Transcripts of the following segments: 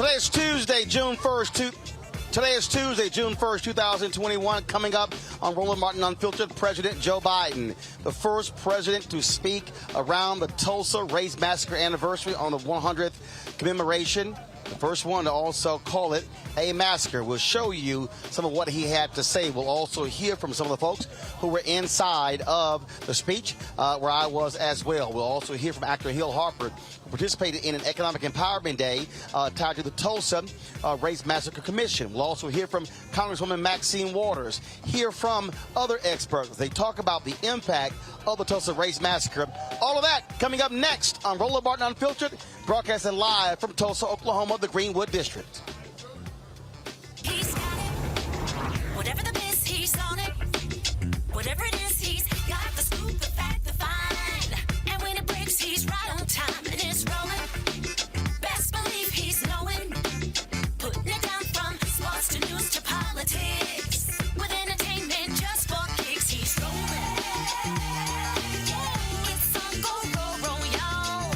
Today is Tuesday, June 1st, 2021. Coming up on Roland Martin Unfiltered, President Joe Biden, the first president to speak around the Tulsa Race Massacre anniversary on the 100th commemoration. The first one to also call it a massacre. We'll show you some of what he had to say. We'll also hear from some of the folks who were inside of the speech, where I was as well. We'll also hear from actor Hill Harper, who participated in an economic empowerment day tied to the Tulsa Race Massacre Commission. We'll also hear from Congresswoman Maxine Waters, hear from other experts. They talk about the impact of the Tulsa Race Massacre. All of that coming up next on Roland Martin Unfiltered, broadcasting live from Tulsa, Oklahoma, the Greenwood District. He's got it. Whatever the biz, he's on it. Whatever it is, he's got the scoop, the fact, the fine. And when it breaks, he's right on time and it's rolling. Best believe he's knowing. Putting it down from sports to news to politics. With entertainment just for kicks, he's rolling. It's on go, roll, y'all.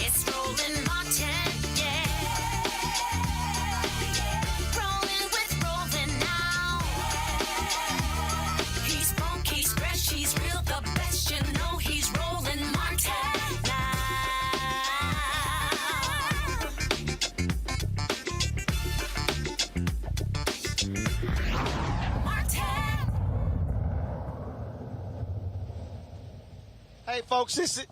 It's Roland Martin, yeah. Rolling with Roland now. He's funk, he's fresh, he's real, the best, you know he's Roland Martin now. Martin. Hey, folks, this is...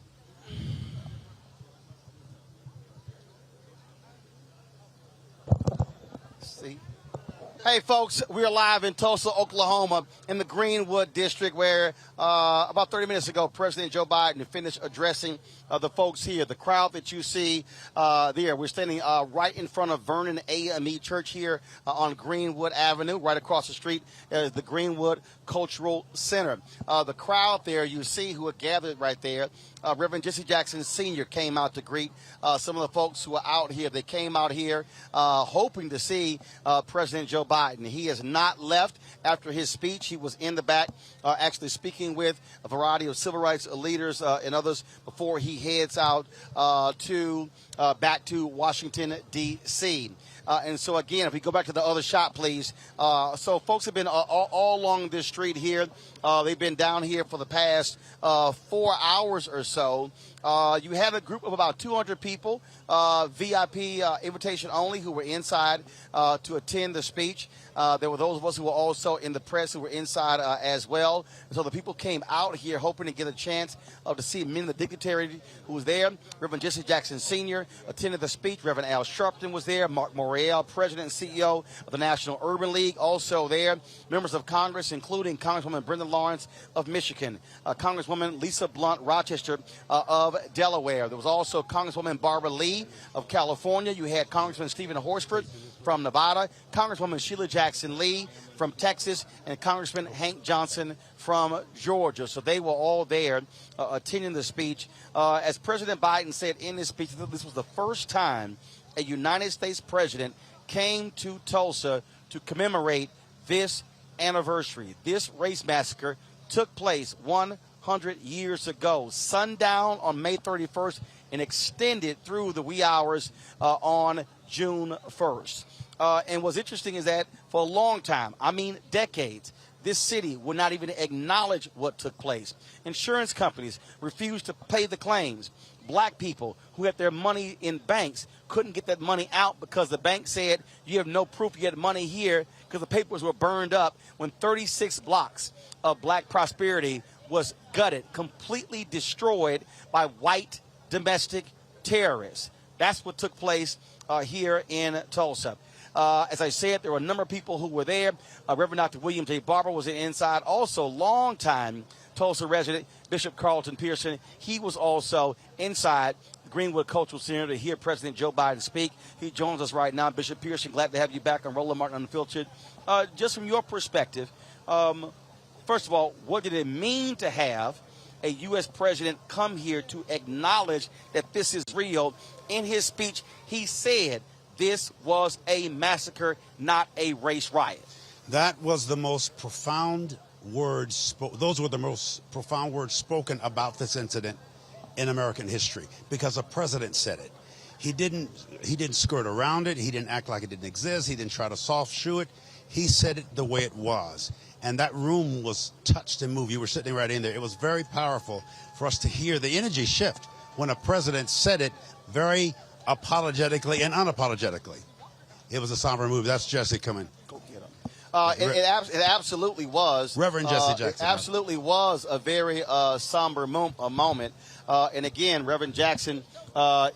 See? Hey, folks, we're live in Tulsa, Oklahoma, in the Greenwood District, where about 30 minutes ago, President Joe Biden finished addressing the folks here. The crowd that you see there, we're standing right in front of Vernon AME Church here on Greenwood Avenue. Right across the street is the Greenwood Cultural Center. The crowd there you see who are gathered right there, Reverend Jesse Jackson Sr. came out to greet some of the folks who are out here. They came out here hoping to see President Joe Biden. He has not left after his speech. He was in the back actually speaking with a variety of civil rights leaders and others before he heads out back to Washington, D.C. And so, again, if we go back to the other shot, please. So folks have been all along this street here. They've been down here for the past 4 hours or so. You have a group of about 200 people, VIP invitation only, who were inside to attend the speech. There were those of us who were also in the press who were inside as well. And so the people came out here hoping to get a chance to see many of the dignitaries who was there. Reverend Jesse Jackson Sr. attended the speech. Reverend Al Sharpton was there. Mark Morial, President and CEO of the National Urban League, also there. Members of Congress, including Congresswoman Brenda Lawrence of Michigan, Congresswoman Lisa Blunt Rochester of Delaware. There was also Congresswoman Barbara Lee of California. You had Congressman Stephen Horsford from Nevada, Congresswoman Sheila Jackson Lee from Texas, and Congressman Hank Johnson from Georgia. So they were all there attending the speech. As President Biden said in his speech, this was the first time a United States president came to Tulsa to commemorate this anniversary. This race massacre took place 100 years ago, sundown on May 31st, and extended through the wee hours on June 1st. And what's interesting is that for a long time, I mean decades, this city would not even acknowledge what took place. Insurance companies refused to pay the claims. Black people who had their money in banks couldn't get that money out because the bank said you have no proof you had money here because the papers were burned up when 36 blocks of black prosperity was gutted, completely destroyed by white domestic terrorists. That's what took place here in Tulsa. As I said, there were a number of people who were there. Reverend Dr. William J. Barber was inside. Also, longtime Tulsa resident Bishop Carlton Pearson. He was also inside the Greenwood Cultural Center to hear President Joe Biden speak. He joins us right now. Bishop Pearson, glad to have you back on Roland Martin Unfiltered. Just from your perspective, first of all, what did it mean to have a U.S. president come here to acknowledge that this is real? In his speech, he said this was a massacre, not a race riot. That was the most profound words. Those were the most profound words spoken about this incident in American history because a president said it. He didn't skirt around it. He didn't act like it didn't exist. He didn't try to soft shoe it. He said it the way it was. And that room was touched and moved. You were sitting right in there. It was very powerful for us to hear the energy shift when a president said it very apologetically and unapologetically. It was a somber move. That's Jesse coming. Go get him. It absolutely was. Reverend Jesse Jackson. It absolutely was a very somber moment. And again, Reverend Jackson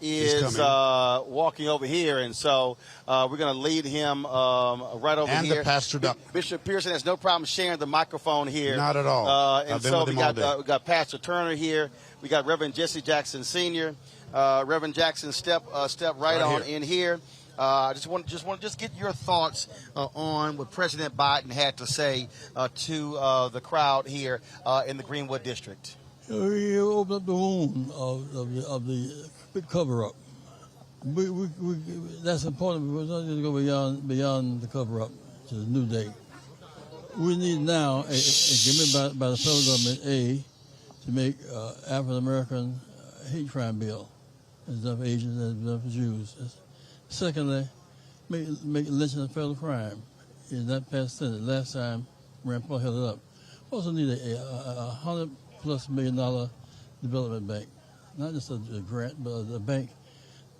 is walking over here. And so we're going to lead him right over and here. And the pastor. Bishop Pearson has no problem sharing the microphone here. Not at all. And so we got Pastor Turner here. We got Reverend Jesse Jackson Sr. Reverend Jackson, step right on in here. I just want to get your thoughts on what President Biden had to say to the crowd here in the Greenwood District. You opened up the wound of the big cover-up. That's important because we need to go beyond the cover-up to the new day. We need now, given by the federal government, to make African American hate crime bill. It's done for Asians and it's done for Jews. Secondly, make lynching a federal crime. Is that passed Senate? Last time, Rand Paul held it up. We also need a $100+ million development bank, not just a grant, but a bank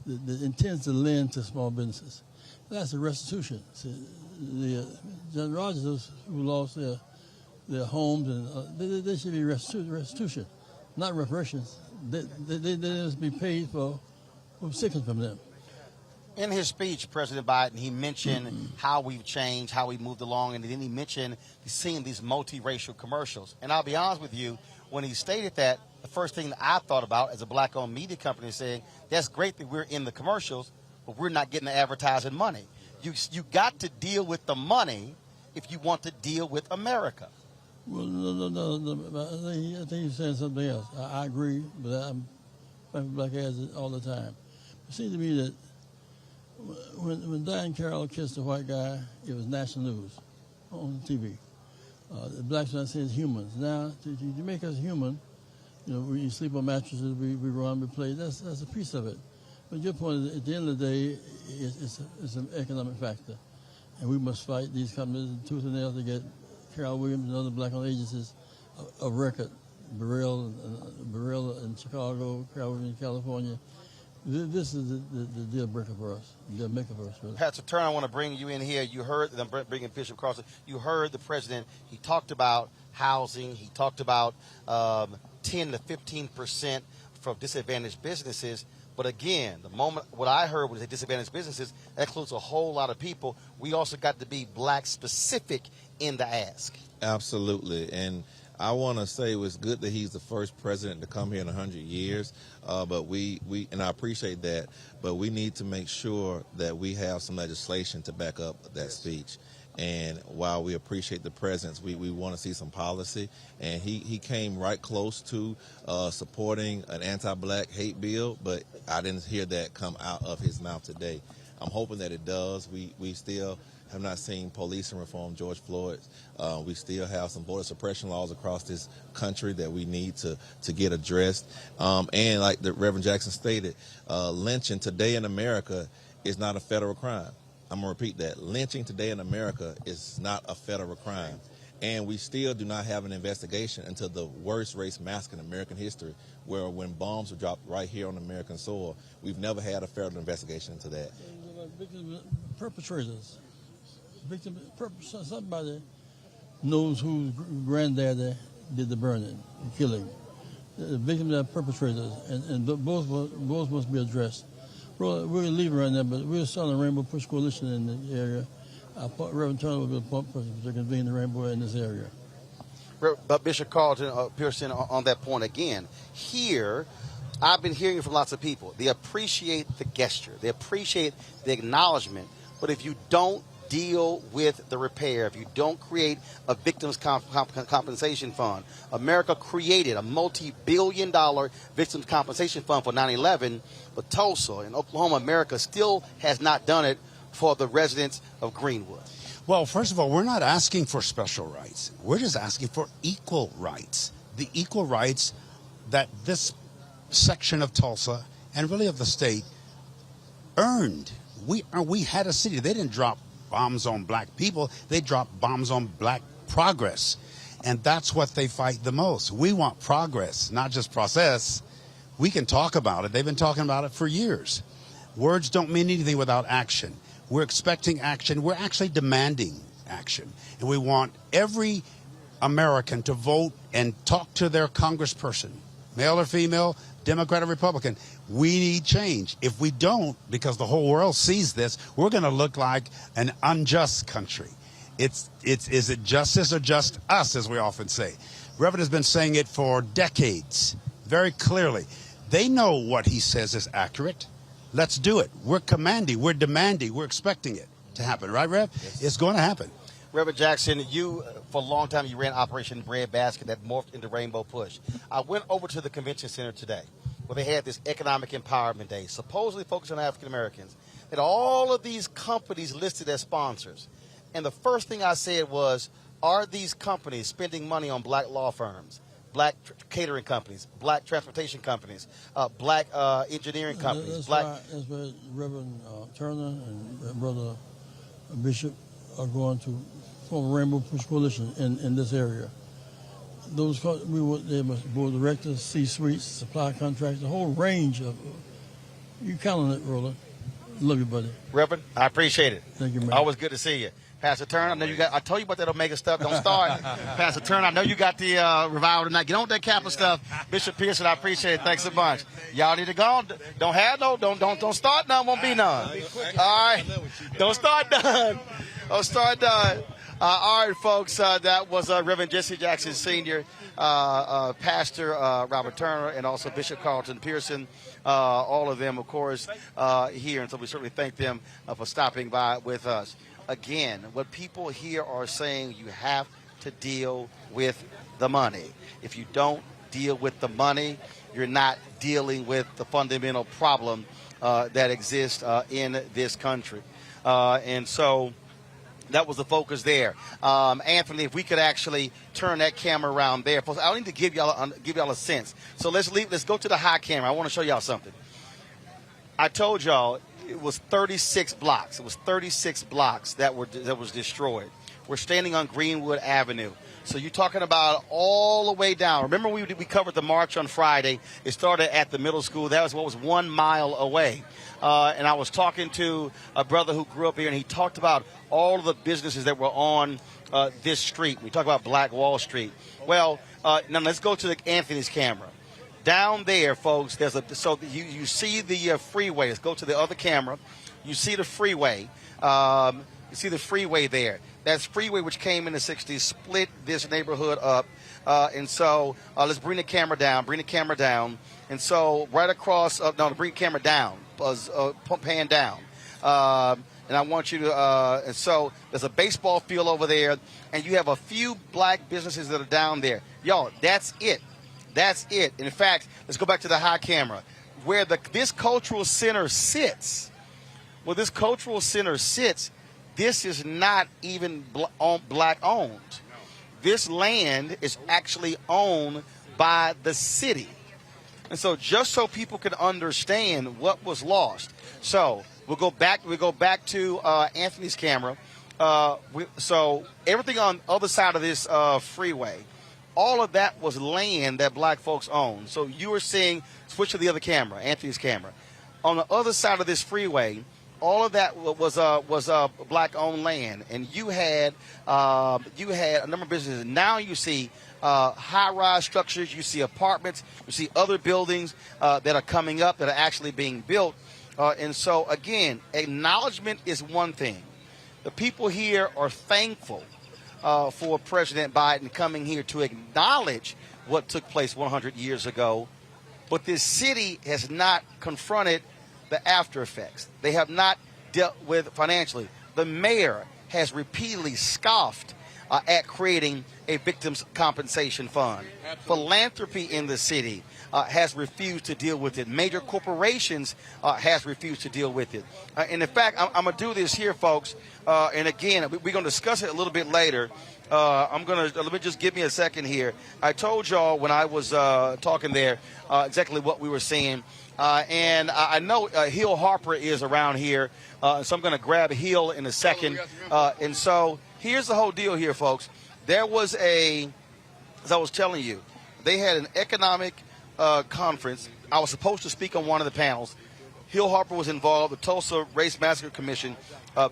that intends to lend to small businesses. That's the restitution. See, the John Rogers who lost their homes and they should be restitution, not reparations. They must be paid for what's taken from them. In his speech, President Biden, he mentioned how we've changed, how we moved along, and then he mentioned seeing these multiracial commercials. And I'll be honest with you, when he stated that, the first thing that I thought about as a black-owned media company is saying, that's great that we're in the commercials, but we're not getting the advertising money. You got to deal with the money if you want to deal with America. Well, no. I think you're saying something else. I agree, but I'm black ass all the time. It seems to me that when Diane Carroll kissed a white guy, it was national news on TV. The blacks are not saying humans. Now, to make us human, when you sleep on mattresses, we run, we play. That's a piece of it. But your point is, at the end of the day, it's an economic factor, and we must fight these companies tooth and nail to get Carroll Williams and other black-owned agencies of record. Burrell in Chicago, Carroll Williams in California. This is the deal breaker for us, deal maker for us. Really. Pastor Turner, I want to bring you in here. You heard, I'm bringing Bishop Carlson. You heard the president. He talked about housing. He talked about 10 to 15% from disadvantaged businesses. But again, what I heard was that disadvantaged businesses, that includes a whole lot of people. We also got to be black specific in the ask. Absolutely. And I want to say it was good that he's the first president to come here in 100 years, but we and I appreciate that, but we need to make sure that we have some legislation to back up that speech. And while we appreciate the presence, we want to see some policy. And he came right close to supporting an anti-black hate bill, but I didn't hear that come out of his mouth today. I'm hoping that it does. We still have not seen policing reform, George Floyd. We still have some voter suppression laws across this country that we need to get addressed. And like the Reverend Jackson stated, lynching today in America is not a federal crime. I'm going to repeat that. Lynching today in America is not a federal crime. And we still do not have an investigation into the worst race massacre in American history, where when bombs were dropped right here on American soil, we've never had a federal investigation into that. Perpetrators. Somebody knows whose granddaddy did the burning, the killing. The victims are perpetrators, and both must be addressed. We're going to leave right now, but we're starting a Rainbow Push Coalition in the area. Reverend Turner will be the point person to convene the Rainbow in this area. But Bishop Pearson, on that point again, here, I've been hearing from lots of people. They appreciate the gesture. They appreciate the acknowledgement. But if you don't deal with the repair, if you don't create a victims compensation fund, America created a multi-billion-dollar victims compensation fund for 9/11, but Tulsa and Oklahoma, America still has not done it for the residents of Greenwood. Well, first of all, we're not asking for special rights. We're just asking for equal rights. The equal rights that this section of Tulsa and really of the state earned. We had a city. They didn't drop bombs on black people. They dropped bombs on black progress. And that's what they fight the most. We want progress, not just process. We can talk about it. They've been talking about it for years. Words don't mean anything without action. We're expecting action. We're actually demanding action. And we want every American to vote and talk to their congressperson, male or female, Democrat or Republican. We need change. If we don't, because the whole world sees this, we're going to look like an unjust country. Is it justice or just us, as we often say? Reverend has been saying it for decades, very clearly. They know what he says is accurate. Let's do it. We're commanding, we're demanding, we're expecting it to happen. Right, Rev? Yes. It's going to happen. Reverend Jackson, you, for a long time, you ran Operation Breadbasket that morphed into Rainbow Push. I went over to the convention center today where they had this economic empowerment day, supposedly focused on African Americans. That all of these companies listed as sponsors. And the first thing I said was, are these companies spending money on black law firms, black catering companies, black transportation companies, black engineering companies? That's why Reverend Turner and Brother Bishop are going to form a Rainbow Push Coalition in this area. They must board directors, C-suites, supply contracts, a whole range of. You count on it, Roland. Love you, buddy. Reverend, I appreciate it. Thank you, man. Always good to see you. Pastor Turner, I know you got. I told you about that Omega stuff. Don't start. Pastor Turner, I know you got the revival tonight. Get on with that Kappa stuff. Bishop Pearson, I appreciate it. Thanks a bunch. Y'all need to go. Don't have no. Don't start none. Won't be none. All right. Don't start none. Don't start none. All right, folks. That was Reverend Jesse Jackson Sr., Pastor Robert Turner, and also Bishop Carlton Pearson. All of them, of course, here. And so we certainly thank them for stopping by with us. Again, what people here are saying, you have to deal with the money. If you don't deal with the money, you're not dealing with the fundamental problem that exists in this country. And so that was the focus there. Anthony, if we could actually turn that camera around there. I need to give y'all a sense. So let's go to the high camera. I want to show y'all something. I told y'all it was 36 blocks. It was 36 blocks that was destroyed. We're standing on Greenwood Avenue. So you're talking about all the way down. Remember we covered the march on Friday. It started at the middle school. That was what was 1 mile away. And I was talking to a brother who grew up here, and he talked about all of the businesses that were on this street. We talked about Black Wall Street. Well, now let's go to Anthony's camera. Down there, folks, you see the freeway. Let's go to the other camera. You see the freeway. You see the freeway there. That's freeway which came in the 60s, split this neighborhood up. And so let's bring the camera down. Bring the camera down. And so right across, bring the camera down. Pan down. And I want you to, and so there's a baseball field over there, and you have a few black businesses that are down there. Y'all, that's it. That's it. And in fact, let's go back to the high camera. Where this cultural center sits, this is not even black owned. This land is actually owned by the city. And so just so people can understand what was lost. So we'll go back to Anthony's camera. So everything on the other side of this freeway, all of that was land that black folks owned. So you were seeing, switch to the other camera, Anthony's camera. On the other side of this freeway, all of that was black-owned land, and you had a number of businesses. Now you see high-rise structures, you see apartments, you see other buildings that are coming up that are actually being built. And so again, acknowledgement is one thing. The people here are thankful for President Biden coming here to acknowledge what took place 100 years ago, but this city has not confronted the after effects. They have not dealt with financially. The mayor has repeatedly scoffed at creating a victims compensation fund. Philanthropy in the city has refused to deal with it. Major corporations has refused to deal with it. And in fact, I'm going to do this here, folks. And again, we're going to discuss it a little bit later. Let me just give me a second here. I told y'all when I was talking there exactly what we were seeing. And I know Hill Harper is around here, so I'm going to grab Hill in a second. And so here's the whole deal here, folks. There was as I was telling you, they had an economic conference. I was supposed to speak on one of the panels. Hill Harper was involved. The Tulsa Race Massacre Commission,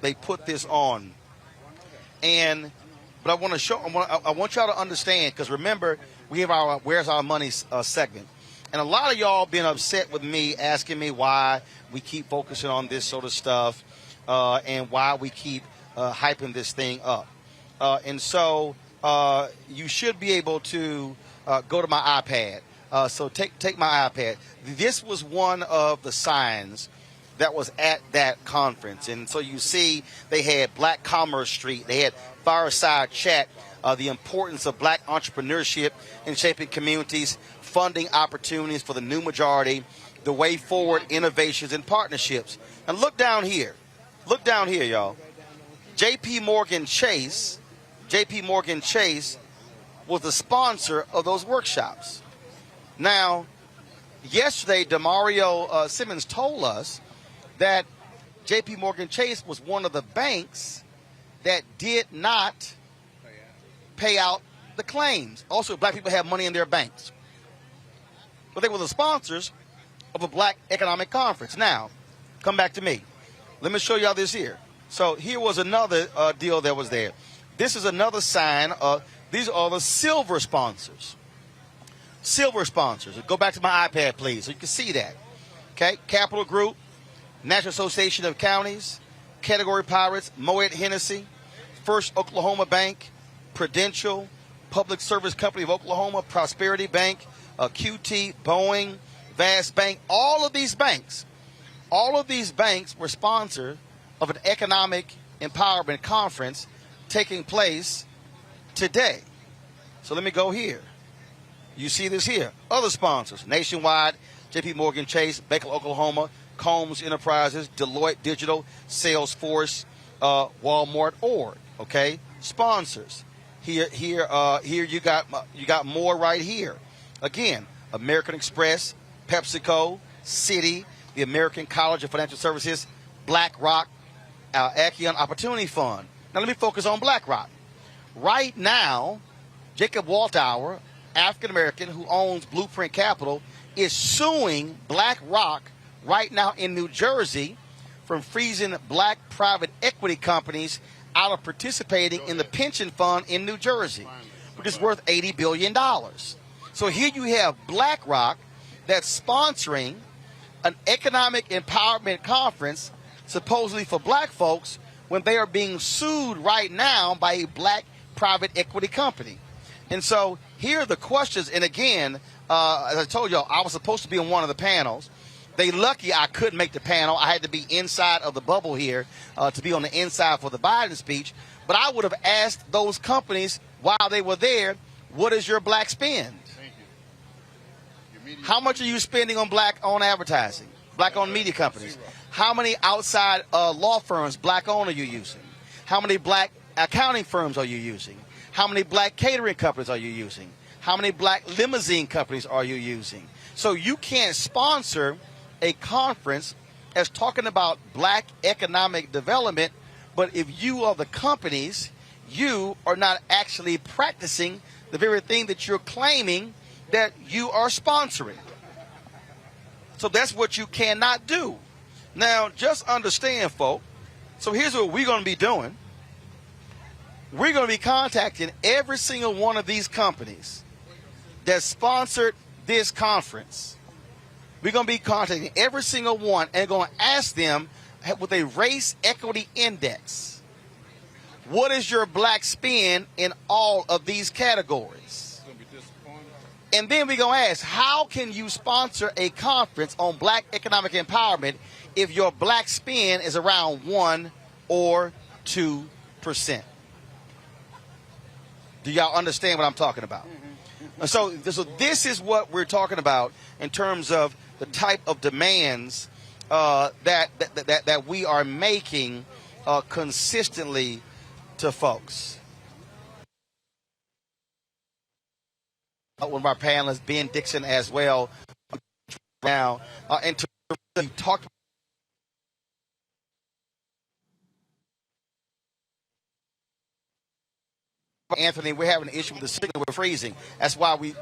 they put this on. But I want to show. I want y'all to understand, because remember, we have our "Where's Our Money" segment, and a lot of y'all been upset with me, asking me why we keep focusing on this sort of stuff, and why we keep hyping this thing up. And so you should be able to go to my iPad. So take my iPad. This was one of the signs that was at that conference. And so you see they had Black Commerce Street. They had Fireside Chat, the importance of black entrepreneurship in shaping communities, funding opportunities for the new majority, the way forward, innovations and partnerships. And look down here. Look down here, y'all. J.P. Morgan Chase was the sponsor of those workshops. Now, yesterday, Demario Simmons told us that J.P. Morgan Chase was one of the banks that did not pay out the claims. Also, black people have money in their banks. But they were the sponsors of a black economic conference. Now, come back to me. Let me show y'all this here. So here was another deal that was there. This is another sign. These are the silver sponsors. Silver sponsors. Go back to my iPad, please, so you can see that. Okay, Capital Group, National Association of Counties, Category Pirates, Moet Hennessy, First Oklahoma Bank, Prudential, Public Service Company of Oklahoma, Prosperity Bank, QT, Boeing, Vast Bank. All of these banks were sponsored of an economic empowerment conference taking place today. So let me go here. You see this here. Other sponsors: Nationwide, J.P. Morgan Chase, Baker, Oklahoma, Combs Enterprises, Deloitte Digital, Salesforce, Walmart, Ord. Okay, sponsors. Here you got more right here. Again, American Express, PepsiCo, Citi, the American College of Financial Services, BlackRock, Acheon Opportunity Fund. Now let me focus on BlackRock. Right now, Jacob Walthour, African American who owns Blueprint Capital, is suing BlackRock right now in New Jersey from freezing black private equity companies out of participating in the pension fund in New Jersey, which is worth $80 billion. So here you have BlackRock that's sponsoring an economic empowerment conference supposedly for black folks when they are being sued right now by a black private equity company. And so here are the questions. And again, as I told y'all, I was supposed to be on one of the panels. They lucky I couldn't make the panel. I had to be inside of the bubble here to be on the inside for the Biden speech. But I would have asked those companies while they were there, what is your black spend? Thank you. How much are you spending on black-owned advertising, black-owned media companies? How many outside law firms, black-owned, are you using? How many black accounting firms are you using? How many black catering companies are you using? How many black limousine companies are you using? So you can't sponsor a conference as talking about black economic development, but if you are the companies, you are not actually practicing the very thing that you're claiming that you are sponsoring. So that's what you cannot do. Now, just understand, folks. So here's what we're going to be doing. We're going to be contacting every single one of these companies that sponsored this conference. We're going to be contacting every single one and going to ask them with a race equity index, what is your black spend in all of these categories? And then we're going to ask, how can you sponsor a conference on black economic empowerment if your black spend is around 1 or 2%? Do y'all understand what I'm talking about? So this is what we're talking about in terms of the type of demands that we are making consistently to folks. One of our panelists, Ben Dixon, as well. now, and to you talked. Anthony, we're having an issue with the signal. We're freezing. That's why we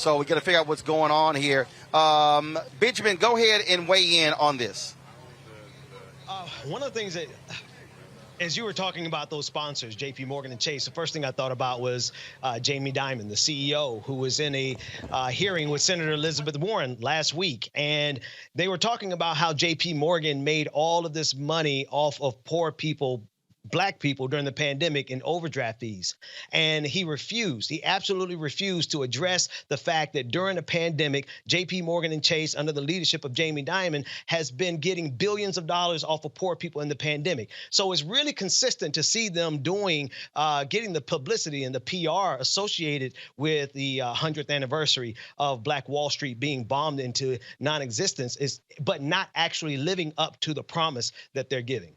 got to figure out what's going on here. Benjamin, go ahead and weigh in on this. One of the things that, as you were talking about those sponsors, J.P. Morgan and Chase, the first thing I thought about was Jamie Dimon, the CEO, who was in a hearing with Senator Elizabeth Warren last week. And they were talking about how J.P. Morgan made all of this money off of poor people, Black people during the pandemic in overdraft fees. And he refused. He absolutely refused to address the fact that during the pandemic, J.P. Morgan and Chase, under the leadership of Jamie Dimon, has been getting billions of dollars off of poor people in the pandemic. So it's really consistent to see them doing, getting the publicity and the PR associated with the 100th anniversary of Black Wall Street being bombed into non-existence, but not actually living up to the promise that they're giving.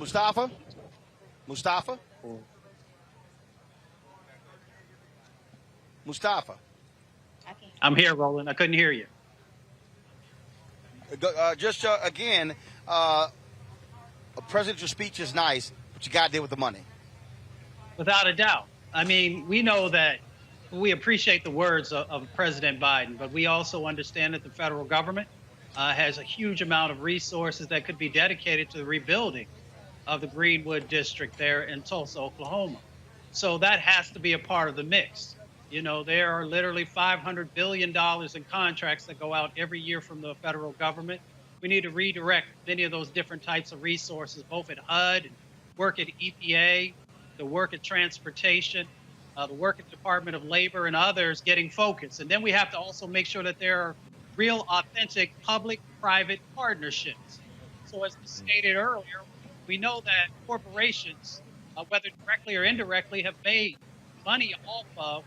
Mustafa? I'm here, Roland. I couldn't hear you. Again, a presidential speech is nice, but you got to deal with the money. Without a doubt. I mean, we know that we appreciate the words of President Biden, but we also understand that the federal government has a huge amount of resources that could be dedicated to the rebuilding of the Greenwood District there in Tulsa, Oklahoma. So that has to be a part of the mix. You know, there are literally $500 billion in contracts that go out every year from the federal government. We need to redirect many of those different types of resources, both at HUD, and work at EPA, the work at transportation, the work at Department of Labor and others getting focused. And then we have to also make sure that there are real, authentic public-private partnerships. So as we stated earlier, we know that corporations, whether directly or indirectly, have made money off of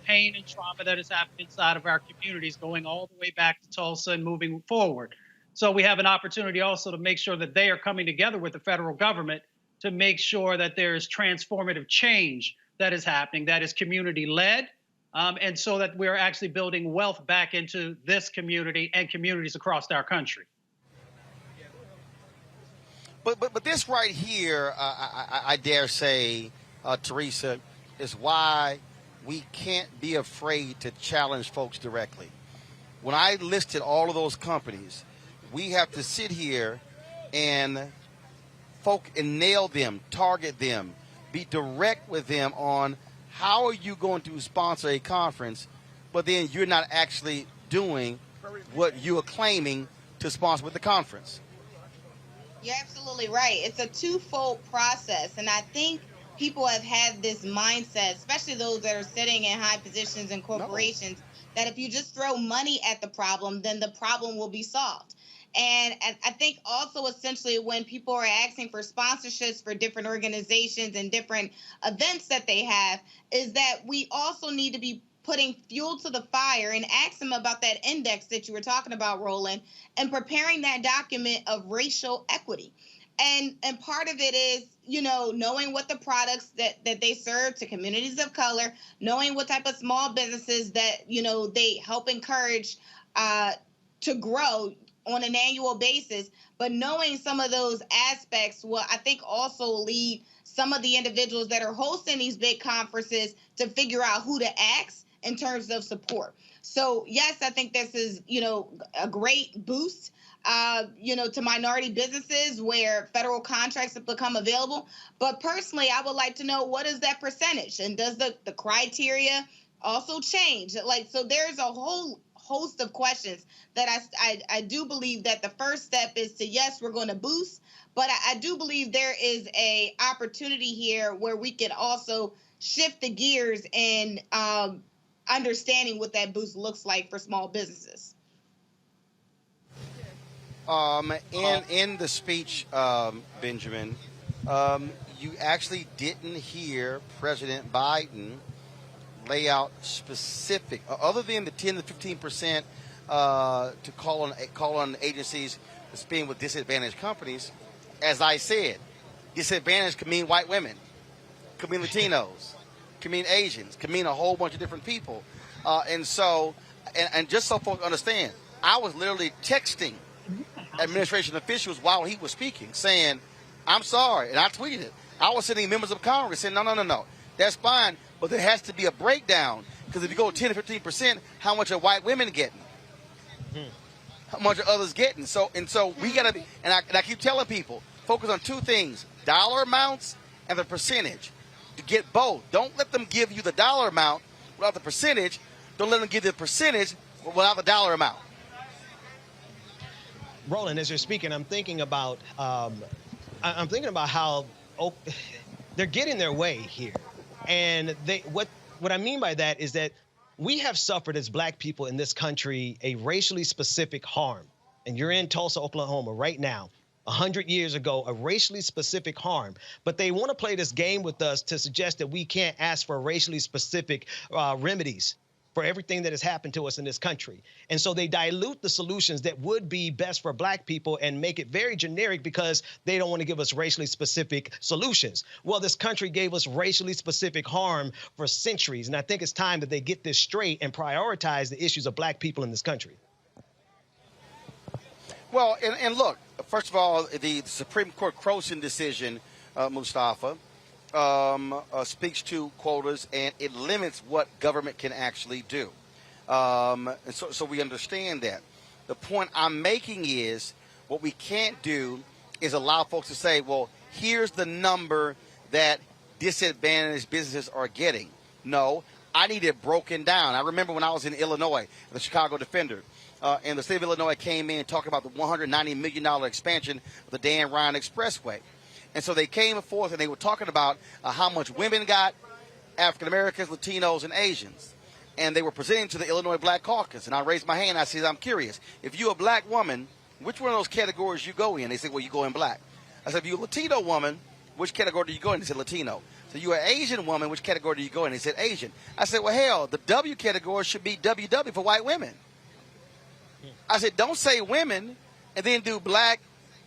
pain and trauma that has happened inside of our communities, going all the way back to Tulsa and moving forward. So we have an opportunity also to make sure that they are coming together with the federal government to make sure that there is transformative change that is happening, that is community-led, and so that we're actually building wealth back into this community and communities across our country. But this right here, I dare say, Teresa, is why we can't be afraid to challenge folks directly. When I listed all of those companies, we have to sit here and nail them, target them, be direct with them on how are you going to sponsor a conference, but then you're not actually doing what you are claiming to sponsor with the conference. You're absolutely right. It's a twofold process. And I think people have had this mindset, especially those that are sitting in high positions in corporations, that if you just throw money at the problem, then the problem will be solved. And I think also essentially when people are asking for sponsorships for different organizations and different events that they have, is that we also need to be putting fuel to the fire and ask them about that index that you were talking about, Roland, and preparing that document of racial equity. And part of it is, you know, knowing what the products that they serve to communities of color, knowing what type of small businesses that, you know, they help encourage to grow on an annual basis, but knowing some of those aspects will, I think, also lead some of the individuals that are hosting these big conferences to figure out who to ask in terms of support. So, yes, I think this is, you know, a great boost, you know, to minority businesses where federal contracts have become available. But personally, I would like to know, what is that percentage? And does the criteria also change? Like, so there's a whole host of questions that I do believe that the first step is to, yes, we're going to boost, but I do believe there is a opportunity here where we can also shift the gears in understanding what that boost looks like for small businesses. In the speech, Benjamin, you actually didn't hear President Biden lay out specific, other than the 10 to 15% to call on agencies that's being with disadvantaged companies. as I said, disadvantaged can mean white women, could mean Latinos, could mean Asians, could mean a whole bunch of different people. And just so folks understand, I was literally texting administration officials while he was speaking, saying, I'm sorry, and I tweeted it. I was sending members of Congress saying, no, that's fine, but there has to be a breakdown, because if you go 10 to 15%, how much are white women getting? How much are others getting? So we got to be, and I keep telling people, focus on two things, dollar amounts and the percentage. To get both. Don't let them give you the dollar amount without the percentage. Don't let them give you the percentage without the dollar amount. Roland, as you're speaking, I'm thinking about how they're getting their way here. And what I mean by that is that we have suffered as black people in this country a racially specific harm. And you're in Tulsa, Oklahoma right now. 100 years ago, a racially specific harm. But they want to play this game with us to suggest that we can't ask for racially specific remedies for everything that has happened to us in this country. And so they dilute the solutions that would be best for black people and make it very generic because they don't want to give us racially specific solutions. Well, this country gave us racially specific harm for centuries. And I think it's time that they get this straight and prioritize the issues of black people in this country. Well, and look, first of all, the Supreme Court Croson decision, Mustafa, speaks to quotas, and it limits what government can actually do. And so we understand that. The point I'm making is what we can't do is allow folks to say, well, here's the number that disadvantaged businesses are getting. No, I need it broken down. I remember when I was in Illinois, the Chicago Defender, and the state of Illinois came in talking about the $190 million expansion of the Dan Ryan Expressway. And so they came forth and they were talking about how much women got, African Americans, Latinos, and Asians. And they were presenting to the Illinois Black Caucus. And I raised my hand. I said, I'm curious. If you're a black woman, which one of those categories you go in? They said, well, you go in black. I said, if you're a Latino woman, which category do you go in? They said, Latino. So you're an Asian woman, which category do you go in? They said, Asian. I said, well, hell, the W category should be WW for white women. I said, don't say women and then do black,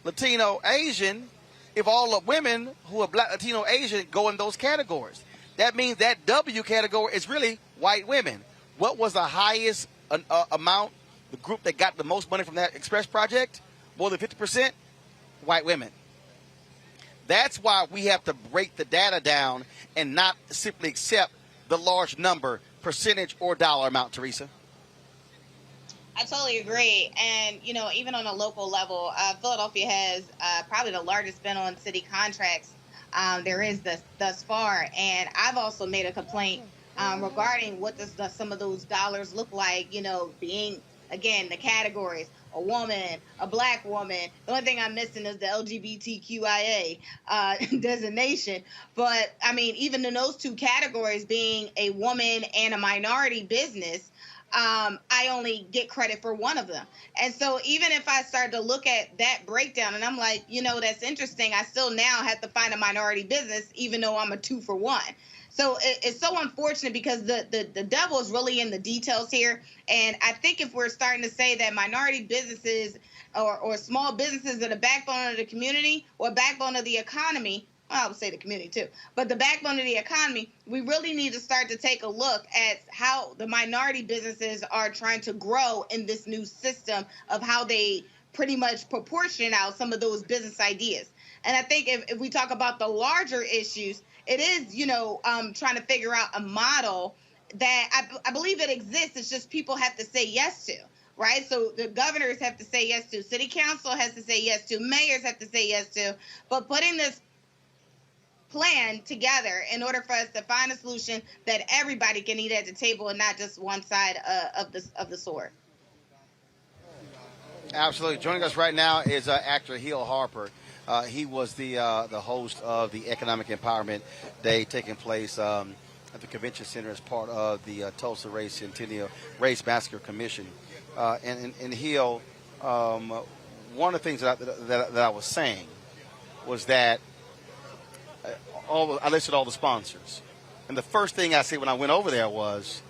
Latino, Asian if all the women who are black, Latino, Asian go in those categories. That means that W category is really white women. What was the highest amount, the group that got the most money from that Express project? More than 50%? White women. That's why we have to break the data down and not simply accept the large number, percentage, or dollar amount, Teresa. I totally agree. And, you know, even on a local level, Philadelphia has probably the largest spend on city contracts there is thus far. And I've also made a complaint regarding what does some of those dollars look like, you know, being, again, the categories, a woman, a black woman. The only thing I'm missing is the LGBTQIA designation. But, I mean, even in those two categories, being a woman and a minority business, I only get credit for one of them. And so even if I start to look at that breakdown and I'm like, you know, that's interesting, I still now have to find a minority business, even though I'm a 2 for 1. So it's so unfortunate because the devil is really in the details here. And I think if we're starting to say that minority businesses or small businesses are the backbone of the community or backbone of the economy, well, I would say the community too, but the backbone of the economy, we really need to start to take a look at how the minority businesses are trying to grow in this new system of how they pretty much proportion out some of those business ideas. And I think if we talk about the larger issues, it is, you know, trying to figure out a model that I believe it exists. It's just people have to say yes to, right? So the governors have to say yes to, city council has to say yes to, mayors have to say yes to, but putting this plan together in order for us to find a solution that everybody can eat at the table and not just one side of the sword. Absolutely. Joining us right now is actor Hill Harper. He was the host of the Economic Empowerment Day taking place at the Convention Center as part of the Tulsa Race Massacre Commission. And Hill, one of the things that I was saying was that I listed all the sponsors. And the first thing I said when I went over there was,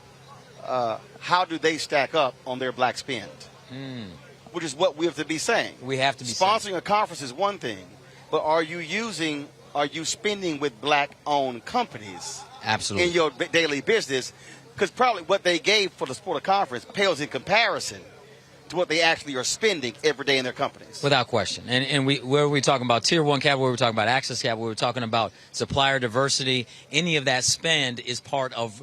how do they stack up on their black spend? Which is what we have to be saying. We have to be sponsoring saying. a conference is one thing. but are you spending with black-owned companies? Absolutely. In your daily business? Because probably what they gave for the sport conference pales in comparison to what they actually are spending every day in their companies. Without question. And where we're talking about tier one capital, we're talking about access capital, we're talking about supplier diversity, any of that spend is part of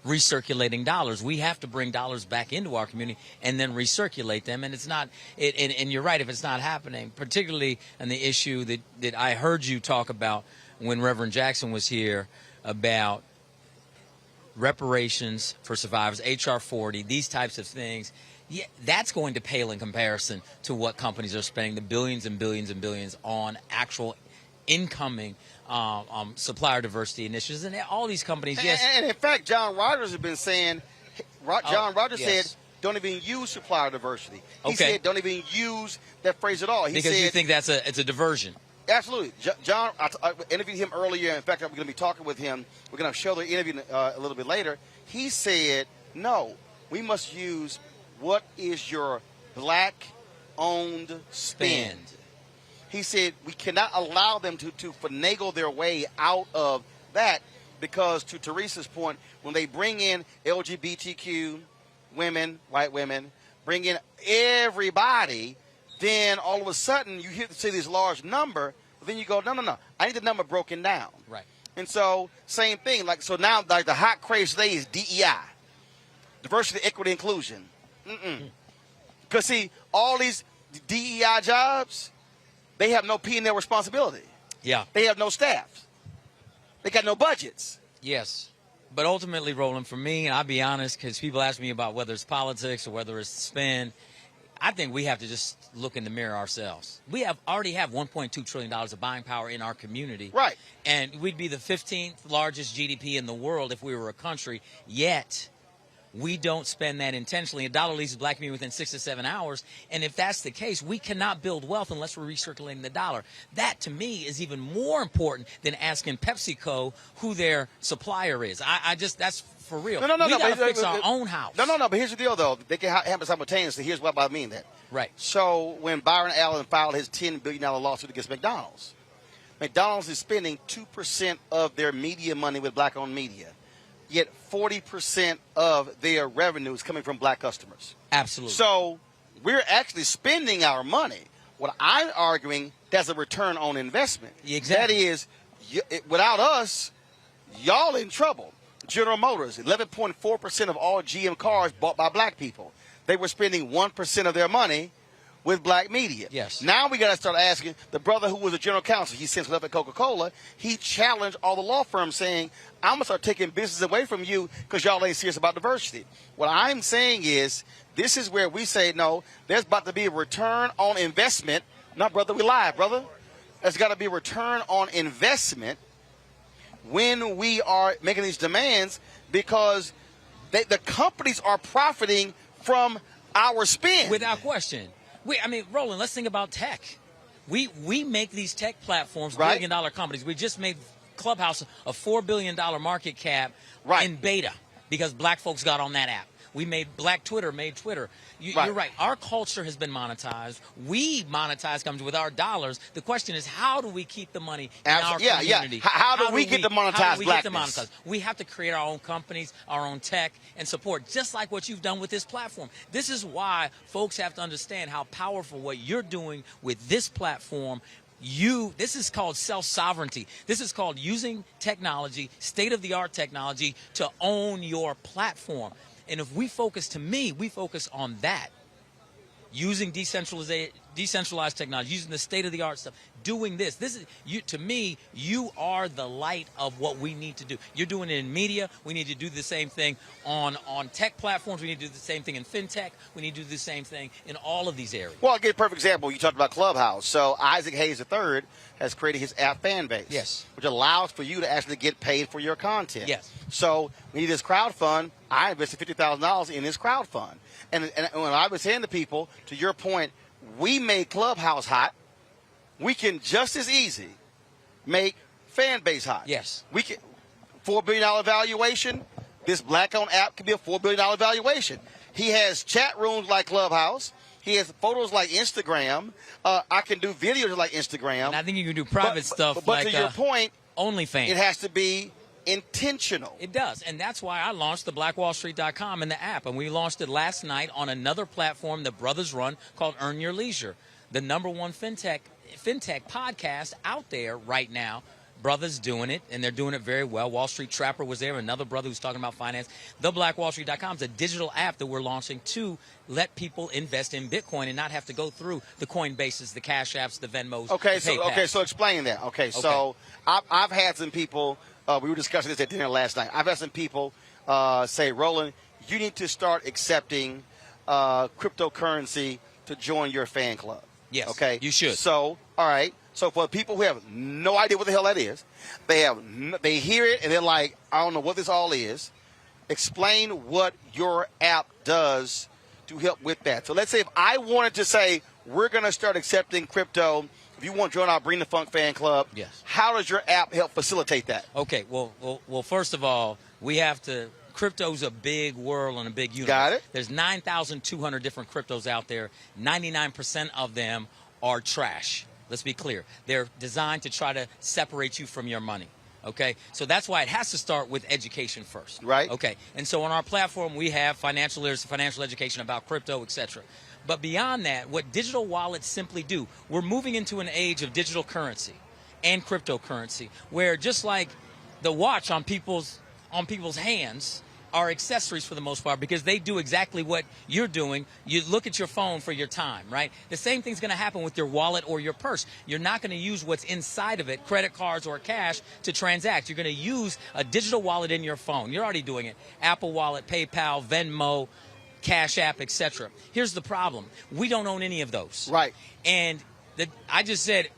recirculating dollars. We have to bring dollars back into our community and then recirculate them. And it's not, and you're right, if it's not happening, particularly on the issue that I heard you talk about when Reverend Jackson was here about reparations for survivors, HR 40, these types of things. Yeah, that's going to pale in comparison to what companies are spending, the billions and billions and billions on actual incoming supplier diversity initiatives. And all these companies, yes. And in fact, John Rogers has been saying, John Rogers said, don't even use supplier diversity. He said, don't even use that phrase at all. He because said, you think it's a diversion. Absolutely. John, I interviewed him earlier. In fact, I'm going to be talking with him. We're going to show the interview a little bit later. He said, no, we must use what is your black-owned spend. He said we cannot allow them to finagle their way out of that because, to Teresa's point, when they bring in LGBTQ women, white women, bring in everybody, then all of a sudden you see this large number, but then you go, no, I need the number broken down. Right. And so, same thing. So now, the hot craze today is DEI, diversity, equity, inclusion. Because, see, all these DEI jobs, they have no P&L responsibility. Yeah. They have no staff. They got no budgets. Yes. But ultimately, Roland, for me, and I'll be honest, because people ask me about whether it's politics or whether it's spend, I think we have to just look in the mirror ourselves. We already have $1.2 trillion of buying power in our community. Right. And we'd be the 15th largest GDP in the world if we were a country, yet we don't spend that intentionally. A dollar leaves a black community within 6 to 7 hours. And if that's the case, we cannot build wealth unless we're recirculating the dollar. That, to me, is even more important than asking PepsiCo who their supplier is. That's for real. No. We got to fix our own house. No. But here's the deal, though. They can happen simultaneously. Here's what I mean that. Right. So when Byron Allen filed his $10 billion lawsuit against McDonald's is spending 2% of their media money with black-owned media. Yet 40% of their revenue is coming from black customers. Absolutely. So we're actually spending our money. What I'm arguing, that's a return on investment. Exactly. That is, without us, y'all in trouble. General Motors, 11.4% of all GM cars bought by black people. They were spending 1% of their money with black media. Yes. Now we got to start asking the brother who was a general counsel. He since left at Coca-Cola. He challenged all the law firms saying, I'm going to start taking business away from you because y'all ain't serious about diversity. What I'm saying is this is where we say, no, there's about to be a return on investment. Not, brother, we live, brother. There's got to be a return on investment when we are making these demands because the companies are profiting from our spend. Without question. Roland, let's think about tech. We make these tech platforms, right. billion-dollar companies. We just made Clubhouse a $4 billion market cap in beta because black folks got on that app. We made Twitter. You're right. Our culture has been monetized. We monetize companies with our dollars. The question is, how do we keep the money in our community? How do we get to monetize blackness? We have to create our own companies, our own tech, and support, just like what you've done with this platform. This is why folks have to understand how powerful what you're doing with this platform. This is called self-sovereignty. This is called using technology, state-of-the-art technology, to own your platform. And if we focus on that, using decentralized technology, using the state-of-the-art stuff, doing this is to me, you are the light of what we need to do. You're doing it in media. We need to do the same thing on tech platforms. We need to do the same thing in fintech. We need to do the same thing in all of these areas. Well, I'll give a perfect example. You talked about Clubhouse. So Isaac Hayes III has created his app fan base. Yes. Which allows for you to actually get paid for your content. Yes. So we need this crowdfund. I invested $50,000 in this crowdfund. And when I was saying to people, to your point, we made Clubhouse hot. We can just as easy make fan base hot. Yes. We can $4 billion valuation. This black-owned app could be a $4 billion valuation. He has chat rooms like Clubhouse. He has photos like Instagram. I can do videos like Instagram. And I think you can do private stuff but like to your point, OnlyFans. it has to be intentional. It does, and that's why I launched the blackwallstreet.com and the app, and we launched it last night on another platform that brothers run called Earn Your Leisure, the #1 fintech podcast out there right now. Brothers doing it, and they're doing it very well. Wall Street Trapper was there, another brother who's talking about finance. The blackwallstreet.com is a digital app that we're launching to let people invest in Bitcoin and not have to go through the Coinbases, the Cash Apps, the Venmos. the So explain that. So I've had some people. We were discussing this at dinner last night. I've had some people say, Roland, you need to start accepting cryptocurrency to join your fan club. Yes, okay, you should. So, all right. So for people who have no idea what the hell that is, they hear it and they're like, I don't know what this all is. Explain what your app does to help with that. So let's say if I wanted to say we're going to start accepting crypto, if you want to join our Bring the Funk fan club, yes. How does your app help facilitate that? Okay, well, first of all, we have to. Crypto's a big world and a big universe. Got it. There's 9,200 different cryptos out there. 99% of them are trash. Let's be clear. They're designed to try to separate you from your money. Okay? So that's why it has to start with education first. Right. Okay. And so on our platform, we have financial literacy, financial education about crypto, etc. But beyond that, what digital wallets simply do, we're moving into an age of digital currency and cryptocurrency, where just like the watch on people's hands are accessories for the most part because they do exactly what you're doing. You look at your phone for your time, right? The same thing's going to happen with your wallet or your purse. You're not going to use what's inside of it, credit cards or cash, to transact. You're going to use a digital wallet in your phone. You're already doing it. Apple Wallet, PayPal, Venmo, Cash App, etc. Here's the problem. We don't own any of those. Right. And I just said,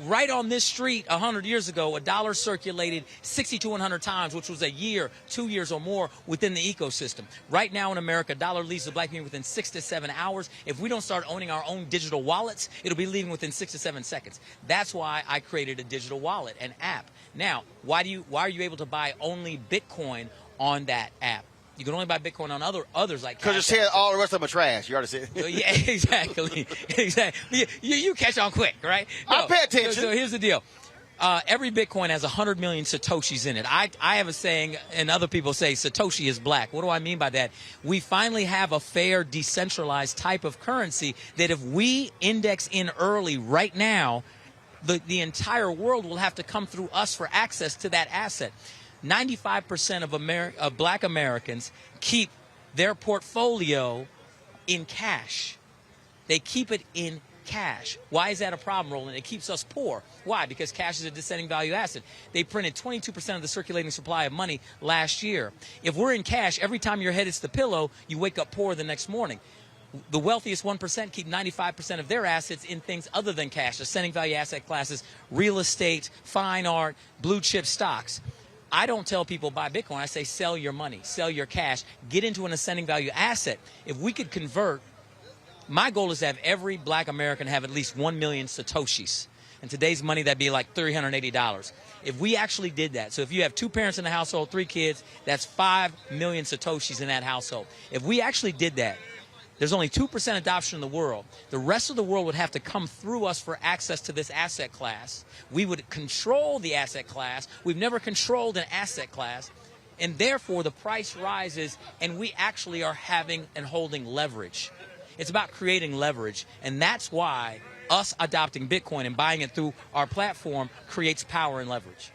right on this street 100 years ago, a dollar circulated 60 to 100 times, which was a year, 2 years or more within the ecosystem. Right now in America, a dollar leaves the black community within 6 to 7 hours. If we don't start owning our own digital wallets, it'll be leaving within 6 to 7 seconds. That's why I created a digital wallet, an app. Now, why are you able to buy only Bitcoin on that app? You can only buy Bitcoin on others like because you said all the rest of them are trash. You already said. Yeah, exactly. You catch on quick, right? I pay attention. So here's the deal. Every Bitcoin has 100 million Satoshis in it. I have a saying, and other people say Satoshi is black. What do I mean by that? We finally have a fair, decentralized type of currency that if we index in early right now, the entire world will have to come through us for access to that asset. 95% of black Americans keep their portfolio in cash. They keep it in cash. Why is that a problem, Roland? It keeps us poor. Why? Because cash is a descending value asset. They printed 22% of the circulating supply of money last year. If we're in cash, every time your head hits the pillow, you wake up poor the next morning. The wealthiest 1% keep 95% of their assets in things other than cash, ascending value asset classes, real estate, fine art, blue chip stocks. I don't tell people buy Bitcoin. I say sell your money, sell your cash, get into an ascending value asset. If we could convert, my goal is to have every black American have at least 1 million Satoshis. In today's money, that'd be like $380. If we actually did that, so if you have 2 parents in the household, 3 kids, that's 5 million Satoshis in that household. If we actually did that, there's only 2% adoption in the world. The rest of the world would have to come through us for access to this asset class. We would control the asset class. We've never controlled an asset class. And therefore, the price rises, and we actually are having and holding leverage. It's about creating leverage. And that's why us adopting Bitcoin and buying it through our platform creates power and leverage.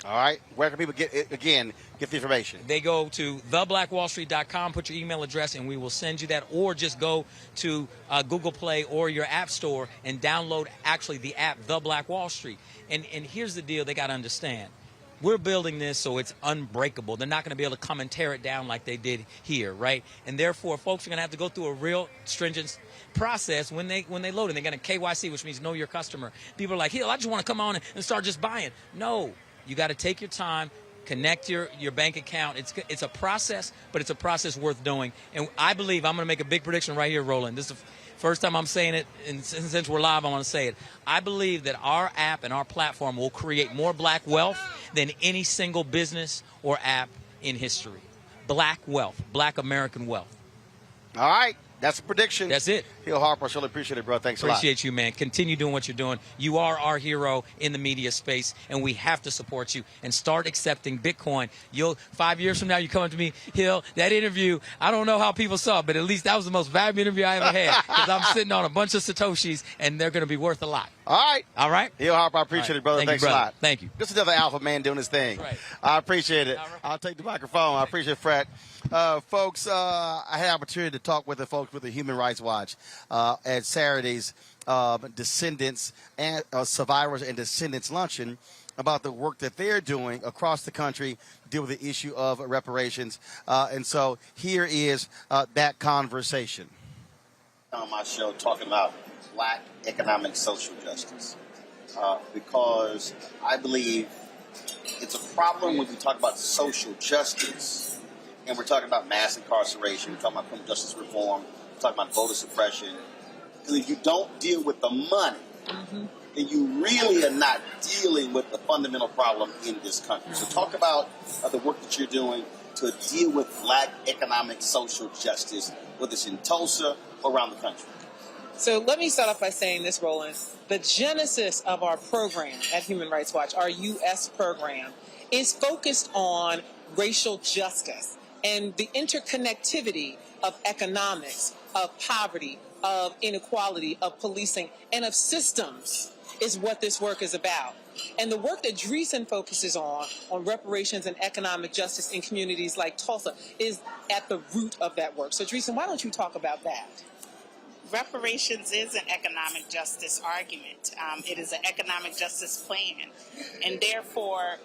All right. Where can people get the information? They go to theblackwallstreet.com, put your email address, and we will send you that. Or just go to Google Play or your app store and download actually the app, The Black Wall Street. And here's the deal they got to understand. We're building this so it's unbreakable. They're not going to be able to come and tear it down like they did here, right? And therefore, folks are going to have to go through a real stringent process when they load it. They're going to KYC, which means know your customer. People are like, I just want to come on and start just buying. No. You got to take your time, connect your bank account. It's a process, but it's a process worth doing. And I believe I'm going to make a big prediction right here, Roland. This is the first time I'm saying it, and since we're live, I want to say it. I believe that our app and our platform will create more black wealth than any single business or app in history. Black wealth, black American wealth. All right. That's a prediction. That's it. Hill Harper, I really appreciate it, bro. Thanks a lot. Appreciate you, man. Continue doing what you're doing. You are our hero in the media space, and we have to support you and start accepting Bitcoin. 5 years from now, you come up to me, Hill, that interview, I don't know how people saw it, but at least that was the most valuable interview I ever had because I'm sitting on a bunch of Satoshis, and they're going to be worth a lot. All right. All right? Hill Harper, I appreciate it, brother. Thank Thanks you, brother. a lot. Thank you. Just another alpha man doing his thing. Right. I appreciate it. All right. I'll take the microphone. I appreciate it, Fred. Folks, I had an opportunity to talk with the folks with the Human Rights Watch at Saturday's Descendants and Survivors and Descendants Luncheon about the work that they're doing across the country to deal with the issue of reparations. And so here is that conversation. On my show talking about Black economic social justice because I believe it's a problem when we talk about social justice and we're talking about mass incarceration, we're talking about criminal justice reform, we're talking about voter suppression. Because if you don't deal with the money, then you really are not dealing with the fundamental problem in this country. So talk about the work that you're doing to deal with Black economic social justice, whether it's in Tulsa or around the country. So let me start off by saying this, Roland. The genesis of our program at Human Rights Watch, our U.S. program, is focused on racial justice and the interconnectivity of economics, of poverty, of inequality, of policing, and of systems is what this work is about. And the work that Dreesen focuses on reparations and economic justice in communities like Tulsa, is at the root of that work. So, Dreesen, why don't you talk about that? Reparations is an economic justice argument. It is an economic justice plan. And therefore,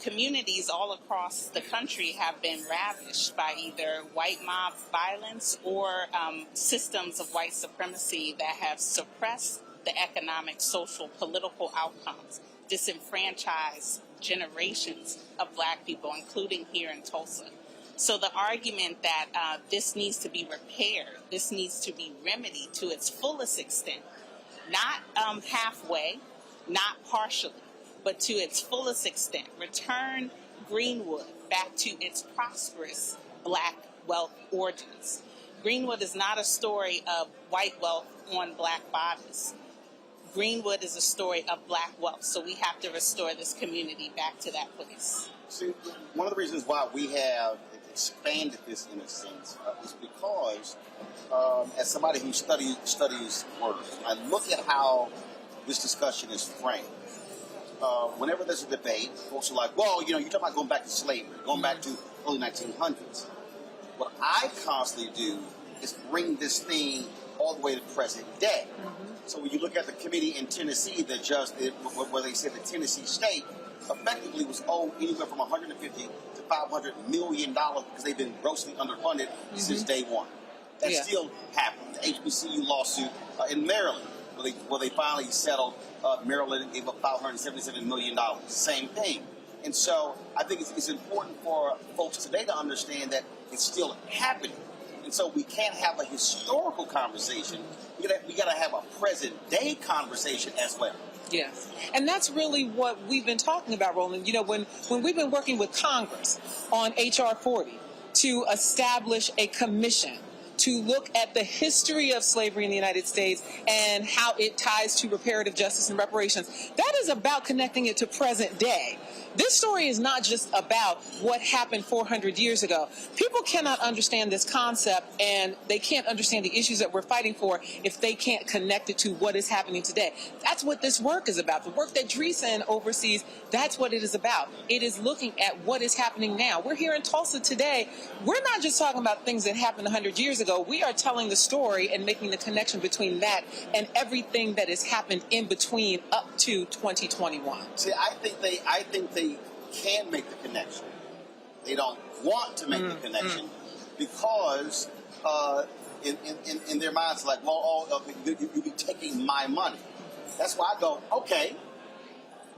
communities all across the country have been ravished by either white mob violence or systems of white supremacy that have suppressed the economic, social, political outcomes, disenfranchised generations of Black people, including here in Tulsa. So the argument that this needs to be repaired, this needs to be remedied to its fullest extent, not halfway, not partially, but to its fullest extent, return Greenwood back to its prosperous Black wealth origins. Greenwood is not a story of white wealth on Black bodies. Greenwood is a story of Black wealth, so we have to restore this community back to that place. See, one of the reasons why we have expanded this in a sense is because as somebody who studies work, I look at how this discussion is framed. Whenever there's a debate, folks are like, well, you're talking about going back to slavery, going back to early 1900s. What I constantly do is bring this thing all the way to present day. So when you look at the committee in Tennessee that just did, where they said the Tennessee state effectively was owed anywhere from $150 to $500 million because they've been grossly underfunded since day one. That still happened. The HBCU lawsuit in Maryland, where they finally settled Maryland and gave up $577 million. Same thing. And so I think it's important for folks today to understand that it's still happening. And so we can't have a historical conversation. We got to have a present-day conversation as well. Yes. And that's really what we've been talking about, Roland. When we've been working with Congress on H.R. 40 to establish a commission to look at the history of slavery in the United States and how it ties to reparative justice and reparations, that is about connecting it to present day. This story is not just about what happened 400 years ago. People cannot understand this concept, and they can't understand the issues that we're fighting for if they can't connect it to what is happening today. That's what this work is about. The work that Dreesen oversees, that's what it is about. It is looking at what is happening now. We're here in Tulsa today. We're not just talking about things that happened 100 years ago. We are telling the story and making the connection between that and everything that has happened in between up to 2021. See, I think they can make the connection. They don't want to make the connection because in their minds, like, well, you'll be taking my money. That's why I go, okay,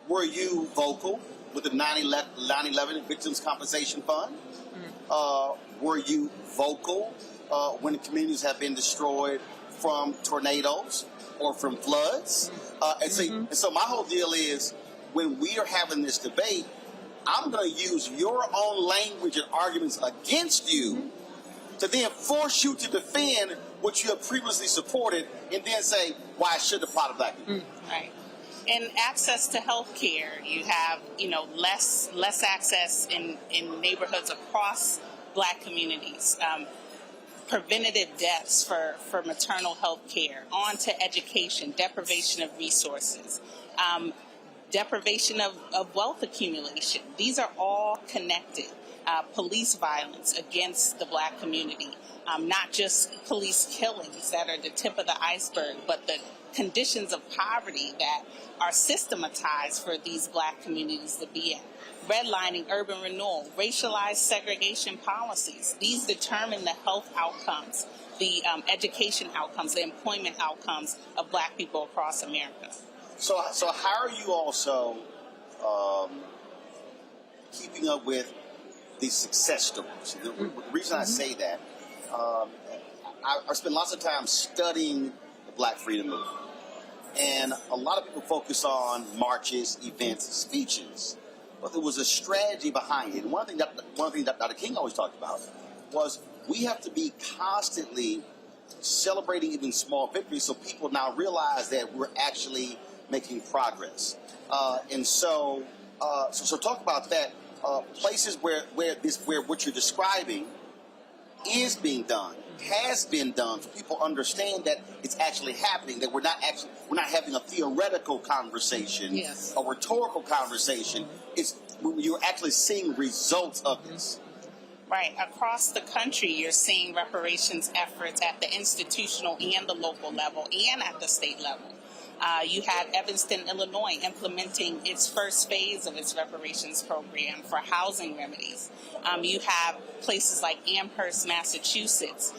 were you vocal with the 9/11 Victims Compensation Fund? Were you vocal when communities have been destroyed from tornadoes or from floods? And so my whole deal is, when we are having this debate, I'm going to use your own language and arguments against you to then force you to defend what you have previously supported and then say, why should apply to black people? Right. And access to health care, you have, less access in neighborhoods across black communities. Preventative deaths for maternal health care, on to education, deprivation of resources, deprivation of wealth accumulation. These are all connected. Police violence against the black community, not just police killings that are the tip of the iceberg, but the conditions of poverty that are systematized for these black communities to be in. Redlining, urban renewal, racialized segregation policies. These determine the health outcomes, the education outcomes, the employment outcomes of black people across America. So how are you also keeping up with these success stories? The reason I say that, I spend lots of time studying the Black Freedom Movement. And a lot of people focus on marches, events, speeches. But there was a strategy behind it. And one thing that Dr. King always talked about was we have to be constantly celebrating even small victories so people now realize that we're actually making progress. So talk about that. Places where what you're describing is being done, has been done, so people understand that it's actually happening, that we're not having a theoretical conversation, a rhetorical conversation. You're actually seeing results of this. Right. Across the country, you're seeing reparations efforts at the institutional and the local level and at the state level. You have Evanston, Illinois, implementing its first phase of its reparations program for housing remedies. You have places like Amherst, Massachusetts,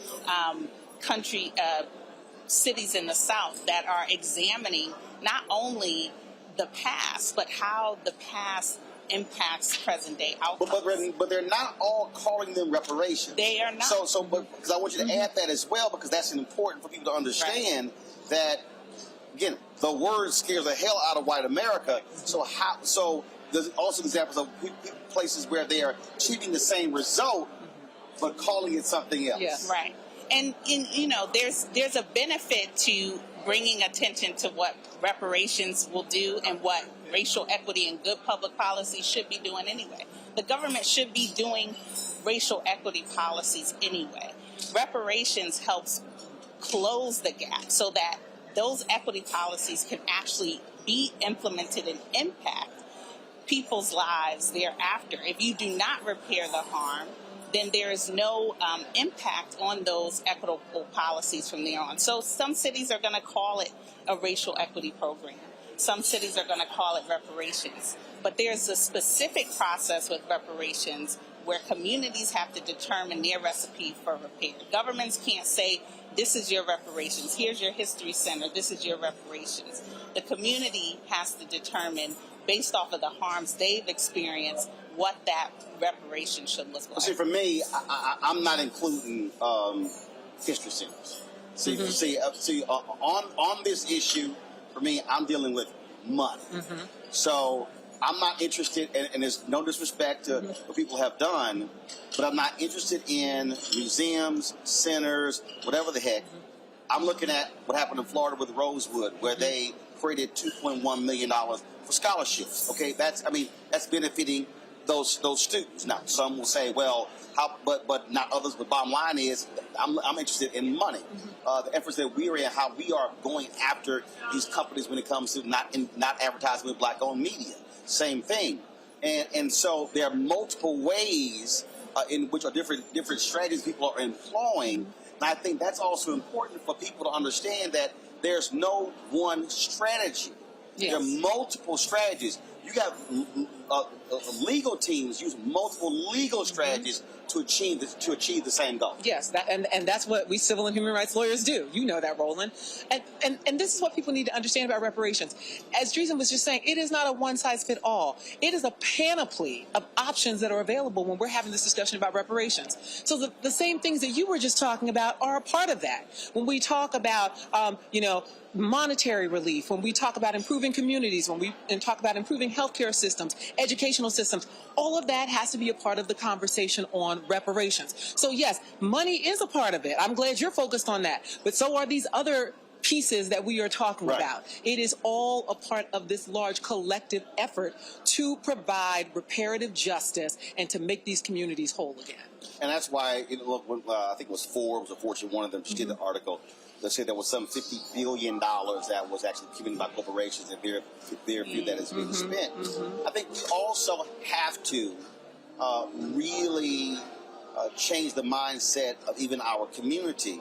cities in the South that are examining not only the past, but how the past impacts present-day outcomes. But they're not all calling them reparations. They are not. But because I want you to add that as well, because that's important for people to understand that. Again, the word scares the hell out of white America. So there's also examples of places where they are achieving the same result, but calling it something else. Yes. Right. And there's a benefit to bringing attention to what reparations will do and what racial equity and good public policy should be doing anyway. The government should be doing racial equity policies anyway. Reparations helps close the gap so that those equity policies can actually be implemented and impact people's lives thereafter. If you do not repair the harm, then there is no impact on those equitable policies from there on. So some cities are going to call it a racial equity program. Some cities are going to call it reparations. But there's a specific process with reparations where communities have to determine their recipe for repair. Governments can't say, this is your reparations, here's your history center, this is your reparations. The community has to determine, based off of the harms they've experienced, what that reparation should look like. See, for me, I'm not including history centers. On this issue, for me, I'm dealing with money. So I'm not interested, and there's no disrespect to what people have done, but I'm not interested in museums, centers, whatever the heck. I'm looking at what happened in Florida with Rosewood, where they created $2.1 million for scholarships. Okay, that's benefiting those students. Now, some will say, well, but not others. But bottom line is, I'm interested in money. The efforts that we are in, how we are going after these companies when it comes to not advertising with black-owned media. Same thing. And so there are multiple ways in which are different strategies people are employing. And I think that's also important for people to understand that there's no one strategy. Yes. There are multiple strategies. You got legal teams use multiple legal strategies to achieve the same goal. Yes, and that's what we civil and human rights lawyers do. You know that, Roland. And this is what people need to understand about reparations. As Dreesen was just saying, it is not a one-size-fits-all. It is a panoply of options that are available when we're having this discussion about reparations. So the same things that you were just talking about are a part of that. When we talk about, monetary relief, when we talk about improving communities, when we talk about improving healthcare systems, educational systems. All of that has to be a part of the conversation on reparations. So yes, money is a part of it. I'm glad you're focused on that. But so are these other pieces that we are talking about. It is all a part of this large collective effort to provide reparative justice and to make these communities whole again. And that's why, look, when, I think it was Forbes or Fortune, one of them just did an article that said there was some $50 billion that was actually given by corporations and very few that is being spent. I think we also have to really change the mindset of even our community,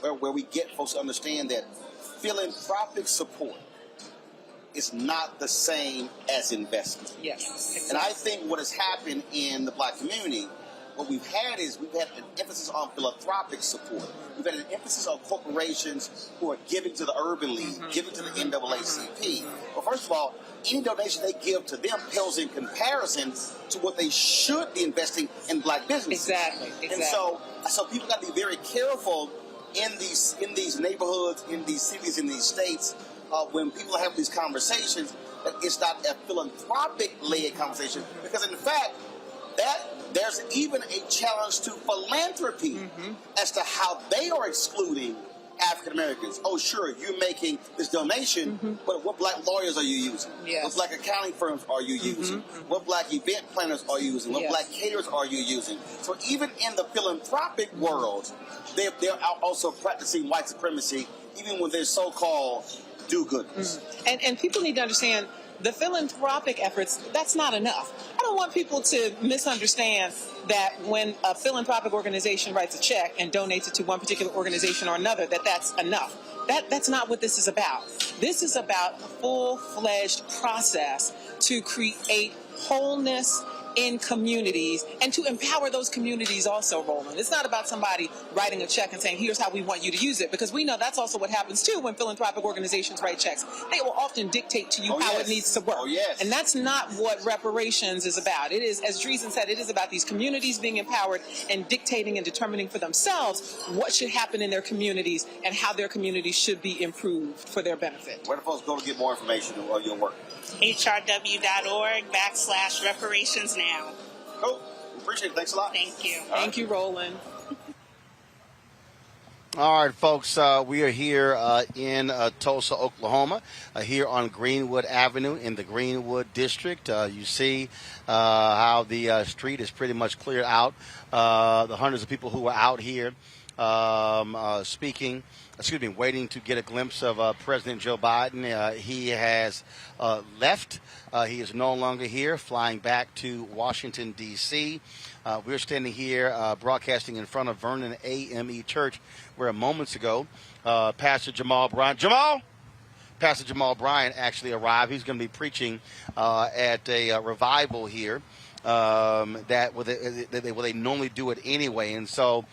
where we get folks to understand that philanthropic support is not the same as investment. Yes, exactly. And I think what has happened in the black community, what we've had an emphasis on philanthropic support. We've had an emphasis on corporations who are giving to the Urban League, giving to the NAACP. Well, first of all, any donation they give to them pales in comparison to what they should be investing in black businesses. Exactly. And so people got to be very careful in these neighborhoods, in these cities, in these states, when people have these conversations, that it's not a philanthropic-led conversation, because in fact, there's even a challenge to philanthropy as to how they are excluding African Americans. Oh, sure, you're making this donation, but what black lawyers are you using? Yes. What black accounting firms are you using? What black event planners are you using? What black caterers are you using? So even in the philanthropic world, they're also practicing white supremacy, even when they're so-called do-gooders. And people need to understand the philanthropic efforts, that's not enough. I don't want people to misunderstand that when a philanthropic organization writes a check and donates it to one particular organization or another, that's enough. That's not what this is about. This is about a full-fledged process to create wholeness in communities and to empower those communities also, Roland. It's not about somebody writing a check and saying, here's how we want you to use it, because we know that's also what happens too when philanthropic organizations write checks. They will often dictate to you how it needs to work. And that's not what reparations is about. It is, as Dreesen said, it is about these communities being empowered and dictating and determining for themselves what should happen in their communities and how their communities should be improved for their benefit. Where do folks go to get more information on your work? hrw.org/reparations now. Cool. Appreciate it. Thanks a lot. Thank you. Thank you, Roland. All right, folks, we are here in Tulsa, Oklahoma, here on Greenwood Avenue in the Greenwood District. You see how the street is pretty much cleared out. The hundreds of people who are out here waiting to get a glimpse of President Joe Biden. He has left. He is no longer here, flying back to Washington, D.C. We're standing here broadcasting in front of Vernon AME Church, where moments ago, Pastor Jamal Bryant actually arrived. He's going to be preaching at a revival here. Where they normally do it anyway. And so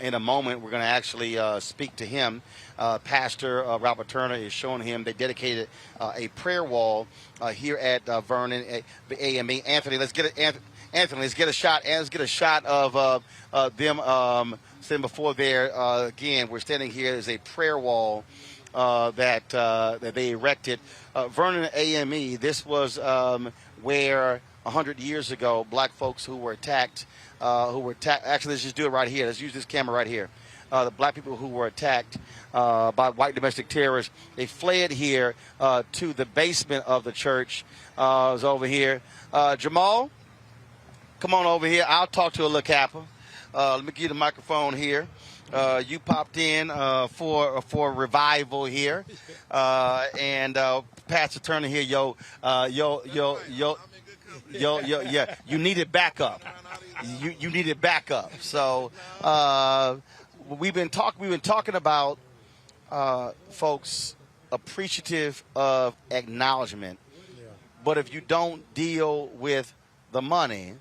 in a moment, we're going to actually speak to him. Pastor Robert Turner is showing him they dedicated a prayer wall here at Vernon AME. Anthony, let's get a shot. And let's get a shot of them standing before there. Again, we're standing here. There's a prayer wall that they erected. Vernon AME, this was where 100 years ago, black folks who were attacked, actually, let's just do it right here. Let's use this camera right here. The black people who were attacked by white domestic terrorists, they fled here to the basement of the church. It was over here. Jamal, come on over here. I'll talk to a little Kappa. Let me give you the microphone here. You popped in for revival here, and Pastor Turner here, yeah, you needed backup. You needed backup. So we've been talking about folks appreciative of acknowledgement, but if you don't deal with the money,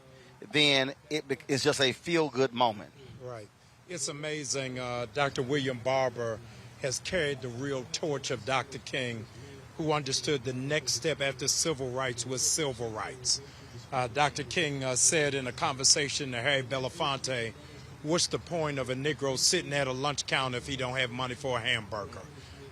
then it's just a feel-good moment. Right. It's amazing. Dr. William Barber has carried the real torch of Dr. King, who understood the next step after civil rights was civil rights. Dr. King said in a conversation to Harry Belafonte, what's the point of a Negro sitting at a lunch counter if he don't have money for a hamburger?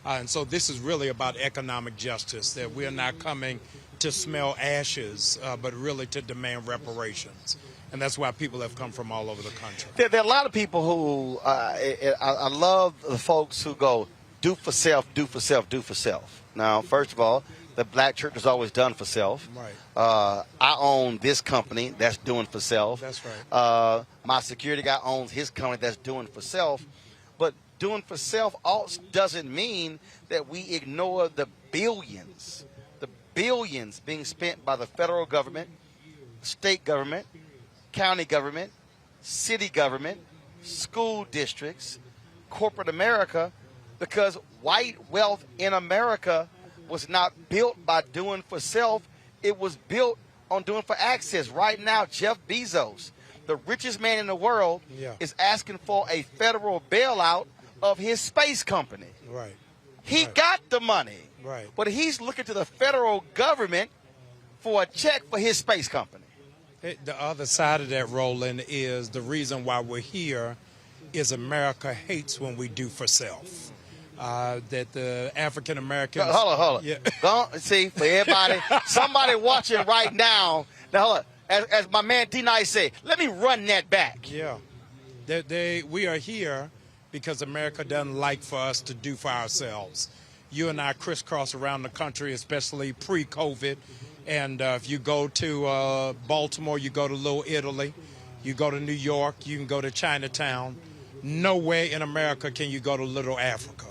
And so this is really about economic justice, that we're not coming to smell ashes, but really to demand reparations. And that's why people have come from all over the country. There are a lot of people who, I love the folks who go, do for self, do for self, do for self. Now, first of all, the black church has always done for self. Right. I own this company that's doing for self. That's right. My security guy owns his company that's doing for self. But doing for self also doesn't mean that we ignore the billions being spent by the federal government, state government, county government, city government, school districts, corporate America, because white wealth in America was not built by doing for self. It was built on doing for access. Right now, Jeff Bezos, the richest man in the world, is asking for a federal bailout of his space company. Right. He got the money. Right. But he's looking to the federal government for a check for his space company. The other side of that, Roland, is the reason why we're here is America hates when we do for self. That the African Americans... Hold on. Yeah. See, for everybody, somebody watching right now, hold on. As my man D-Nice said, let me run that back. Yeah. We are here because America doesn't like for us to do for ourselves. You and I crisscross around the country, especially pre-COVID. And if you go to Baltimore, you go to Little Italy, you go to New York, you can go to Chinatown. Nowhere in America can you go to Little Africa.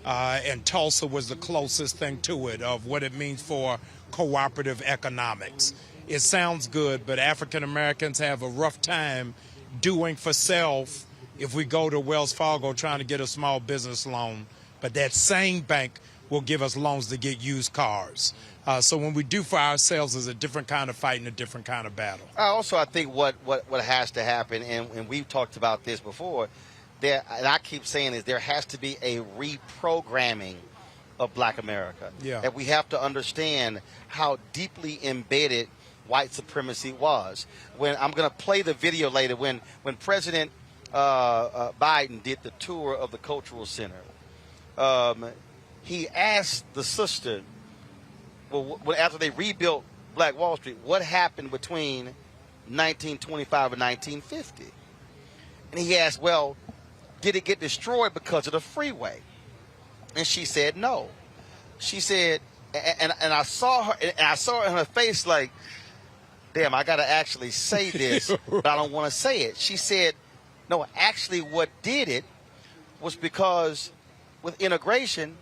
And Tulsa was the closest thing to it of what it means for cooperative economics. It sounds good, but African Americans have a rough time doing for self if we go to Wells Fargo trying to get a small business loan. But that same bank will give us loans to get used cars. So when we do for ourselves, is a different kind of fight and a different kind of battle. I think what has to happen, and we've talked about this before, and I keep saying is there has to be a reprogramming of Black America. Yeah. That we have to understand how deeply embedded white supremacy was. When I'm going to play the video later, when President Biden did the tour of the Cultural Center, he asked the sister, well, after they rebuilt Black Wall Street, what happened between 1925 and 1950? And he asked, well, did it get destroyed because of the freeway? And she said no. She said, and I saw her, and I saw in her face like, damn, I got to actually say this, but I don't want to say it. She said, no, actually what did it was because with integration,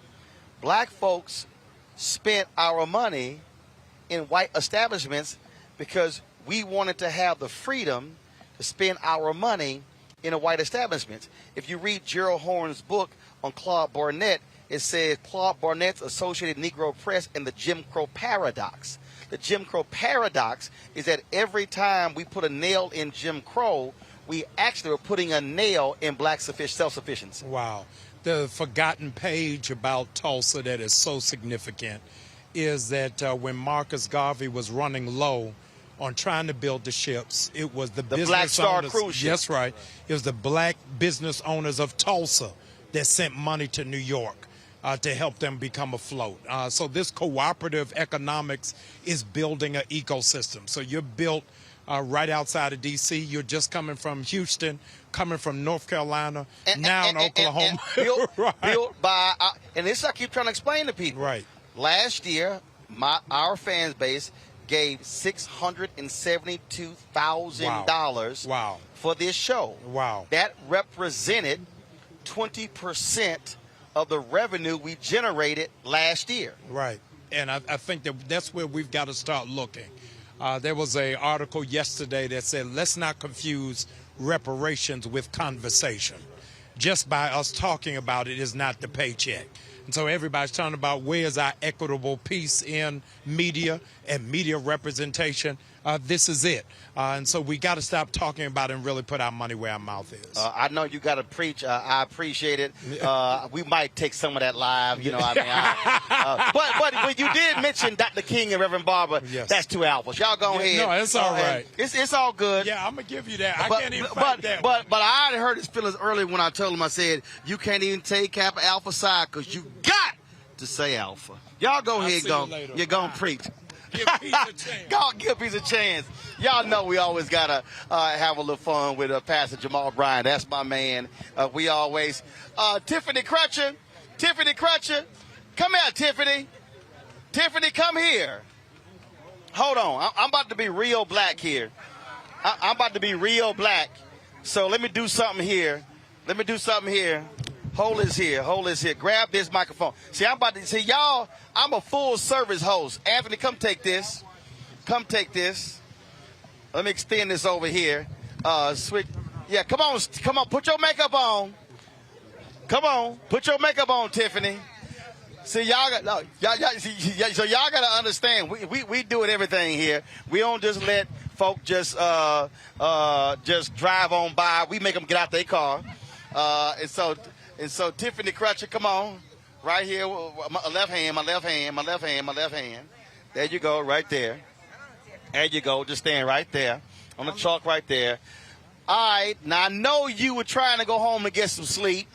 Black folks spent our money in white establishments because we wanted to have the freedom to spend our money in a white establishment. If you read Gerald Horne's book on Claude Barnett, it says Claude Barnett's Associated Negro Press and the Jim Crow Paradox. The Jim Crow Paradox is that every time we put a nail in Jim Crow, we actually are putting a nail in Black self-sufficiency. Wow. The forgotten page about Tulsa that is so significant is that when Marcus Garvey was running low on trying to build the ships, it was the business Black Star owners, cruise ships. Yes, right. It was the Black business owners of Tulsa that sent money to New York to help them become afloat. So this cooperative economics is building an ecosystem. So you're built right outside of D.C. You're just coming from Houston, coming from North Carolina, now in Oklahoma. Built by, and this I keep trying to explain to people. Right. Last year, our fan base gave $672,000 for this show. Wow. That represented 20% of the revenue we generated last year. Right. And I think that's where we've got to start looking. There was an article yesterday that said, let's not confuse reparations with conversation. Just by us talking about it is not the paycheck. And so everybody's talking about where is our equitable piece in media and media representation. This is it. And so we got to stop talking about it and really put our money where our mouth is. I know you got to preach. I appreciate it. We might take some of that live, you know what I mean? But when you did mention Dr. King and Reverend Barber, that's two albums. Y'all go ahead. No, it's all right. It's all good. Yeah, I'm going to give you that. I can't even fight that. But I hurt his feelings earlier when I told him, I said, you can't even take Kappa Alpha Psi because you got to say Alpha. Y'all go ahead, go. You're going to preach. Give peace a chance. God, give peace a chance. Y'all know we always got to have a little fun with Pastor Jamal Bryant. That's my man. We always. Tiffany Crutcher. Tiffany Crutcher. Come here, Tiffany. Tiffany, come here. Hold on. I'm about to be real black here. I'm about to be real black. So let me do something here. Hold this here. Grab this microphone. See, y'all, I'm a full service host. Anthony, come take this. Let me extend this over here. Switch. Yeah, come on, put your makeup on. Come on, put your makeup on, Tiffany. See, y'all got to understand. We doing everything here. We don't just let folk just drive on by. We make them get out their car. And so Tiffany Crutcher, come on, right here. My left hand. There you go, right there. There you go. Just stand right there on the chalk right there. All right. Now I know you were trying to go home and get some sleep.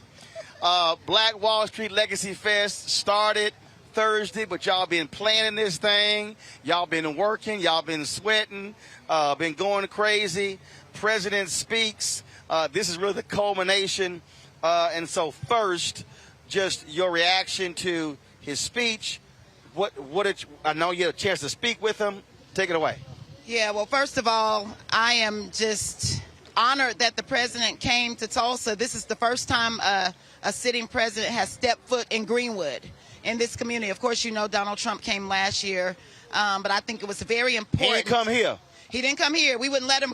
Black Wall Street Legacy Fest started Thursday, but y'all been planning this thing. Y'all been working. Y'all been sweating. Been going crazy. President speaks. This is really the culmination. And so first, just your reaction to his speech. I know you had a chance to speak with him. Take it away. Yeah, well, first of all, I am just honored that the president came to Tulsa. This is the first time a sitting president has stepped foot in Greenwood, in this community. Of course, you know Donald Trump came last year, but I think it was very important. He didn't come here. He didn't come here. We wouldn't let him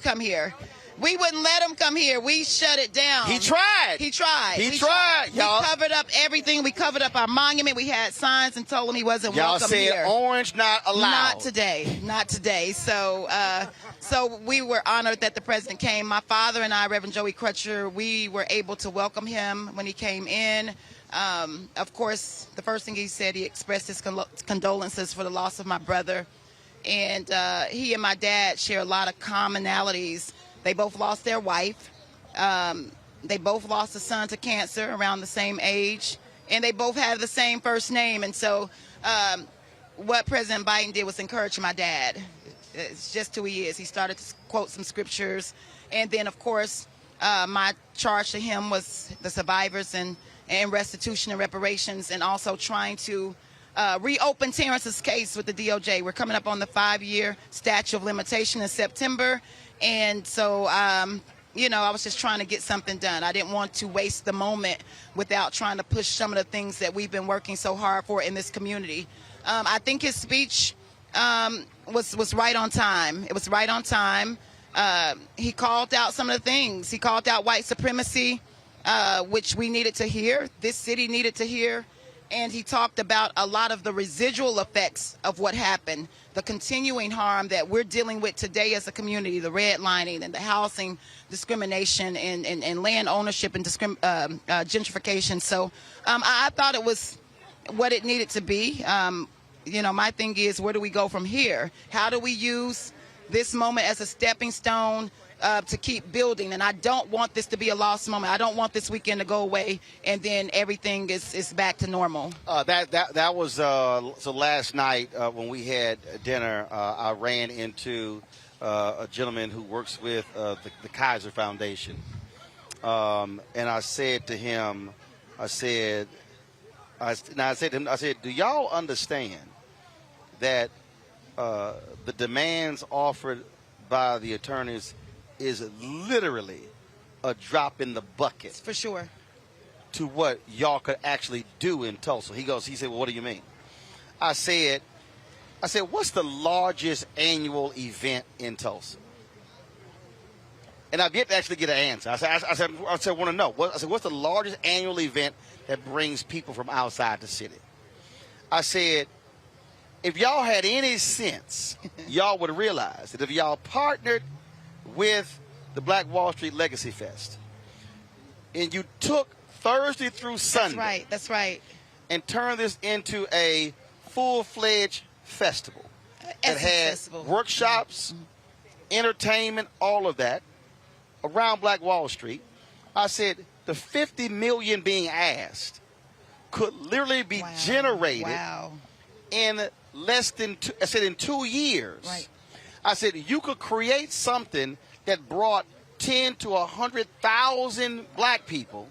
come here. We shut it down. He tried. He tried, y'all. We covered up everything. We covered up our monument. We had signs and told him he wasn't welcome here. Y'all said orange not allowed. Not today. So we were honored that the president came. My father and I, Reverend Joey Crutcher, we were able to welcome him when he came in. Of course, the first thing he said, he expressed his condolences for the loss of my brother. And he and my dad share a lot of commonalities. They both lost their wife. They both lost a son to cancer around the same age. And they both have the same first name. And so what President Biden did was encourage my dad. It's just who he is. He started to quote some scriptures. And then, of course, my charge to him was the survivors and restitution and reparations, and also trying to reopen Terrence's case with the DOJ. We're coming up on the 5-year statute of limitation in September. And so, I was just trying to get something done. I didn't want to waste the moment without trying to push some of the things that we've been working so hard for in this community. I think his speech was right on time. It was right on time. He called out some of the things. He called out white supremacy, which we needed to hear. This city needed to hear. And he talked about a lot of the residual effects of what happened, the continuing harm that we're dealing with today as a community, the redlining and the housing discrimination and land ownership and gentrification. So I thought it was what it needed to be. My thing is, where do we go from here? How do we use this moment as a stepping stone to keep building? And I don't want this to be a lost moment. I don't want this weekend to go away and then everything is back to normal. That was so last night when we had dinner, I ran into a gentleman who works with the Kaiser Foundation, and I said to him, I said, do y'all understand that the demands offered by the attorneys is literally a drop in the bucket. For sure. To what y'all could actually do in Tulsa. He said, well, what do you mean? I said, what's the largest annual event in Tulsa? And I've yet to actually get an answer. I said, I want to know. What's the largest annual event that brings people from outside the city? I said, if y'all had any sense, y'all would realize that if y'all partnered with the Black Wall Street Legacy Fest, and you took Thursday through Sunday. That's right. And turned this into a full-fledged festival that had workshops, entertainment, all of that around Black Wall Street. I said the $50 million being asked could literally be generated in less than I said in 2 years, Right. I said you could create something that brought 10 to 100,000 black people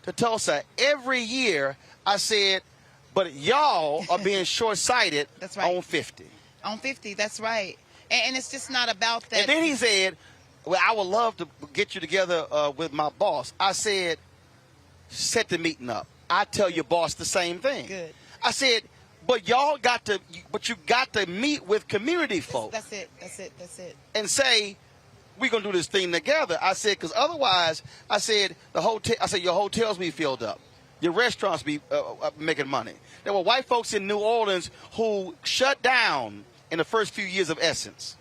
to Tulsa every year. I said, but y'all are being short-sighted. That's right. On 50. On 50, that's right. And it's just not about that. And then he said, well, I would love to get you together with my boss. I said, set the meeting up. I tell your boss the same thing. Good. I said, but you got to meet with community folks. That's it. And say, we're going to do this thing together. I said, because otherwise, I said, your hotels be filled up. Your restaurants be making money. There were white folks in New Orleans who shut down in the first few years of Essence.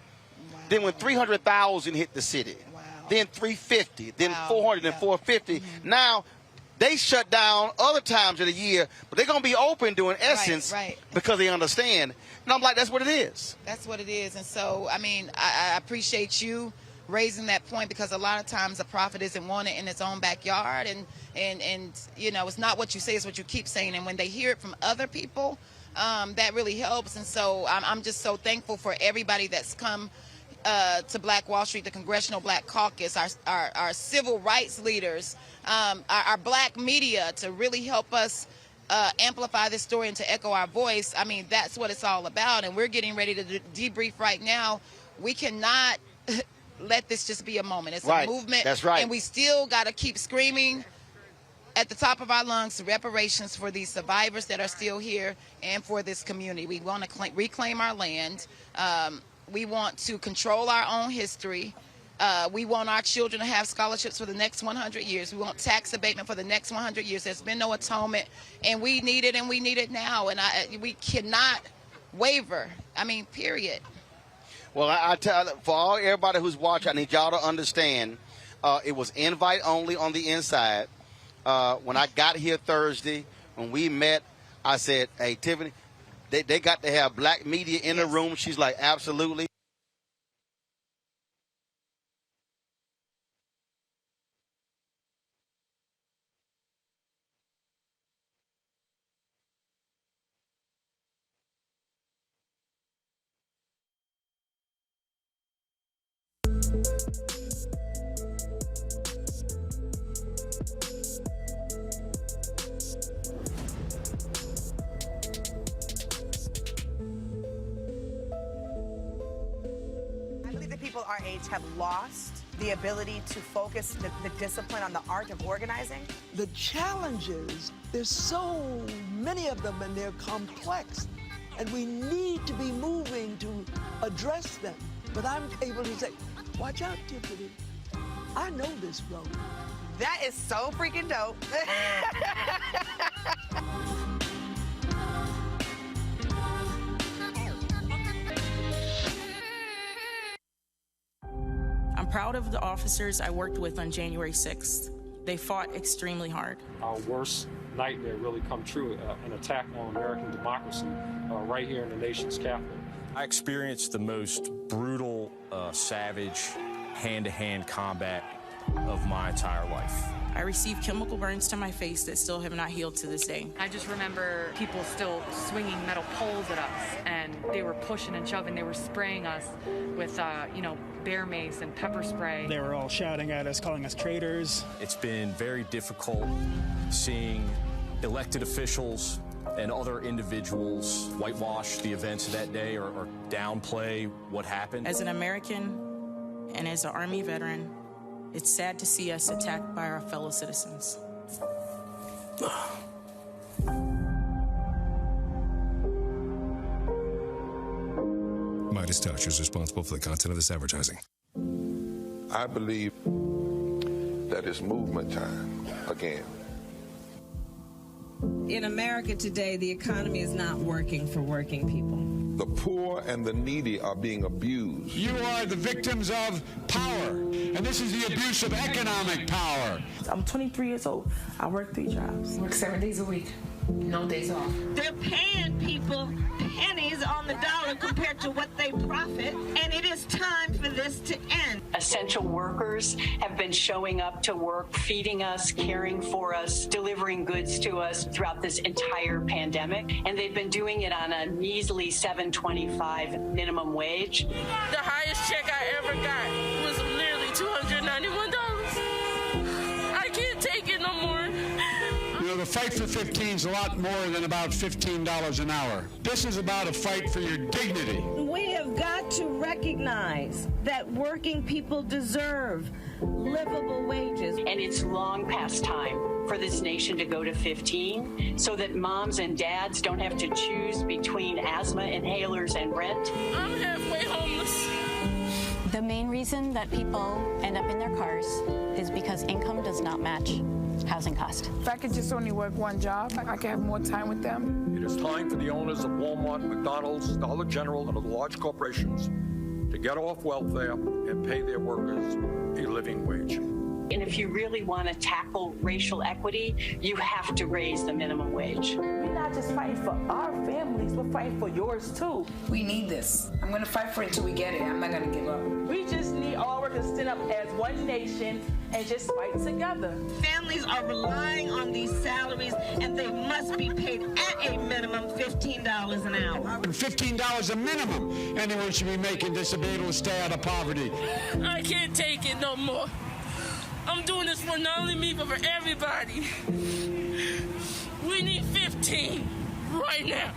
Wow. Then when 300,000 hit the city, wow. Then 350, then wow. 400 and 450. Mm-hmm. Now, they shut down other times of the year, but they're going to be open during Essence right. because they understand. And I'm like, that's what it is. That's what it is. And so, I mean, I appreciate you raising that point, because a lot of times a prophet isn't wanted in his own backyard, and you know, it's not what you say, it's what you keep saying. And when they hear it from other people, that really helps. And so I'm just so thankful for everybody that's come to Black Wall Street, the Congressional Black Caucus, our civil rights leaders, our black media, to really help us amplify this story and to echo our voice. I mean, that's what it's all about. And we're getting ready to debrief right now. We cannot let this just be a moment. It's right. a movement. That's right. And we still got to keep screaming at the top of our lungs reparations for these survivors that are still here and for this community. We want to reclaim our land. We want to control our own history. We want our children to have scholarships for the next 100 years. We want tax abatement for the next 100 years. There's been no atonement, and we need it, and we need it now. And we cannot waver. I mean, period. Well, I tell for everybody who's watching, I need y'all to understand, it was invite only on the inside. When I got here Thursday, when we met, I said, hey, Tiffany, they got to have black media in the room. She's like, absolutely. People our age have lost the ability to focus the discipline on the art of organizing. The challenges, there's so many of them, and they're complex, and we need to be moving to address them. But I'm able to say, watch out, Tiffany, I know this road. That is so freaking dope. I'm proud of the officers I worked with on January 6th. They fought extremely hard. Our worst nightmare really come true, an attack on American democracy right here in the nation's capital. I experienced the most brutal, savage, hand-to-hand combat of my entire life. I received chemical burns to my face that still have not healed to this day. I just remember people still swinging metal poles at us, and they were pushing and shoving. They were spraying us with, bear mace and pepper spray. They were all shouting at us, calling us traitors. It's been very difficult seeing elected officials and other individuals whitewash the events of that day or downplay what happened. As an American and as an Army veteran, it's sad to see us attacked by our fellow citizens. Midas Touch is responsible for the content of this advertising. I believe that it's movement time again. In America today, the economy is not working for working people. The poor and the needy are being abused. You are the victims of power, and this is the abuse of economic power. I'm 23 years old. I work 3 jobs. I work 7 days a week. No days off. They're paying people pennies on the dollar compared to what they profit, and it is time for this to end. Essential workers have been showing up to work, feeding us, caring for us, delivering goods to us throughout this entire pandemic, and they've been doing it on a measly $7.25 minimum wage. The highest check I ever got was literally $291. I can't take it no more. You know, the fight for 15 is a lot more than about $15 an hour. This is about a fight for your dignity. We have got to recognize that working people deserve livable wages. And it's long past time for this nation to go to 15 so that moms and dads don't have to choose between asthma inhalers and rent. I'm halfway homeless. The main reason that people end up in their cars is because income does not match housing cost. If I could just only work one job, I could have more time with them. It is time for the owners of Walmart, McDonald's, Dollar General, and other large corporations to get off welfare and pay their workers a living wage. And if you really want to tackle racial equity, you have to raise the minimum wage. We're not just fighting for our families, we're fighting for yours too. We need this. I'm going to fight for it until we get it. I'm not going to give up. We just need all workers to stand up as one nation and just fight together. Families are relying on these salaries, and they must be paid at a minimum $15 an hour. $15 a minimum anyone should be making to be able to stay out of poverty. I can't take it no more. I'm doing this for not only me, but for everybody. We need 15 right now.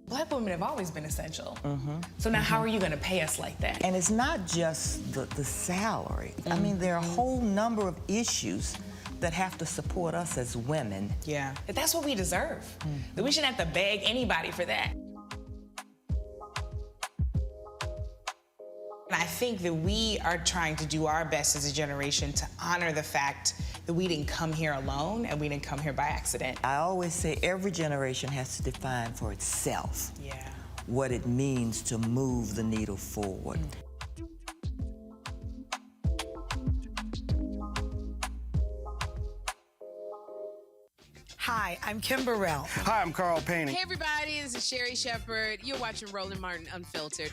Black women have always been essential. So now how are you going to pay us like that? And it's not just the salary. I mean, there are a whole number of issues that have to support us as women. Yeah, that's what we deserve. That we shouldn't have to beg anybody for that. And I think that we are trying to do our best as a generation to honor the fact that we didn't come here alone and we didn't come here by accident. I always say every generation has to define for itself what it means to move the needle forward. Hi, I'm Kim Burrell. Hi, I'm Carl Payne. Hey, everybody, this is Sherry Shepherd. You're watching Roland Martin Unfiltered.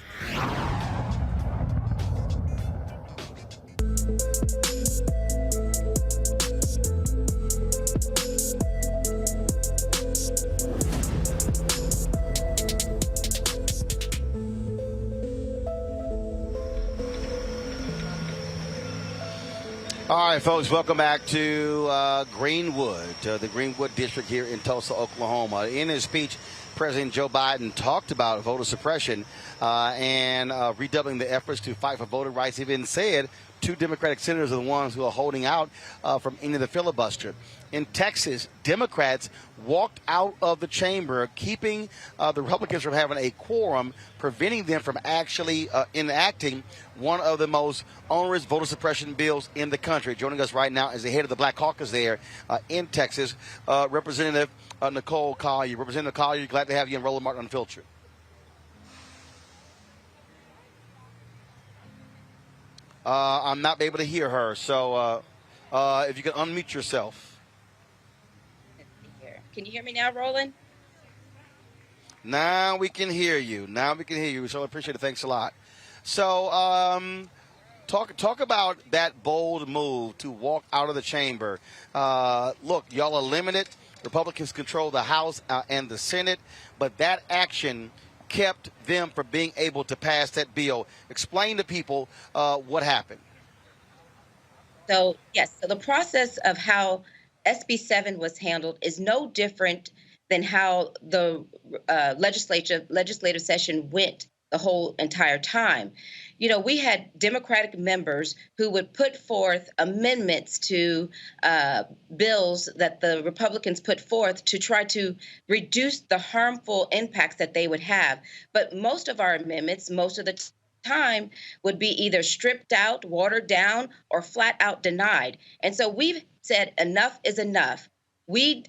All right, folks, welcome back to Greenwood, the Greenwood District here in Tulsa, Oklahoma. In his speech, President Joe Biden talked about voter suppression and redoubling the efforts to fight for voting rights. He even said 2 Democratic senators are the ones who are holding out from ending the filibuster. In Texas, Democrats walked out of the chamber, keeping the Republicans from having a quorum, preventing them from actually enacting one of the most onerous voter suppression bills in the country. Joining us right now is the head of the Black Caucus there in Texas, Representative Nicole Collier. Representative Collier, glad to have you in Roland Martin Unfiltered. I'm not able to hear her, so if you can unmute yourself. Can you hear me now, Roland? Now we can hear you. We so appreciate it. Thanks a lot. So talk about that bold move to walk out of the chamber. Look, y'all are limited. Republicans control the House and the Senate, but that action kept them from being able to pass that bill. Explain to people what happened. So, yes, so the process of how SB 7 was handled is no different than how the legislative session went the whole entire time. You know, we had Democratic members who would put forth amendments to bills that the Republicans put forth to try to reduce the harmful impacts that they would have. But most of our amendments, most of the time, would be either stripped out, watered down, or flat out denied. And so we've said enough is enough. we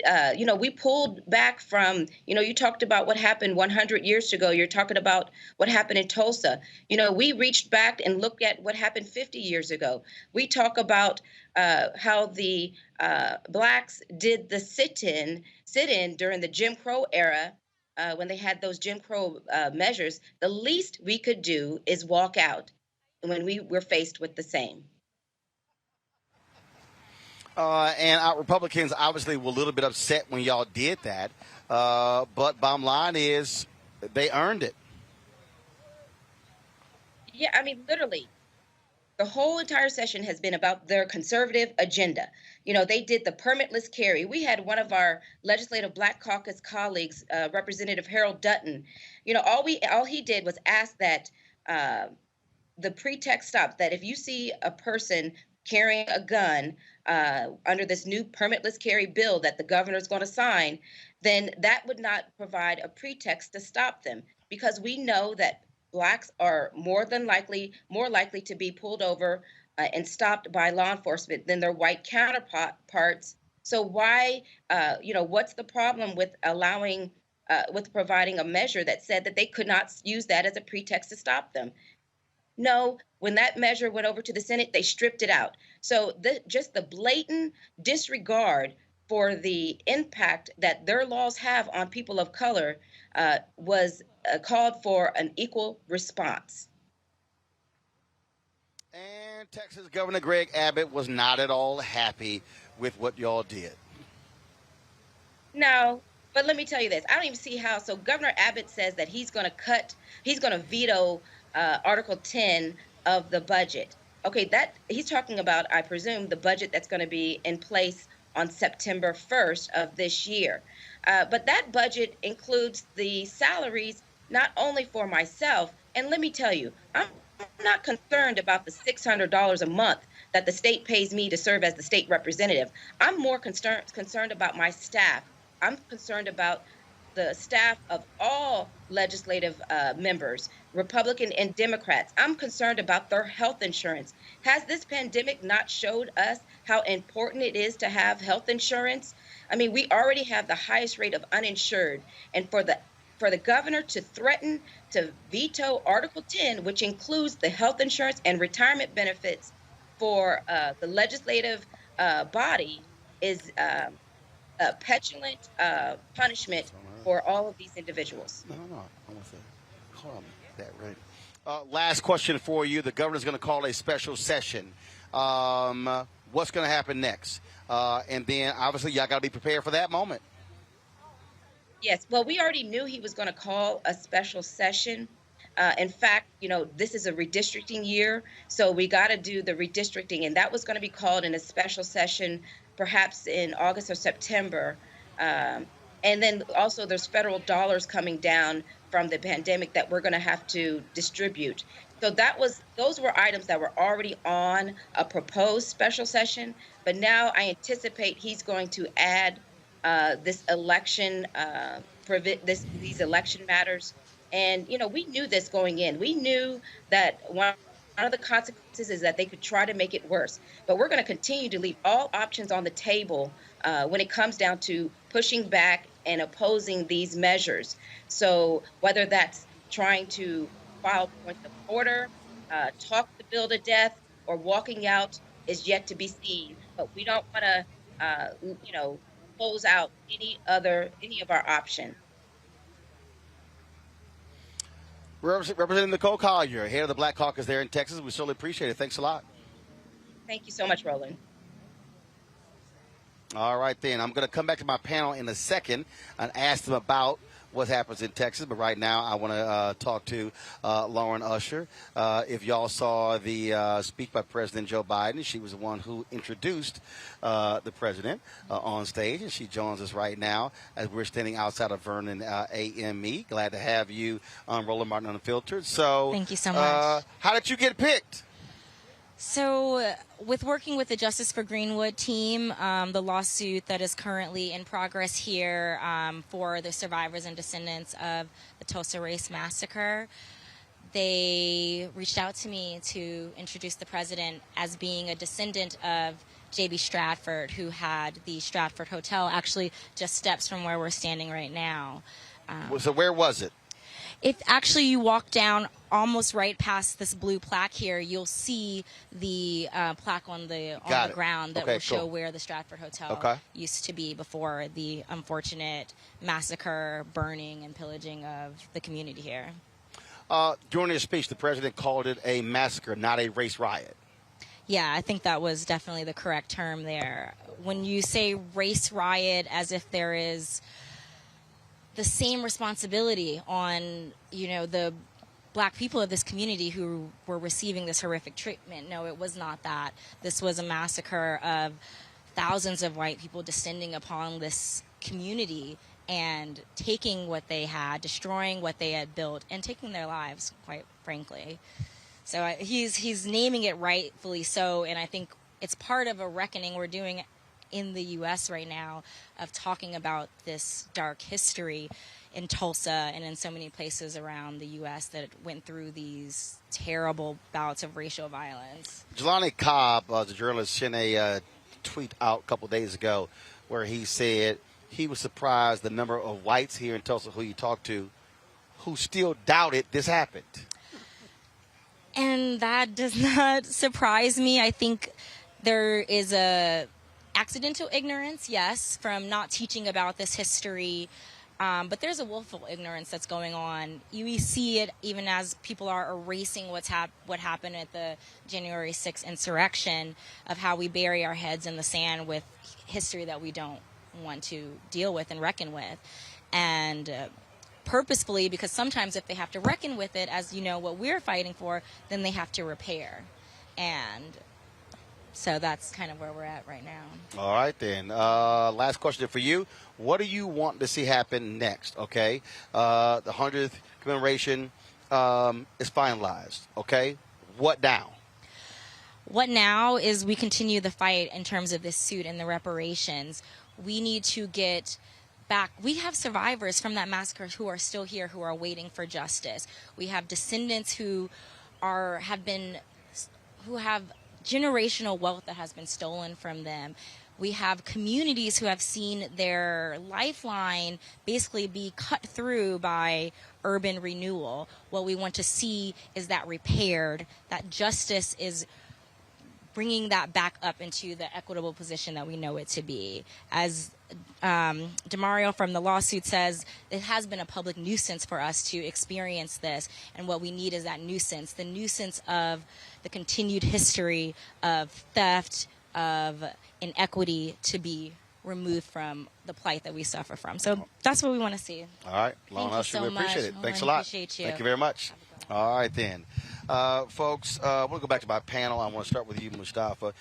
pulled back from, you talked about what happened 100 years ago. You're talking about what happened in Tulsa. We reached back and looked at what happened 50 years ago. We talk about how the Blacks did the sit-in during the Jim Crow era when they had those Jim Crow measures. The least we could do is walk out when we were faced with the same. And our Republicans obviously were a little bit upset when y'all did that. But bottom line is they earned it. Yeah, I mean, literally, the whole entire session has been about their conservative agenda. They did the permitless carry. We had one of our legislative Black Caucus colleagues, Representative Harold Dutton. All he did was ask that the pretext stop, that if you see a person carrying a gun under this new permitless carry bill that the governor is going to sign, then that would not provide a pretext to stop them, because we know that Blacks are more likely to be pulled over and stopped by law enforcement than their white counterparts. So why, what's the problem with with providing a measure that said that they could not use that as a pretext to stop them? No, when that measure went over to the Senate, they stripped it out. So just the blatant disregard for the impact that their laws have on people of color was called for an equal response. And Texas Governor Greg Abbott was not at all happy with what y'all did. No, but let me tell you this. I don't even see how. So Governor Abbott says that he's going to veto Article 10 of the budget. Okay, that he's talking about, I presume, the budget that's going to be in place on September 1st of this year. But that budget includes the salaries not only for myself, and let me tell you, I'm not concerned about the $600 a month that the state pays me to serve as the state representative. I'm more concerned about my staff. I'm concerned about the staff of all legislative members, Republican and Democrats. I'm concerned about their health insurance. Has this pandemic not showed us how important it is to have health insurance? I mean, we already have the highest rate of uninsured, and for the governor to threaten to veto Article 10, which includes the health insurance and retirement benefits for the legislative body, is a petulant punishment for all of these individuals. No. I want to calm that right. Last question for you. The governor's going to call a special session. What's going to happen next? And then, obviously, y'all got to be prepared for that moment. Yes. Well, we already knew he was going to call a special session. In fact, this is a redistricting year, so we got to do the redistricting, and that was going to be called in a special session, perhaps in August or September. And then also there's federal dollars coming down from the pandemic that we're going to have to distribute. So those were items that were already on a proposed special session, but now I anticipate he's going to add this election, these election matters. And, we knew this going in. We knew that one of the consequences is that they could try to make it worse. But we're going to continue to leave all options on the table when it comes down to pushing back and opposing these measures. So whether that's trying to file points of order, talk the bill to death, or walking out is yet to be seen. But we don't want to, close out any of our options. Representative Nicole Collier, head of the Black Caucus there in Texas. We certainly appreciate it. Thanks a lot. Thank you so much, Roland. All right, then. I'm going to come back to my panel in a second and ask them about what happens in Texas. But right now, I want to talk to Lauren Usher. If y'all saw the speech by President Joe Biden, she was the one who introduced the president on stage, and she joins us right now as we're standing outside of Vernon AME. Glad to have you on Roland Martin Unfiltered. So, thank you so much. How did you get picked? So, with working with the Justice for Greenwood team, the lawsuit that is currently in progress here for the survivors and descendants of the Tulsa Race Massacre, they reached out to me to introduce the president as being a descendant of J.B. Stratford, who had the Stratford Hotel, actually just steps from where we're standing right now. So where was it? If actually you walk down almost right past this blue plaque here, you'll see the plaque on the ground that will show where the Stratford Hotel used to be before the unfortunate massacre, burning, and pillaging of the community here. During his speech, the president called it a massacre, not a race riot. Yeah, I think that was definitely the correct term there. When you say race riot as if there is the same responsibility on, the black people of this community who were receiving this horrific treatment. No, it was not that. This was a massacre of thousands of white people descending upon this community and taking what they had, destroying what they had built, and taking their lives, quite frankly. So he's naming it rightfully so, and I think it's part of a reckoning we're doing in the U.S. right now of talking about this dark history in Tulsa and in so many places around the U.S. that went through these terrible bouts of racial violence. Jelani Cobb, the journalist, sent a tweet out a couple days ago where he said he was surprised the number of whites here in Tulsa who you talked to who still doubted this happened. And that does not surprise me. I think there is a accidental ignorance, yes, from not teaching about this history. But there's a willful ignorance that's going on. You see it even as people are erasing what happened at the January 6th insurrection, of how we bury our heads in the sand with history that we don't want to deal with and reckon with. And purposefully, because sometimes if they have to reckon with it, as you know, what we're fighting for, then they have to repair. And so that's kind of where we're at right now. All right, then. Last question for you. What do you want to see happen next, okay? The 100th commemoration is finalized, okay? What now? What now is we continue the fight in terms of this suit and the reparations. We need to get back. We have survivors from that massacre who are still here, who are waiting for justice. We have descendants who have generational wealth that has been stolen from them. We have communities who have seen their lifeline basically be cut through by urban renewal. What we want to see is that repaired, that justice is bringing that back up into the equitable position that we know it to be. As DeMario from the lawsuit says, it has been a public nuisance for us to experience this, and what we need is that nuisance, the nuisance of the continued history of theft, of inequity, to be removed from the plight that we suffer from. So that's what we want to see. All right. Long enough. We appreciate it. Thanks a lot. Appreciate you. Thank you very much. All right, then. Folks, I want to go back to my panel. I want to start with you, Mustafa.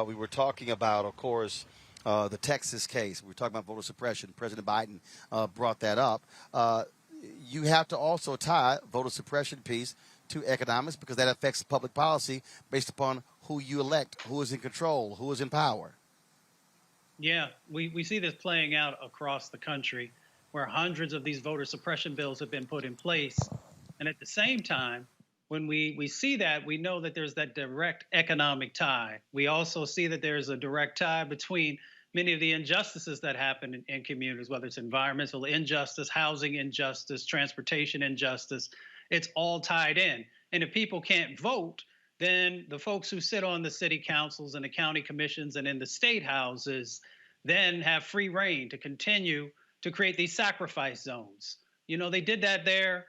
We were talking about, of course, the Texas case. We were talking about voter suppression. President Biden brought that up. You have to also tie voter suppression piece to economics, because that affects public policy based upon who you elect, who is in control, who is in power. Yeah, we see this playing out across the country, where hundreds of these voter suppression bills have been put in place. And at the same time, when we see that, we know that there's that direct economic tie. We also see that there's a direct tie between many of the injustices that happen in communities, whether it's environmental injustice, housing injustice, transportation injustice. It's all tied in. And if people can't vote, then the folks who sit on the city councils and the county commissions and in the state houses then have free reign to continue to create these sacrifice zones. You know, they did that there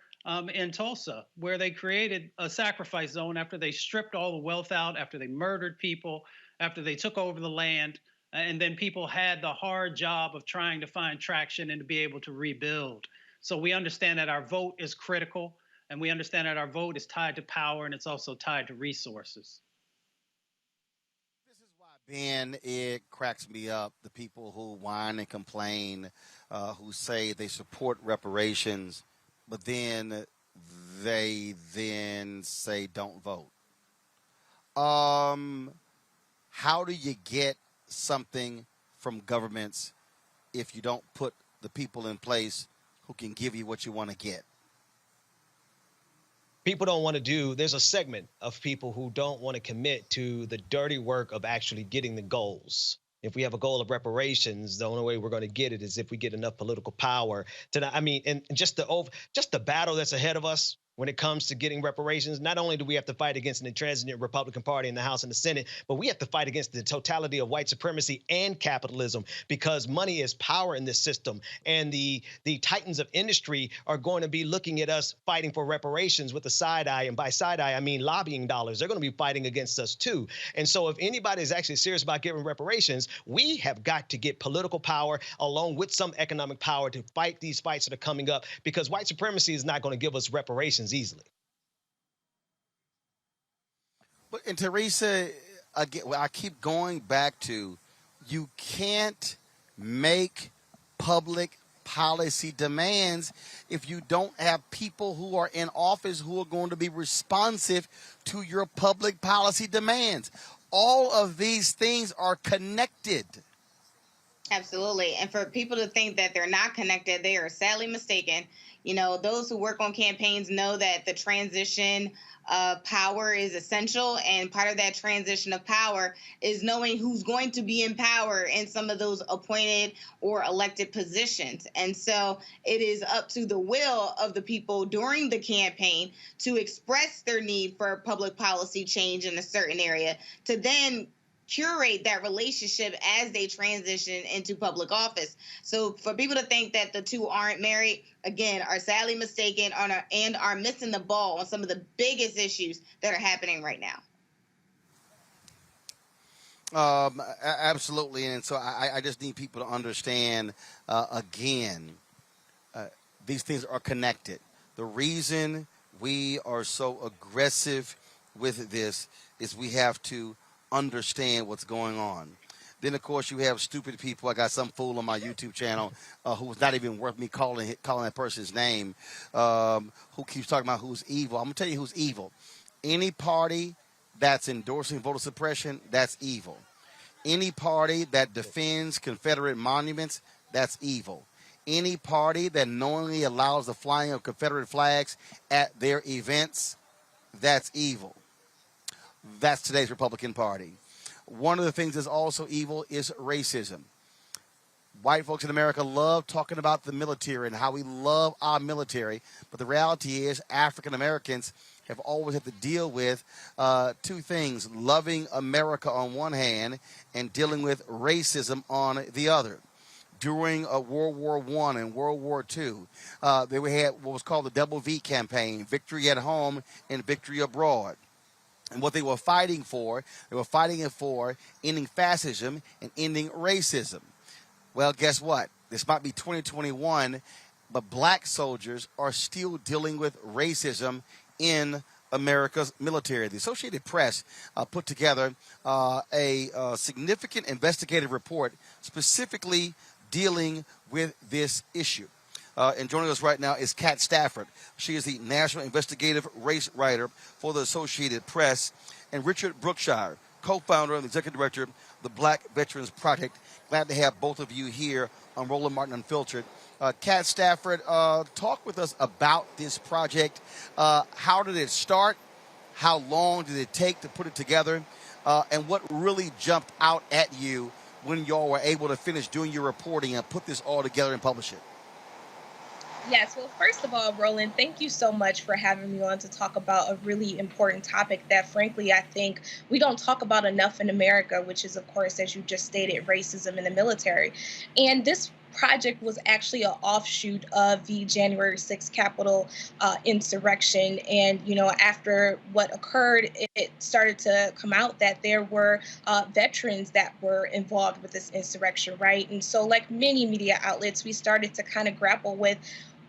in Tulsa, where they created a sacrifice zone after they stripped all the wealth out, after they murdered people, after they took over the land, and then people had the hard job of trying to find traction and to be able to rebuild. So we understand that our vote is critical, and we understand that our vote is tied to power, and it's also tied to resources. This is why, Ben, it cracks me up, the people who whine and complain, who say they support reparations, but then they say don't vote. How do you get something from governments if you don't put the people in place who can give you what you want to get? people don't want to do, there's a segment of people who don't want to commit to the dirty work of actually getting the goals. If we have a goal of reparations, the only way we're going to get it is if we get enough political power to, I mean, and just the battle that's ahead of us when it comes to getting reparations. Not only do we have to fight against an intransigent Republican Party in the House and the Senate, but we have to fight against the totality of white supremacy and capitalism, because money is power in this system. And the titans of industry are going to be looking at us fighting for reparations with a side eye. And by side eye, I mean lobbying dollars. They're going to be fighting against us too. And so if anybody is actually serious about giving reparations, we have got to get political power along with some economic power to fight these fights that are coming up, because white supremacy is not going to give us reparations easily. But, and Teresa, again, I keep going back to, you can't make public policy demands if you don't have people who are in office who are going to be responsive to your public policy demands. All of these things are connected. Absolutely. And for people to think that they're not connected, they are sadly mistaken. You know, those who work on campaigns know that the transition of power is essential. And part of that transition of power is knowing who's going to be in power in some of those appointed or elected positions. And so it is up to the will of the people during the campaign to express their need for public policy change in a certain area, to then curate that relationship as they transition into public office. So for people to think that the two aren't married, again, are sadly mistaken and are missing the ball on some of the biggest issues that are happening right now. Absolutely. And so I just need people to understand, again, these things are connected. The reason we are so aggressive with this is we have to understand what's going on. Then, of course, you have stupid people. I got some fool on my YouTube channel who's not even worth me calling that person's name, who keeps talking about who's evil. I'm going to tell you who's evil. Any party that's endorsing voter suppression, that's evil. Any party that defends Confederate monuments, that's evil. Any party that knowingly allows the flying of Confederate flags at their events, that's evil. That's today's Republican Party. One of the things that's also evil is racism. White folks in America love talking about the military and how we love our military, but the reality is African Americans have always had to deal with two things: loving America on one hand and dealing with racism on the other. During World War I and World War II, they had what was called the Double V campaign: victory at home and victory abroad. And what they were fighting for, ending fascism and ending racism. Well, guess what? This might be 2021, but black soldiers are still dealing with racism in America's military. The Associated Press put together a significant investigative report specifically dealing with this issue. And joining us right now is Kat Stafford. She is the National Investigative Race Writer for the Associated Press, and Richard Brookshire, co-founder and executive director of the Black Veterans Project. Glad to have both of you here on Roland Martin Unfiltered. Kat Stafford, talk with us about this project. How did it start? How long did it take to put it together? And what really jumped out at you when y'all were able to finish doing your reporting and put this all together and publish it? Yes, well, first of all, Roland, thank you so much for having me on to talk about a really important topic that, frankly, I think we don't talk about enough in America, which is, of course, as you just stated, racism in the military. And this project was actually an offshoot of the January 6th Capitol insurrection. And, you know, after what occurred, it started to come out that there were veterans that were involved with this insurrection, right? And so, like many media outlets, we started to kind of grapple with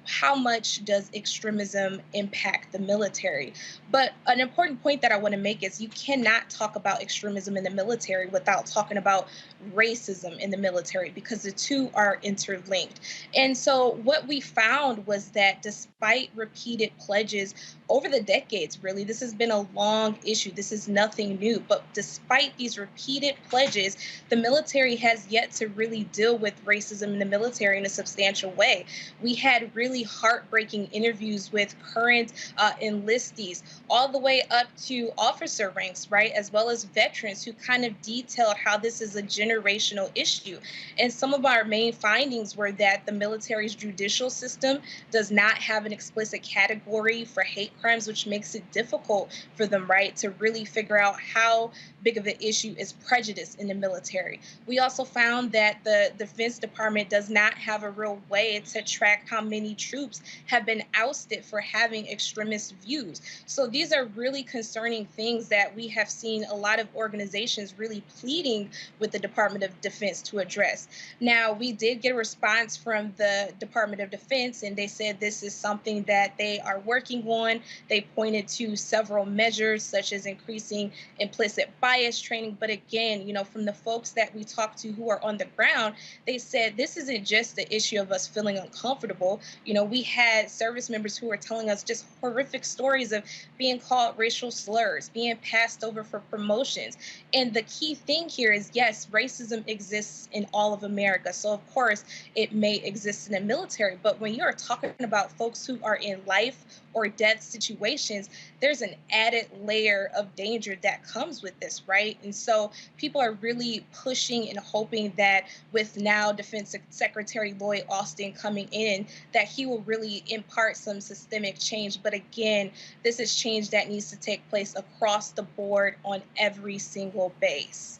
how much does extremism impact the military? But an important point that I want to make is you cannot talk about extremism in the military without talking about racism in the military, because the two are interlinked. And so what we found was that despite repeated pledges over the decades, really, this has been a long issue. This is nothing new. But despite these repeated pledges, the military has yet to really deal with racism in the military in a substantial way. We had really really heartbreaking interviews with current enlistees, all the way up to officer ranks, right, as well as veterans, who kind of detailed how this is a generational issue. And some of our main findings were that the military's judicial system does not have an explicit category for hate crimes, which makes it difficult for them, right, to really figure out how big of an issue is prejudice in the military. We also found that the Defense Department does not have a real way to track how many troops have been ousted for having extremist views. So these are really concerning things that we have seen a lot of organizations really pleading with the Department of Defense to address. Now, we did get a response from the Department of Defense, and they said this is something that they are working on. They pointed to several measures, such as increasing implicit bias training. But again, from the folks that we talked to who are on the ground, they said this isn't just the issue of us feeling uncomfortable. We had service members who were telling us just horrific stories of being called racial slurs, being passed over for promotions. And the key thing here is, yes, racism exists in all of America. So of course it may exist in the military, but when you're talking about folks who are in life or death situations, there's an added layer of danger that comes with this, right? And so people are really pushing and hoping that with now Defense Secretary Lloyd Austin coming in, that he will really impart some systemic change. But again, this is change that needs to take place across the board on every single base.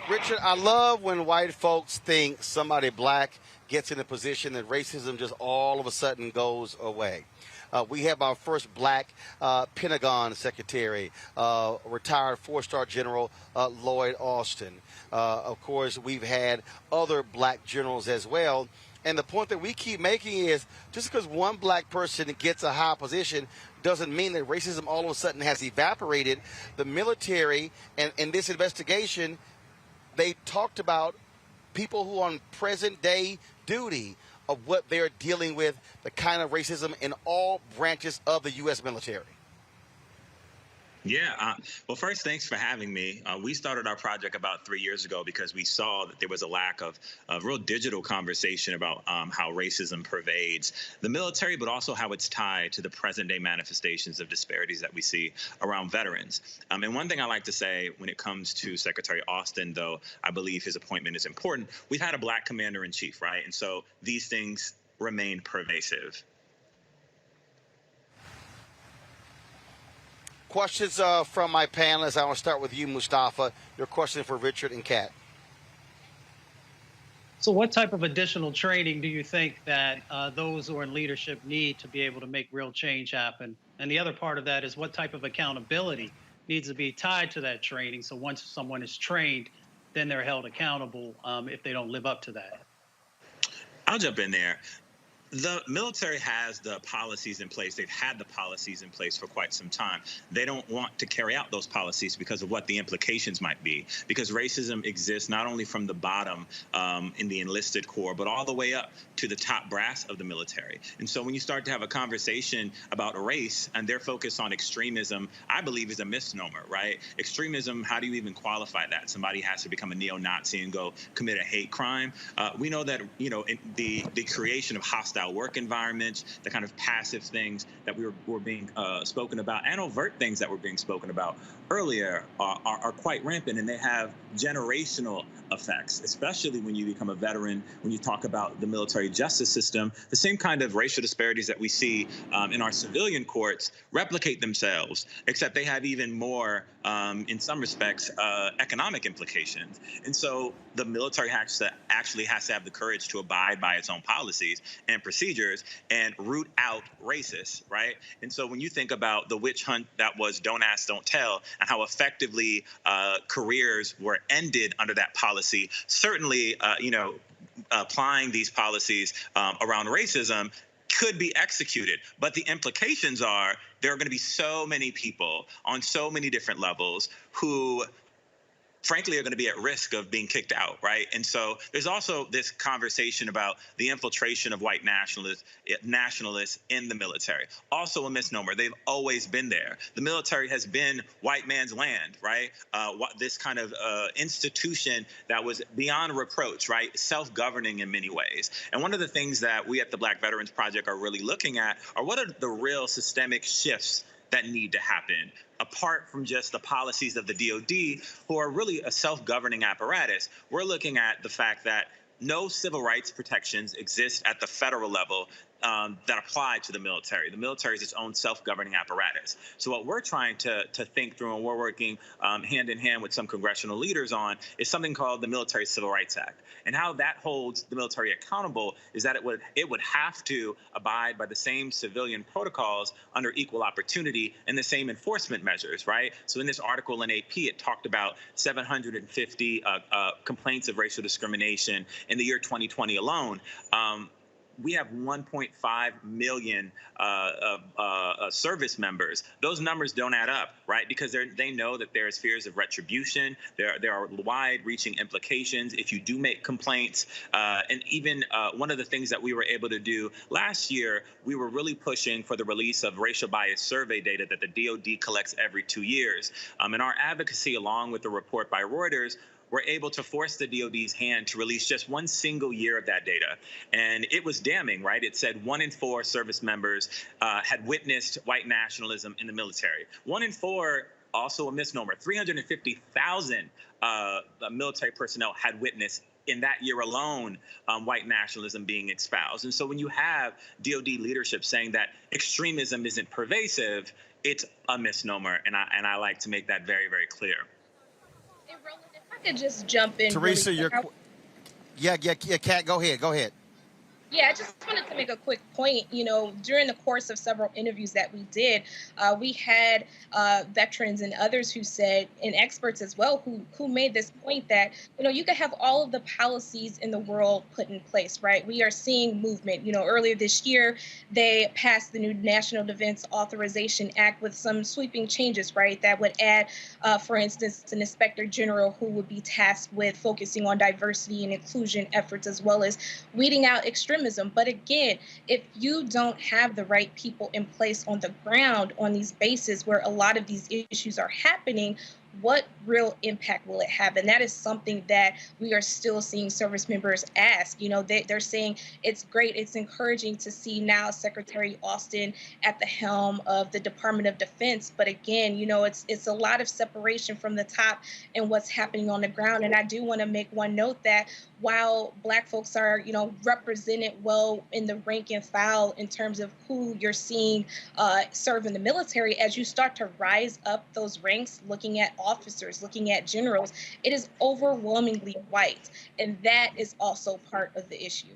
Richard, I love when white folks think somebody black gets in a position that racism just all of a sudden goes away. We have our first black Pentagon secretary, retired four-star General Lloyd Austin. Of course, we've had other black generals as well. And the point that we keep making is just because one black person gets a high position doesn't mean that racism all of a sudden has evaporated. The military, and in this investigation, they talked about people who are on present-day duty of what they're dealing with, the kind of racism in all branches of the U.S. military. Yeah. Well, first, thanks for having me. We started our project about 3 years ago because we saw that there was a lack of real digital conversation about how racism pervades the military, but also how it's tied to the present day manifestations of disparities that we see around veterans. And one thing I like to say when it comes to Secretary Austin, though I believe his appointment is important, we've had a black commander in chief, right? And so these things remain pervasive. Questions from my panelists. I want to start with you, Mustafa. Your question for Richard and Kat. So what type of additional training do you think that those who are in leadership need to be able to make real change happen? And the other part of that is what type of accountability needs to be tied to that training, so once someone is trained, then they're held accountable if they don't live up to that? I'll jump in there. The military has the policies in place. They've had the policies in place for quite some time. They don't want to carry out those policies because of what the implications might be, because racism exists not only from the bottom in the enlisted corps, but all the way up to the top brass of the military. And so when you start to have a conversation about race and their focus on extremism, I believe is a misnomer, right? Extremism, how do you even qualify that? Somebody has to become a neo-Nazi and go commit a hate crime. We know that, the creation of hostile work environments, the kind of passive things that were being spoken about, and overt things that were being spoken about earlier are quite rampant, and they have generational effects, especially when you become a veteran, when you talk about the military justice system. The same kind of racial disparities that we see in our civilian courts replicate themselves, except they have even more, in some respects, economic implications. And so the military actually has to have the courage to abide by its own policies and procedures and root out racists, right? And so when you think about the witch hunt that was Don't Ask, Don't Tell, and how effectively careers were ended under that policy, certainly, applying these policies around racism could be executed. But the implications are there are going to be so many people on so many different levels who frankly, are going to be at risk of being kicked out, right? And so there's also this conversation about the infiltration of white nationalists in the military. Also a misnomer. They've always been there. The military has been white man's land, right? This kind of institution that was beyond reproach, right? Self-governing in many ways. And one of the things that we at the Black Veterans Project are really looking at are what are the real systemic shifts that need to happen, apart from just the policies of the DOD, who are really a self-governing apparatus. We're looking at the fact that no civil rights protections exist at the federal level that apply to the military. The military is its own self-governing apparatus. So what we're trying to think through, and we're working hand in hand with some congressional leaders on, is something called the Military Civil Rights Act. And how that holds the military accountable is that it would have to abide by the same civilian protocols under equal opportunity and the same enforcement measures, right? So in this article in AP, it talked about 750 complaints of racial discrimination in the year 2020 alone. We have 1.5 million service members. Those numbers don't add up, right? Because they know that there's fears of retribution. There are wide-reaching implications if you do make complaints. And even one of the things that we were able to do last year, we were really pushing for the release of racial bias survey data that the DOD collects every 2 years. And our advocacy, along with the report by Reuters, were able to force the DOD's hand to release just one single year of that data. And it was damning, right? It said 1 in 4 service members had witnessed white nationalism in the military. 1 in 4, also a misnomer. 350,000 military personnel had witnessed in that year alone, white nationalism being espoused. And so when you have DOD leadership saying that extremism isn't pervasive, it's a misnomer. And I like to make that very, very clear. I could just jump in. Teresa, really Kat, go ahead. Yeah, I just wanted to make a quick point. You know, during the course of several interviews that we did, we had veterans and others who said, and experts as well, who made this point that, you know, you could have all of the policies in the world put in place, right? We are seeing movement. You know, earlier this year, they passed the new National Defense Authorization Act with some sweeping changes, right? That would add, for instance, an inspector general who would be tasked with focusing on diversity and inclusion efforts, as well as weeding out extremism. But again, if you don't have the right people in place on the ground on these bases where a lot of these issues are happening, what real impact will it have? And that is something that we are still seeing service members ask. You know, they're saying it's great, it's encouraging to see now Secretary Austin at the helm of the Department of Defense. But again, you know, it's a lot of separation from the top and what's happening on the ground. And I do want to make one note that while Black folks are, you know, represented well in the rank and file in terms of who you're seeing serve in the military, as you start to rise up those ranks, looking at officers, looking at generals, it is overwhelmingly white. And that is also part of the issue.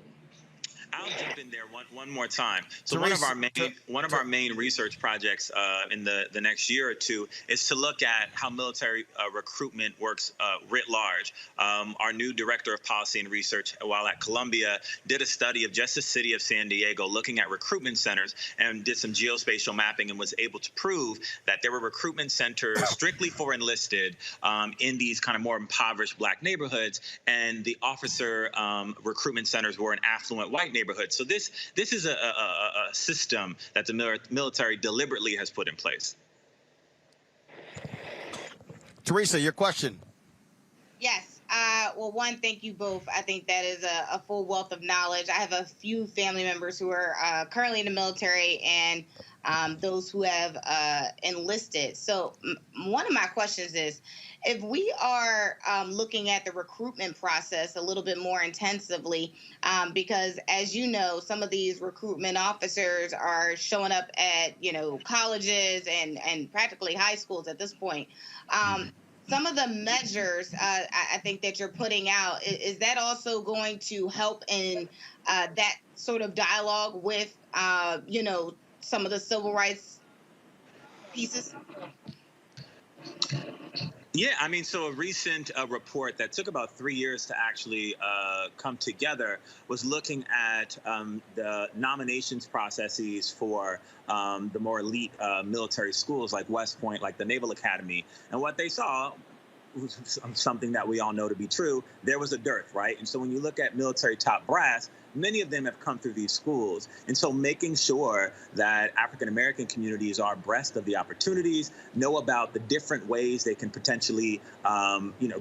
I'll jump in there one more time. So one of our main research projects in the next year or two is to look at how military recruitment works writ large. Our new director of policy and research, while at Columbia, did a study of just the city of San Diego, looking at recruitment centers, and did some geospatial mapping, and was able to prove that there were recruitment centers strictly for enlisted in these kind of more impoverished Black neighborhoods, and the officer recruitment centers were in affluent white neighborhoods. So this is a system that the military deliberately has put in place. Teresa, your question. Yes. Well, one, thank you both. I think that is a full wealth of knowledge. I have a few family members who are currently in the military and those who have enlisted. So one of my questions is, if we are looking at the recruitment process a little bit more intensively, because as you know, some of these recruitment officers are showing up at, you know, colleges and practically high schools at this point. Some of the measures I think that you're putting out, is that also going to help in that sort of dialogue with, you know, some of the civil rights pieces? Yeah, I mean, so a recent report that took about 3 years to actually come together was looking at the nominations processes for the more elite military schools like West Point, like the Naval Academy. And what they saw something that we all know to be true, there was a dearth, right? And so when you look at military top brass, many of them have come through these schools. And so making sure that African-American communities are abreast of the opportunities, know about the different ways they can potentially,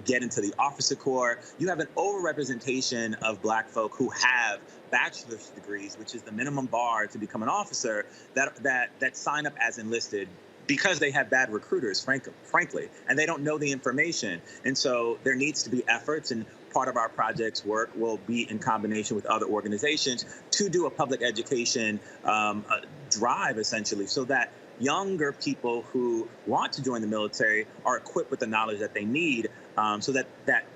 get into the officer corps. You have an overrepresentation of Black folk who have bachelor's degrees, which is the minimum bar to become an officer, that sign up as enlisted because they have bad recruiters, frankly, and they don't know the information. And so there needs to be efforts, and part of our project's work will be in combination with other organizations to do a public education drive, essentially, so that younger people who want to join the military are equipped with the knowledge that they need, so that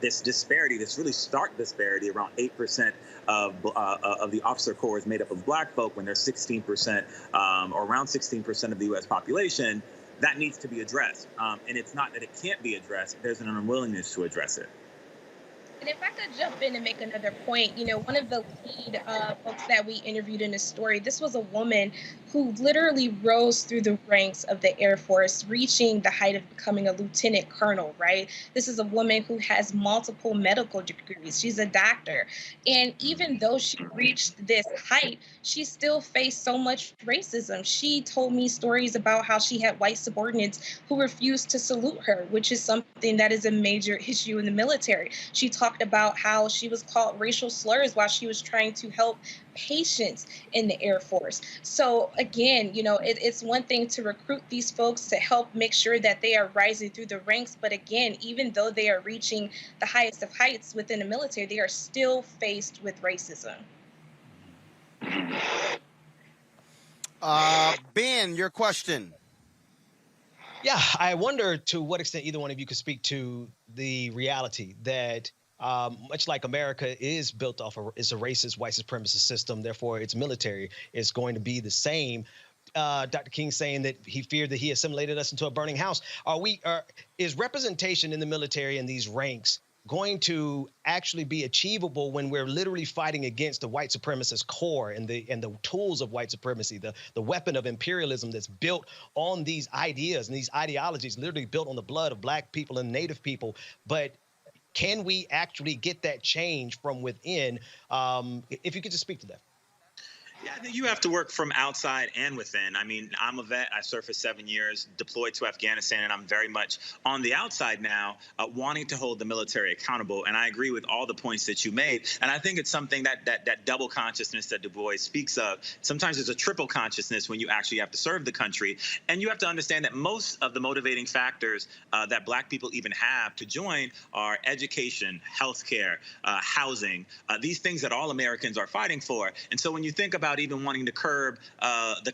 this disparity, this really stark disparity, around 8% of the officer corps is made up of Black folk when there's 16% or around 16% of the U.S. population, that needs to be addressed. And it's not that it can't be addressed, there's an unwillingness to address it. And if I could jump in and make another point, one of the lead folks that we interviewed in this story, this was a woman who literally rose through the ranks of the Air Force, reaching the height of becoming a lieutenant colonel, right? This is a woman who has multiple medical degrees. She's a doctor. And even though she reached this height, she still faced so much racism. She told me stories about how she had white subordinates who refused to salute her, which is something that is a major issue in the military. She talked about how she was called racial slurs while she was trying to help patients in the Air Force. So again, it's one thing to recruit these folks to help make sure that they are rising through the ranks. But again, even though they are reaching the highest of heights within the military, they are still faced with racism. Ben, your question. Yeah, I wonder to what extent either one of you could speak to the reality that much like America is built off of, it's a racist, white supremacist system, therefore its military is going to be the same. Dr. King saying that he feared that he assimilated us into a burning house. Is representation in the military in these ranks going to actually be achievable when we're literally fighting against the white supremacist core and the tools of white supremacy, the weapon of imperialism that's built on these ideas and these ideologies, literally built on the blood of Black people and Native people? But can we actually get that change from within? If you could just speak to that. Yeah, I think you have to work from outside and within. I mean, I'm a vet. I served for 7 years, deployed to Afghanistan, and I'm very much on the outside now, wanting to hold the military accountable. And I agree with all the points that you made. And I think it's something that double consciousness that Du Bois speaks of. Sometimes there's a triple consciousness when you actually have to serve the country. And you have to understand that most of the motivating factors that Black people even have to join are education, healthcare, housing, these things that all Americans are fighting for. And so when you think about even wanting to curb the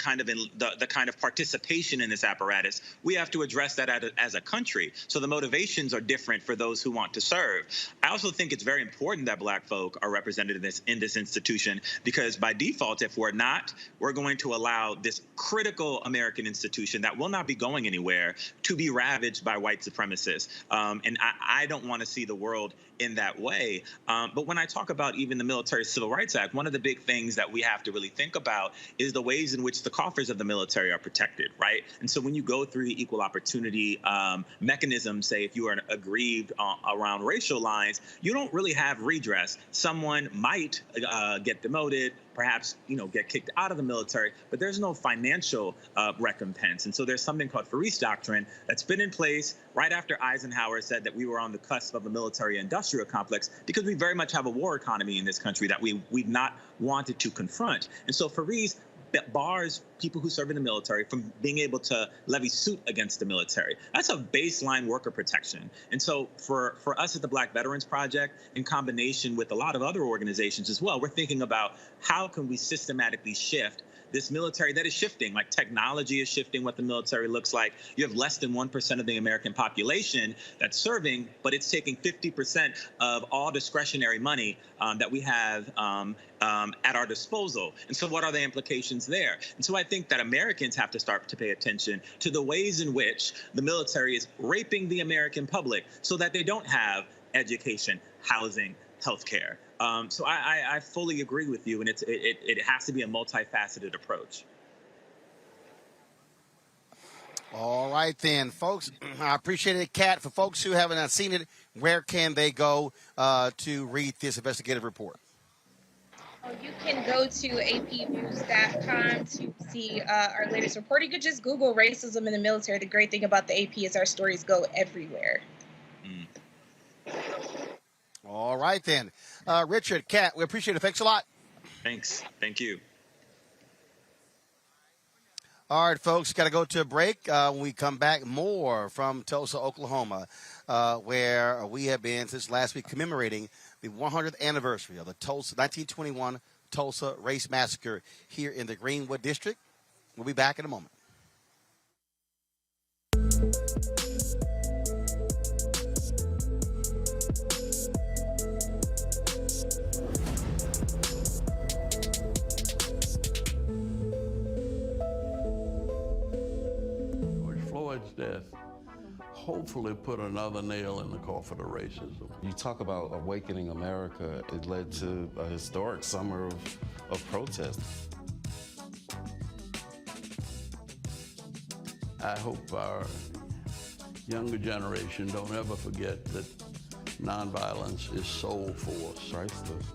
kind of participation in this apparatus, we have to address that as a country. So the motivations are different for those who want to serve. I also think it's very important that Black folk are represented in this institution, because by default, if we're not, we're going to allow this critical American institution that will not be going anywhere to be ravaged by white supremacists. And I don't want to see the world in that way. But when I talk about even the Military Civil Rights Act, one of the big things that we have to really think about is the ways in which the coffers of the military are protected, right? And so when you go through the equal opportunity mechanism, say if you are aggrieved around racial lines, you don't really have redress. Someone might get demoted, perhaps, get kicked out of the military, but there's no financial recompense. And so there's something called Faris Doctrine that's been in place right after Eisenhower said that we were on the cusp of a military-industrial complex, because we very much have a war economy in this country that we've not wanted to confront. And so Faris bars people who serve in the military from being able to levy suit against the military. That's a baseline worker protection. And so for us at the Black Veterans Project, in combination with a lot of other organizations as well, we're thinking about how can we systematically shift this military that is shifting, like technology is shifting what the military looks like. You have less than 1% of the American population that's serving, but it's taking 50% of all discretionary money that we have at our disposal. And so what are the implications there? And so I think that Americans have to start to pay attention to the ways in which the military is raping the American public so that they don't have education, housing, healthcare. So I fully agree with you, and it has to be a multifaceted approach. All right, then, folks. I appreciate it, Kat. For folks who haven't seen it, where can they go to read this investigative report? You can go to apnews.com to see our latest report. You could just Google racism in the military. The great thing about the AP is our stories go everywhere. All right, then. Richard, Kat, we appreciate it. Thanks a lot. Thanks. Thank you. All right, folks, got to go to a break. When we come back, more from Tulsa, Oklahoma, where we have been since last week commemorating the 100th anniversary of the 1921 Tulsa Race Massacre here in the Greenwood District. We'll be back in a moment. Floyd's death hopefully put another nail in the coffin of racism. You talk about awakening America. It led to a historic summer of protest. I hope our younger generation don't ever forget that nonviolence is soul force. Priceless.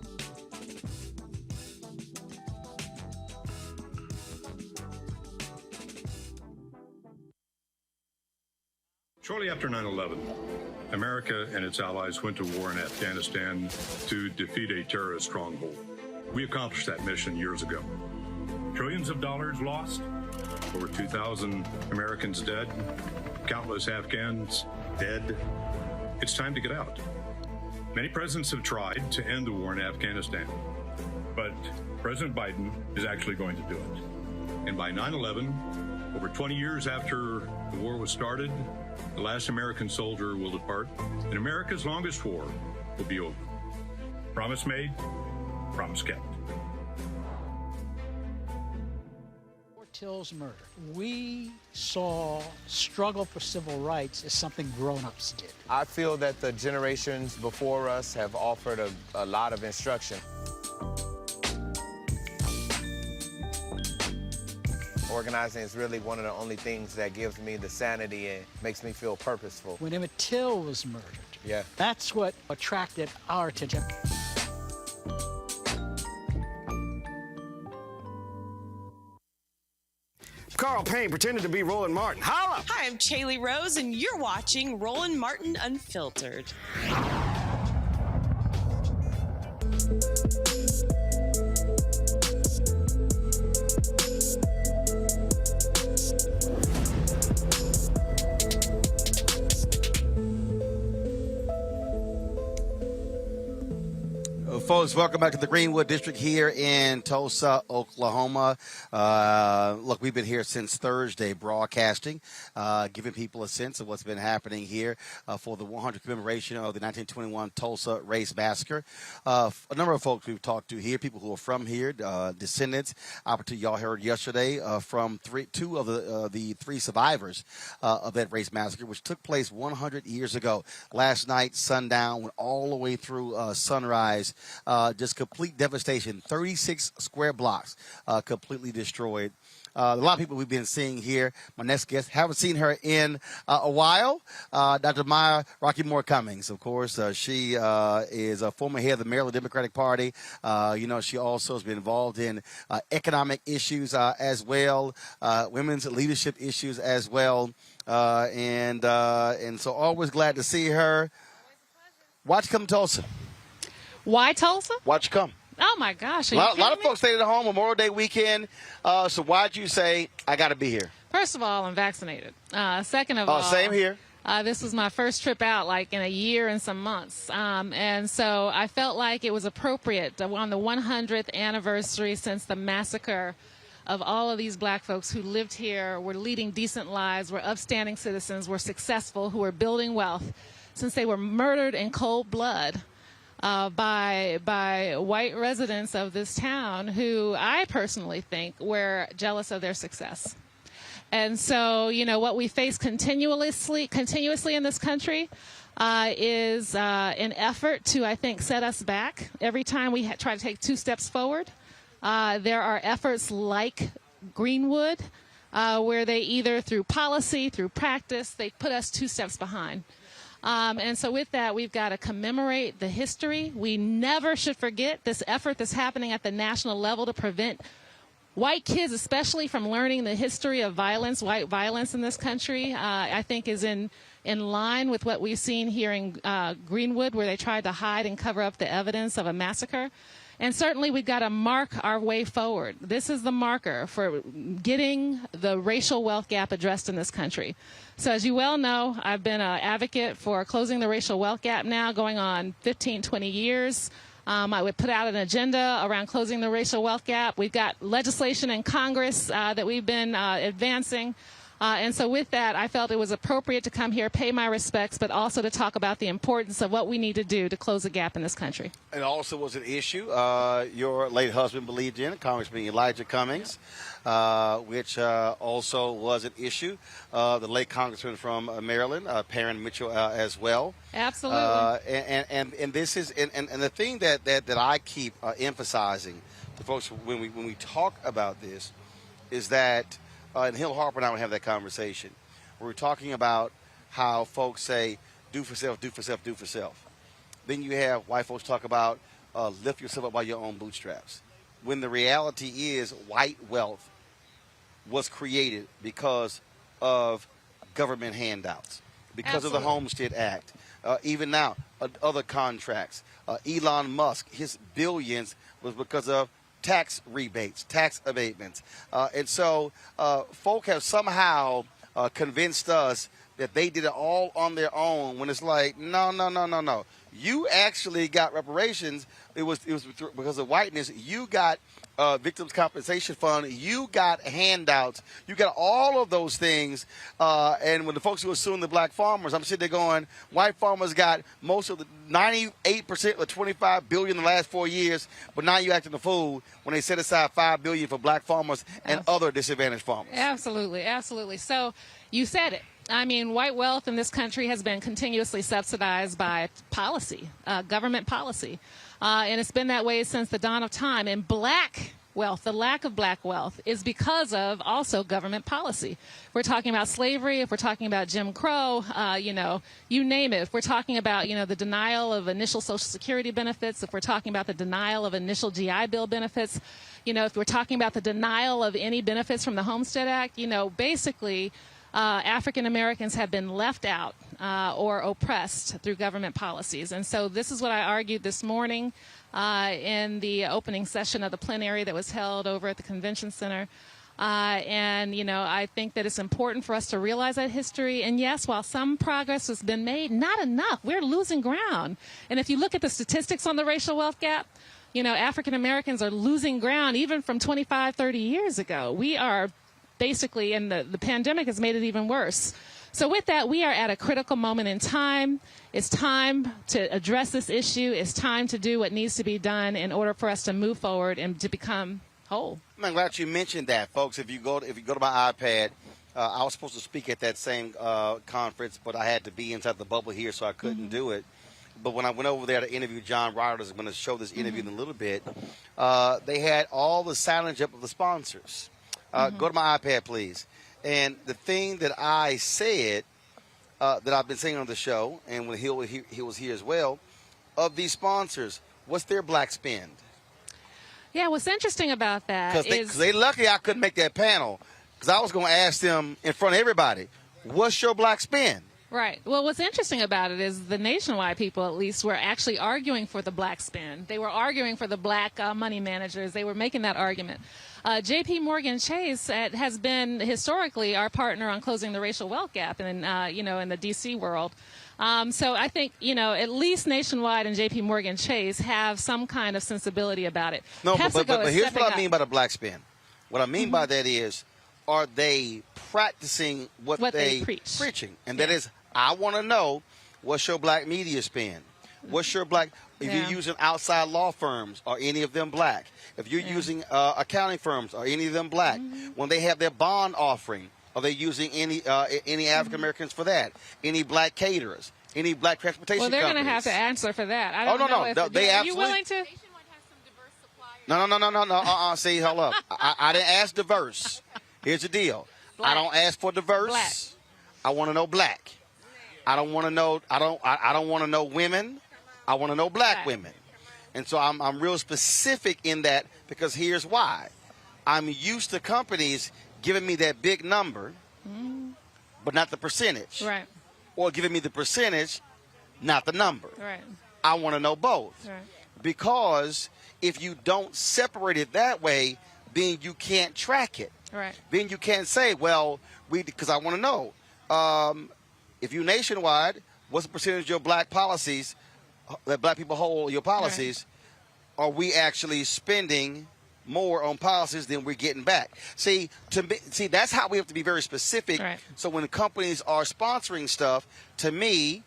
Shortly after 9/11, America and its allies went to war in Afghanistan to defeat a terrorist stronghold. We accomplished that mission years ago. Trillions of dollars lost, over 2,000 Americans dead, countless Afghans dead. It's time to get out. Many presidents have tried to end the war in Afghanistan, but President Biden is actually going to do it. And by 9/11, over 20 years after the war was started, the last American soldier will depart, and America's longest war will be over. Promise made, promise kept. Till's murder, we saw struggle for civil rights as something grown-ups did. I feel that the generations before us have offered a lot of instruction. Organizing is really one of the only things that gives me the sanity and makes me feel purposeful. When Emmett Till was murdered, that's what attracted our attention. Carl Payne pretended to be Roland Martin. Holla! Hi, I'm Chaley Rose, and you're watching Roland Martin Unfiltered. Folks, welcome back to the Greenwood District here in Tulsa, Oklahoma. Look, we've been here since Thursday broadcasting, giving people a sense of what's been happening here for the 100th commemoration of the 1921 Tulsa Race Massacre. A number of folks we've talked to here, people who are from here, descendants. Opportunity y'all heard yesterday from two of the three survivors of that race massacre, which took place 100 years ago. Last night, sundown, went all the way through sunrise. Just complete devastation. 36 square blocks completely destroyed. A lot of people we've been seeing here. My next guest, haven't seen her in a while. Dr. Maya Rocky Moore Cummings, of course. She is a former head of the Maryland Democratic Party. She also has been involved in economic issues as well, women's leadership issues as well. And so always glad to see her. Watch Come Tulsa. Why Tulsa? Watch Come. Oh, my gosh. A lot of folks stayed at home Memorial Day weekend. So why'd you say, I got to be here? First of all, I'm vaccinated. Second of all. Same here. This was my first trip out, like, in a year and some months. And so I felt like it was appropriate on the 100th anniversary since the massacre of all of these black folks who lived here, were leading decent lives, were upstanding citizens, were successful, who were building wealth, since they were murdered in cold blood. By white residents of this town who I personally think were jealous of their success. And so, what we face continuously in this country is an effort to, I think, set us back. Every time we try to take two steps forward, there are efforts like Greenwood where they either through policy, through practice, they put us 2 steps behind. And so with that, we've got to commemorate the history. We never should forget this effort that's happening at the national level to prevent white kids, especially from learning the history of violence, white violence in this country, I think is in line with what we've seen here in Greenwood, where they tried to hide and cover up the evidence of a massacre. And certainly we've got to mark our way forward. This is the marker for getting the racial wealth gap addressed in this country. So as you well know, I've been an advocate for closing the racial wealth gap now going on 15, 20 years. I would put out an agenda around closing the racial wealth gap. We've got legislation in Congress that we've been advancing. And so with that, I felt it was appropriate to come here, pay my respects, but also to talk about the importance of what we need to do to close the gap in this country. It also was an issue your late husband believed in, Congressman Elijah Cummings, which also was an issue. The late congressman from Maryland, Perrin Mitchell, as well. Absolutely. And this is and the thing that I keep emphasizing to folks when we talk about this is that. And Hill Harper and I would have that conversation. We're talking about how folks say, do for self, do for self, do for self. Then you have white folks talk about lift yourself up by your own bootstraps. When the reality is white wealth was created because of government handouts, because of the Homestead Act. Even now, other contracts. Elon Musk, his billions was because of tax rebates, tax abatements. And so folk have somehow convinced us that they did it all on their own when it's like, no. You actually got reparations. It was because of whiteness. You got Victims Compensation Fund. You got handouts. You got all of those things. And when the folks who are suing the black farmers, I'm sitting there going, white farmers got most of the 98% of $25 billion in the last 4 years, but now you're acting a fool when they set aside $5 billion for black farmers and other disadvantaged farmers. Absolutely. So you said it. I mean, white wealth in this country has been continuously subsidized by policy, government policy. And it's been that way since the dawn of time. And black wealth, the lack of black wealth, is because of also government policy. We're talking about slavery, if we're talking about Jim Crow, you name it. If we're talking about, the denial of initial Social Security benefits, if we're talking about the denial of initial GI Bill benefits, if we're talking about the denial of any benefits from the Homestead Act, basically African Americans have been left out or oppressed through government policies. And so this is what I argued this morning in the opening session of the plenary that was held over at the Convention Center. I think that it's important for us to realize that history. And yes, while some progress has been made, not enough. We're losing ground. And if you look at the statistics on the racial wealth gap, African Americans are losing ground even from 25, 30 years ago. We are basically, and the pandemic has made it even worse. So with that, we are at a critical moment in time. It's time to address this issue. It's time to do what needs to be done in order for us to move forward and to become whole. I'm glad you mentioned that, folks. If you go to my iPad, I was supposed to speak at that same conference, but I had to be inside the bubble here, so I couldn't do it. But when I went over there to interview John Rodgers, I'm going to show this interview in a little bit, they had all the signage up of the sponsors. Go to my iPad, please. And the thing that I said, that I've been saying on the show, and when he was here as well, of these sponsors, what's their black spend? Yeah, what's interesting about that is... Because they lucky I couldn't make that panel, because I was going to ask them in front of everybody, what's your black spend? Right. Well, what's interesting about it is the nationwide people, at least, were actually arguing for the black spend. They were arguing for the black money managers. They were making that argument. J.P. Morgan Chase has been historically our partner on closing the racial wealth gap in the D.C. world. So I think, at least Nationwide and J.P. Morgan Chase have some kind of sensibility about it. No, but here's what I mean by the black spend. What I mean by that is, are they practicing what they preaching? And that is, I want to know, what's your black media spend? What's your black... If you're using outside law firms, are any of them black? If you're using accounting firms, are any of them black? When they have their bond offering, are they using any African Americans for that? Any black caterers? Any black transportation companies? Well, they're going to have to answer for that. I don't know. They are absolutely... you willing to? No. See, hold up. I didn't ask diverse. Here's the deal. I don't ask for diverse. Black. I want to know black. I don't want to know. I don't want to know women. I want to know black women. And so I'm real specific in that because here's why. I'm used to companies giving me that big number, but not the percentage. Right. Or giving me the percentage, not the number. Right. I want to know both. Right. Because if you don't separate it that way, then you can't track it. Right. Then you can't say, well, because I want to know. If you nationwide, what's the percentage of your black policies that black people hold your policies? Right. Are we actually spending more on policies than we're getting back? See, that's how we have to be very specific. Right. So when companies are sponsoring stuff, to me,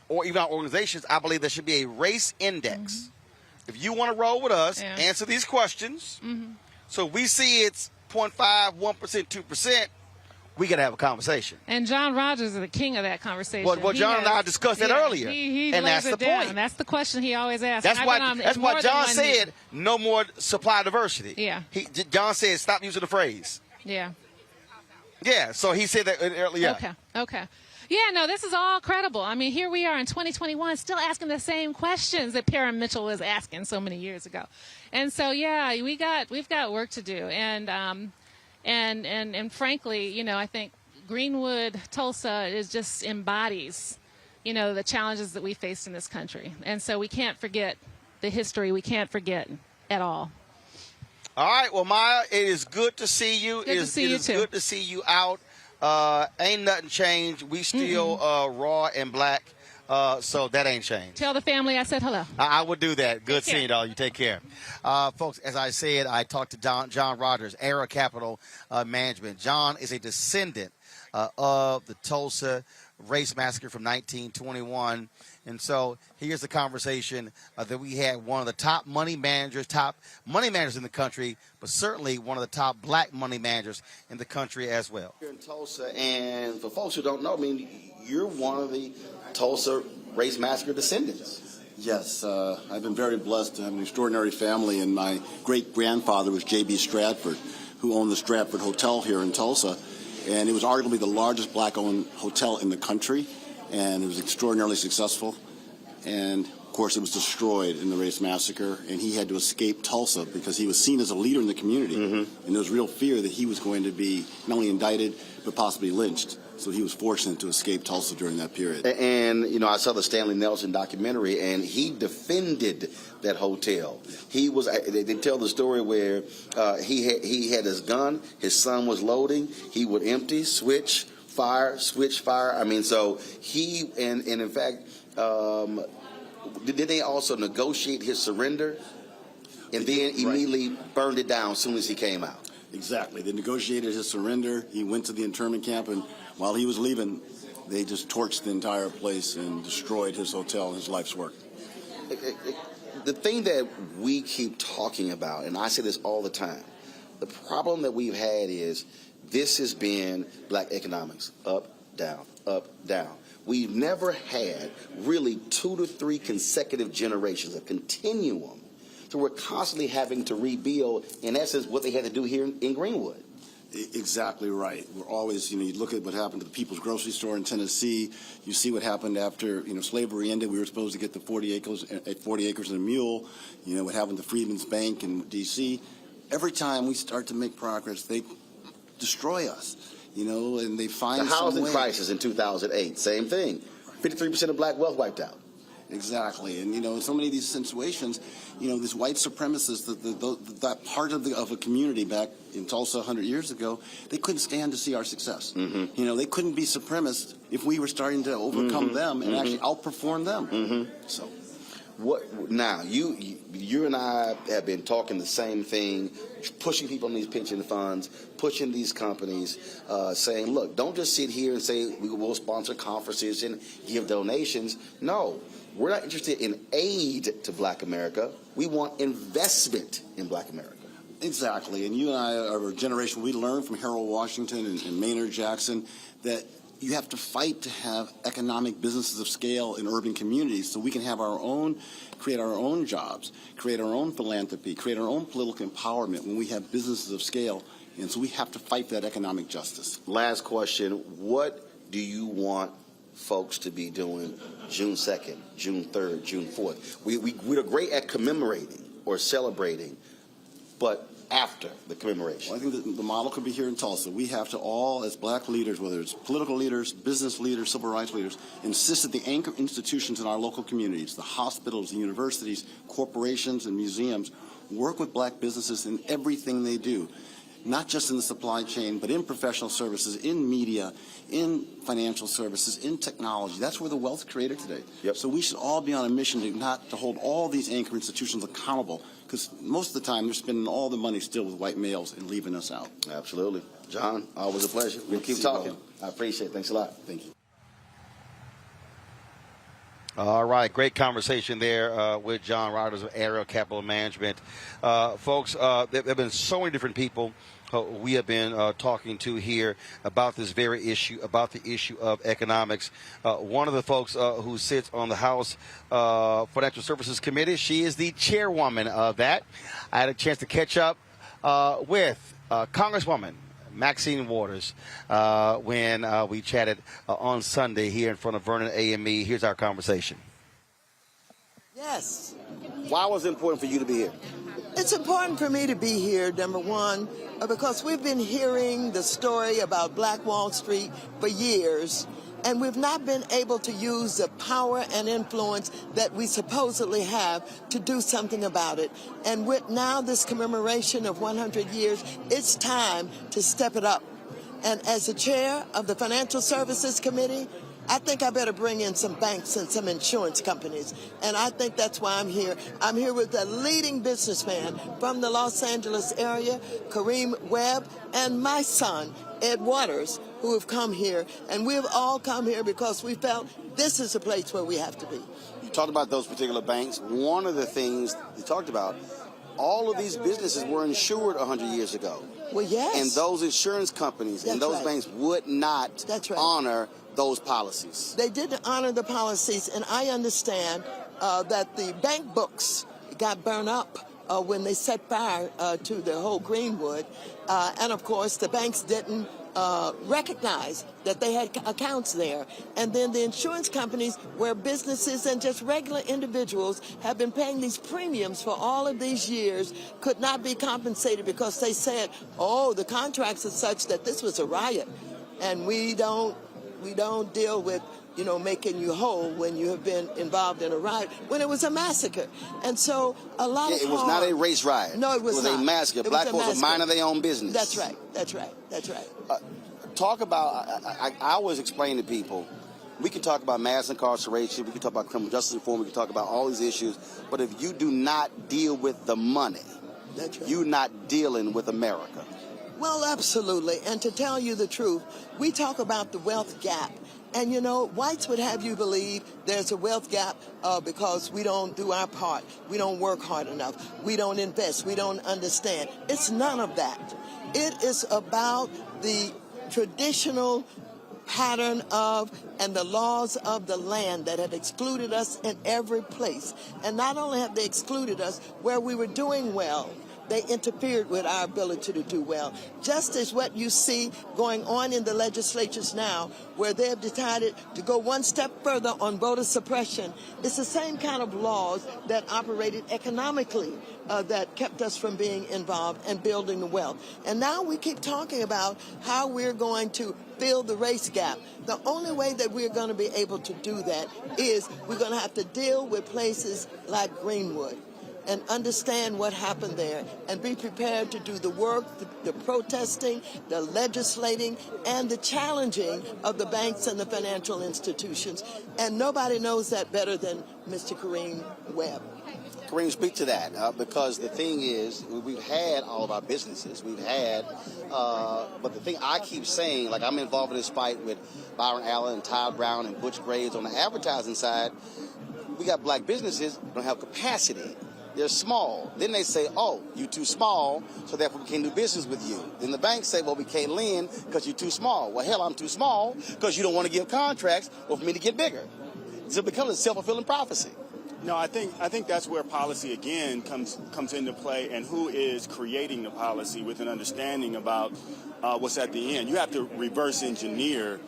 or even our organizations, I believe there should be a race index. If you want to roll with us, answer these questions. So we see it's 0.5, 1%, 2%. We got to have a conversation. And John Rogers is the king of that conversation. Well, John and I discussed that earlier. He and lays that's it the down. point. That's the question he always asks. That's why John said no more supply diversity. Yeah. John said stop using the phrase. Yeah. Yeah, so he said that earlier. Okay. Yeah, no, this is all credible. I mean, here we are in 2021 still asking the same questions that Parent Mitchell was asking so many years ago. And so, yeah, we've got work to do. And frankly, you know, I think Greenwood, Tulsa just embodies, you know, the challenges that we faced in this country. And so we can't forget the history. We can't forget at all. All right. Well, Maya, it is good to see you. Good to see you too. Good to see you out. Ain't nothing changed. We still raw and black. So that ain't changed. Tell the family I said hello. I would do that. Good seeing y'all. You take care. Folks, as I said, I talked to John Rogers, Era Capital Management. John is a descendant of the Tulsa Race Massacre from 1921. And so here's the conversation that we had one of the top money managers in the country, but certainly one of the top black money managers in the country as well. Here in Tulsa, and for folks who don't know, I mean, you're one of the Tulsa Race Massacre descendants. Yes, I've been very blessed to have an extraordinary family, and my great-grandfather was J.B. Stratford, who owned the Stratford Hotel here in Tulsa, and it was arguably the largest black-owned hotel in the country, and it was extraordinarily successful, and of course it was destroyed in the Race Massacre, and he had to escape Tulsa because he was seen as a leader in the community, and there was real fear that he was going to be not only indicted but possibly lynched. So he was fortunate to escape Tulsa during that period. And, you know, I saw the Stanley Nelson documentary, and he defended that hotel. He was, they tell the story where he had his gun, his son was loading, he would empty, switch, fire. I mean, so he, and in fact, did they also negotiate his surrender? And then immediately burned it down as soon as he came out. Exactly. They negotiated his surrender. He went to the internment camp, and while he was leaving, they just torched the entire place and destroyed his hotel and his life's work. The thing that we keep talking about, and I say this all the time, the problem that we've had is this has been black economics, up, down, up, down. We've never had really 2 to 3 consecutive generations, a continuum. So we're constantly having to rebuild, in essence, what they had to do here in Greenwood. Exactly right. We're always, you look at what happened to the People's Grocery Store in Tennessee. You see what happened after, slavery ended. We were supposed to get the 40 acres and a mule. What happened to Freedmen's Bank in D.C. Every time we start to make progress, they destroy us, and they find the housing crisis in 2008, same thing. 53% of black wealth wiped out. Exactly, and so many of these situations, this white supremacists, that part of a community back in Tulsa 100 years ago, they couldn't stand to see our success. They couldn't be supremacist if we were starting to overcome them and actually outperform them. So, what now? You and I have been talking the same thing, pushing people in these pension funds, pushing these companies, saying, look, don't just sit here and say we will sponsor conferences and give donations. No. We're not interested in aid to black America. We want investment in black America. Exactly. And you and I are a generation, we learned from Harold Washington and Maynard Jackson that you have to fight to have economic businesses of scale in urban communities so we can have our own, create our own jobs, create our own philanthropy, create our own political empowerment when we have businesses of scale. And so we have to fight for that economic justice. Last question. What do you want folks to be doing June 2nd, June 3rd, June 4th? We're great at commemorating or celebrating, but after the commemoration. Well, I think that the model could be here in Tulsa. We have to all, as black leaders, whether it's political leaders, business leaders, civil rights leaders, insist that the anchor institutions in our local communities, the hospitals, the universities, corporations, and museums, work with black businesses in everything they do. Not just in the supply chain, but in professional services, in media, in financial services, in technology. That's where the wealth is created today. Yep. So we should all be on a mission to hold all these anchor institutions accountable, because most of the time they're spending all the money still with white males and leaving us out. Absolutely. John, always a pleasure. We'll keep talking. I appreciate it. Thanks a lot. Thank you. All right, great conversation there with John Rodgers of Aerial Capital Management. Folks, there have been so many different people we have been talking to here about this very issue, about the issue of economics. One of the folks who sits on the House Financial Services Committee, she is the chairwoman of that. I had a chance to catch up with Congresswoman Maxine Waters when we chatted on Sunday here in front of Vernon AME. Here's our conversation. Yes. Why was it important for you to be here? It's important for me to be here, number one, because we've been hearing the story about Black Wall Street for years, and we've not been able to use the power and influence that we supposedly have to do something about it. And with now this commemoration of 100 years, it's time to step it up. And as the chair of the Financial Services Committee, I think I better bring in some banks and some insurance companies. And I think that's why I'm here. I'm here with a leading businessman from the Los Angeles area, Kareem Webb, and my son, Ed Waters, who have come here. And we've all come here because we felt this is a place where we have to be. You talked about those particular banks. One of the things you talked about, all of these businesses were insured 100 years ago. Well, yes. And those insurance companies and those banks would not honor those policies. They didn't honor the policies, and I understand that the bank books got burned up when they set fire to the whole Greenwood. And, of course, the banks didn't recognize that they had accounts there. And then the insurance companies, where businesses and just regular individuals have been paying these premiums for all of these years, could not be compensated because they said, oh, the contracts are such that this was a riot. And we don't deal with, making you whole when you have been involved in a riot, when it was a massacre. And so a lot of it was not a race riot. No, it was not. It was a massacre. Black folks were minding their own business. That's right. That's right. That's right. Talk about, I always explain to people, we can talk about mass incarceration, we can talk about criminal justice reform, we can talk about all these issues, but if you do not deal with the money, that's right, you're not dealing with America. Well, absolutely. And to tell you the truth, we talk about the wealth gap. And, whites would have you believe there's a wealth gap because we don't do our part. We don't work hard enough. We don't invest. We don't understand. It's none of that. It is about the traditional pattern of and the laws of the land that have excluded us in every place. And not only have they excluded us where we were doing well, they interfered with our ability to do well. Just as what you see going on in the legislatures now, where they have decided to go one step further on voter suppression. It's the same kind of laws that operated economically that kept us from being involved and building the wealth. And now we keep talking about how we're going to fill the race gap. The only way that we're going to be able to do that is we're going to have to deal with places like Greenwood and understand what happened there and be prepared to do the work, the protesting, the legislating, and the challenging of the banks and the financial institutions. And nobody knows that better than Mr. Kareem Webb. Kareem, speak to that, because the thing is, we've had all of our businesses, but the thing I keep saying, like I'm involved in this fight with Byron Allen and Todd Brown and Butch Graves on the advertising side, we got black businesses that don't have capacity they're small. Then they say, oh, you too small, so therefore we can't do business with you. Then the banks say, well, we can't lend because you're too small. Well, hell, I'm too small because you don't want to give contracts or for me to get bigger. So it becomes a self-fulfilling prophecy. No, I think that's where policy again comes into play, and who is creating the policy with an understanding about what's at the end. You have to reverse engineer,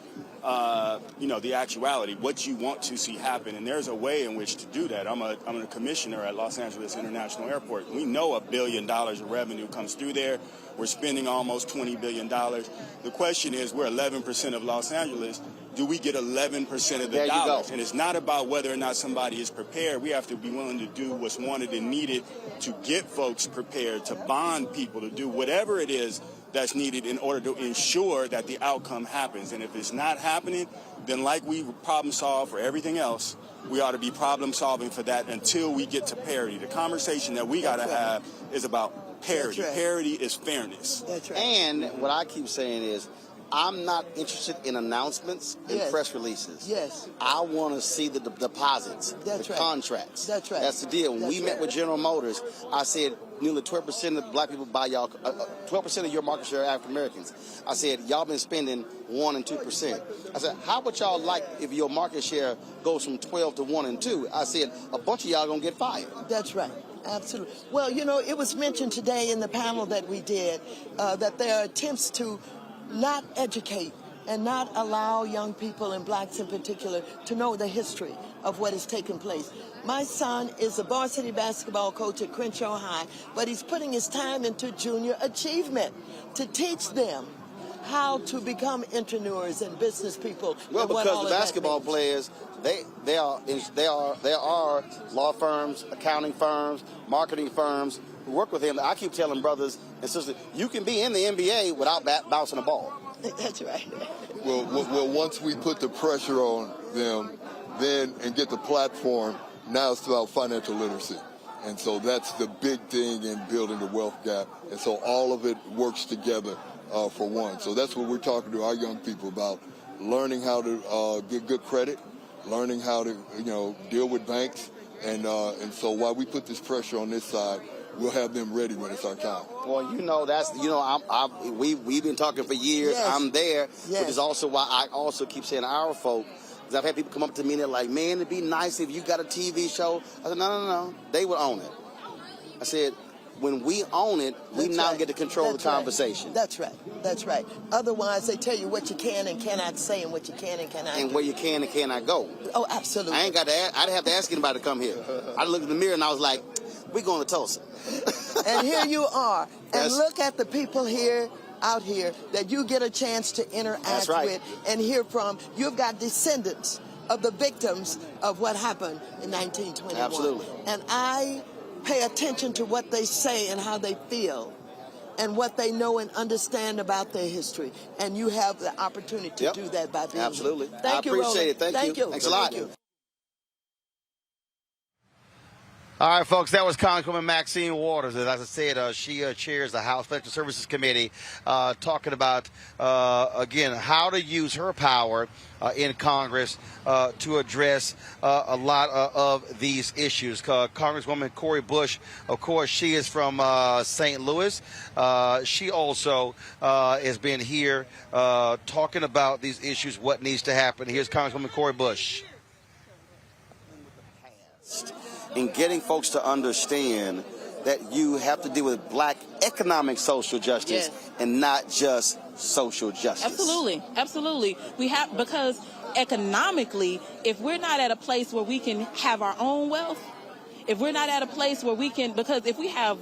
the actuality, what you want to see happen, and there's a way in which to do that. I'm a commissioner at Los Angeles International Airport. We know $1 billion of revenue comes through there. We're spending almost $20 billion. The question is, we're 11% of Los Angeles. Do we get 11% of the dollars? And it's not about whether or not somebody is prepared. We have to be willing to do what's wanted and needed to get folks prepared, to bond people, to do whatever it is that's needed in order to ensure that the outcome happens. And if it's not happening, then like we problem solve for everything else, we ought to be problem solving for that until we get to parity. The conversation that we got to have is about parity. Right. Parity is fairness. That's right. And what I keep saying is, I'm not interested in announcements and press releases. Yes. I want to see the deposits, the contracts. That's right. That's the deal. When we met with General Motors, I said nearly 12% of black people buy y'all, 12% of your market share are African Americans. I said, y'all been spending 1% and 2%. I said, how would y'all like if your market share goes from 12 to 1 and 2? I said, a bunch of y'all going to get fired. That's right. Absolutely. Well, it was mentioned today in the panel that we did that there are attempts to not educate and not allow young people, and blacks in particular, to know the history of what has taken place. My son is a varsity basketball coach at Crenshaw High, but he's putting his time into junior achievement to teach them how to become entrepreneurs and business people. Well, because the basketball players, they are law firms, accounting firms, marketing firms who work with him. I keep telling brothers and sisters, you can be in the NBA without bouncing a ball. That's right. Well, once we put the pressure on them, and get the platform, now it's about financial literacy. And so that's the big thing in building the wealth gap. And so all of it works together for one. So that's what we're talking to our young people about, learning how to get good credit, learning how to, deal with banks. And so while we put this pressure on this side, we'll have them ready when it's our time. Well, we've been talking for years. Yes. I'm there, which is also why I also keep saying our folk. Because I've had people come up to me and they're like, man, it'd be nice if you got a TV show. I said, no. They would own it. I said, when we own it, we now get to control the conversation. That's right. Otherwise, they tell you what you can and cannot say and what you can and cannot do. And where you can and cannot go. Oh, absolutely. I didn't have to ask anybody to come here. I looked in the mirror and I was like, we're going to Tulsa. And here you are. And look at the people out here that you get a chance to interact with and hear from. You've got descendants of the victims of what happened in 1921. Absolutely. And I pay attention to what they say and how they feel and what they know and understand about their history. And you have the opportunity to do that by being Absolutely. here. Thank you, I appreciate Roland. it. Thank you. Thanks a lot. Thank you. All right, folks, that was Congresswoman Maxine Waters. As I said, she chairs the House Financial Services Committee, talking about, again, how to use her power in Congress to address a lot of these issues. Congresswoman Cori Bush, of course, she is from St. Louis. She also has been here talking about these issues, what needs to happen. Here's Congresswoman Cori Bush. In getting folks to understand that you have to deal with black economic social justice and not just social justice. Absolutely. We have, because economically, if we're not at a place where we can have our own wealth, if we're not at a place where we can, because if we have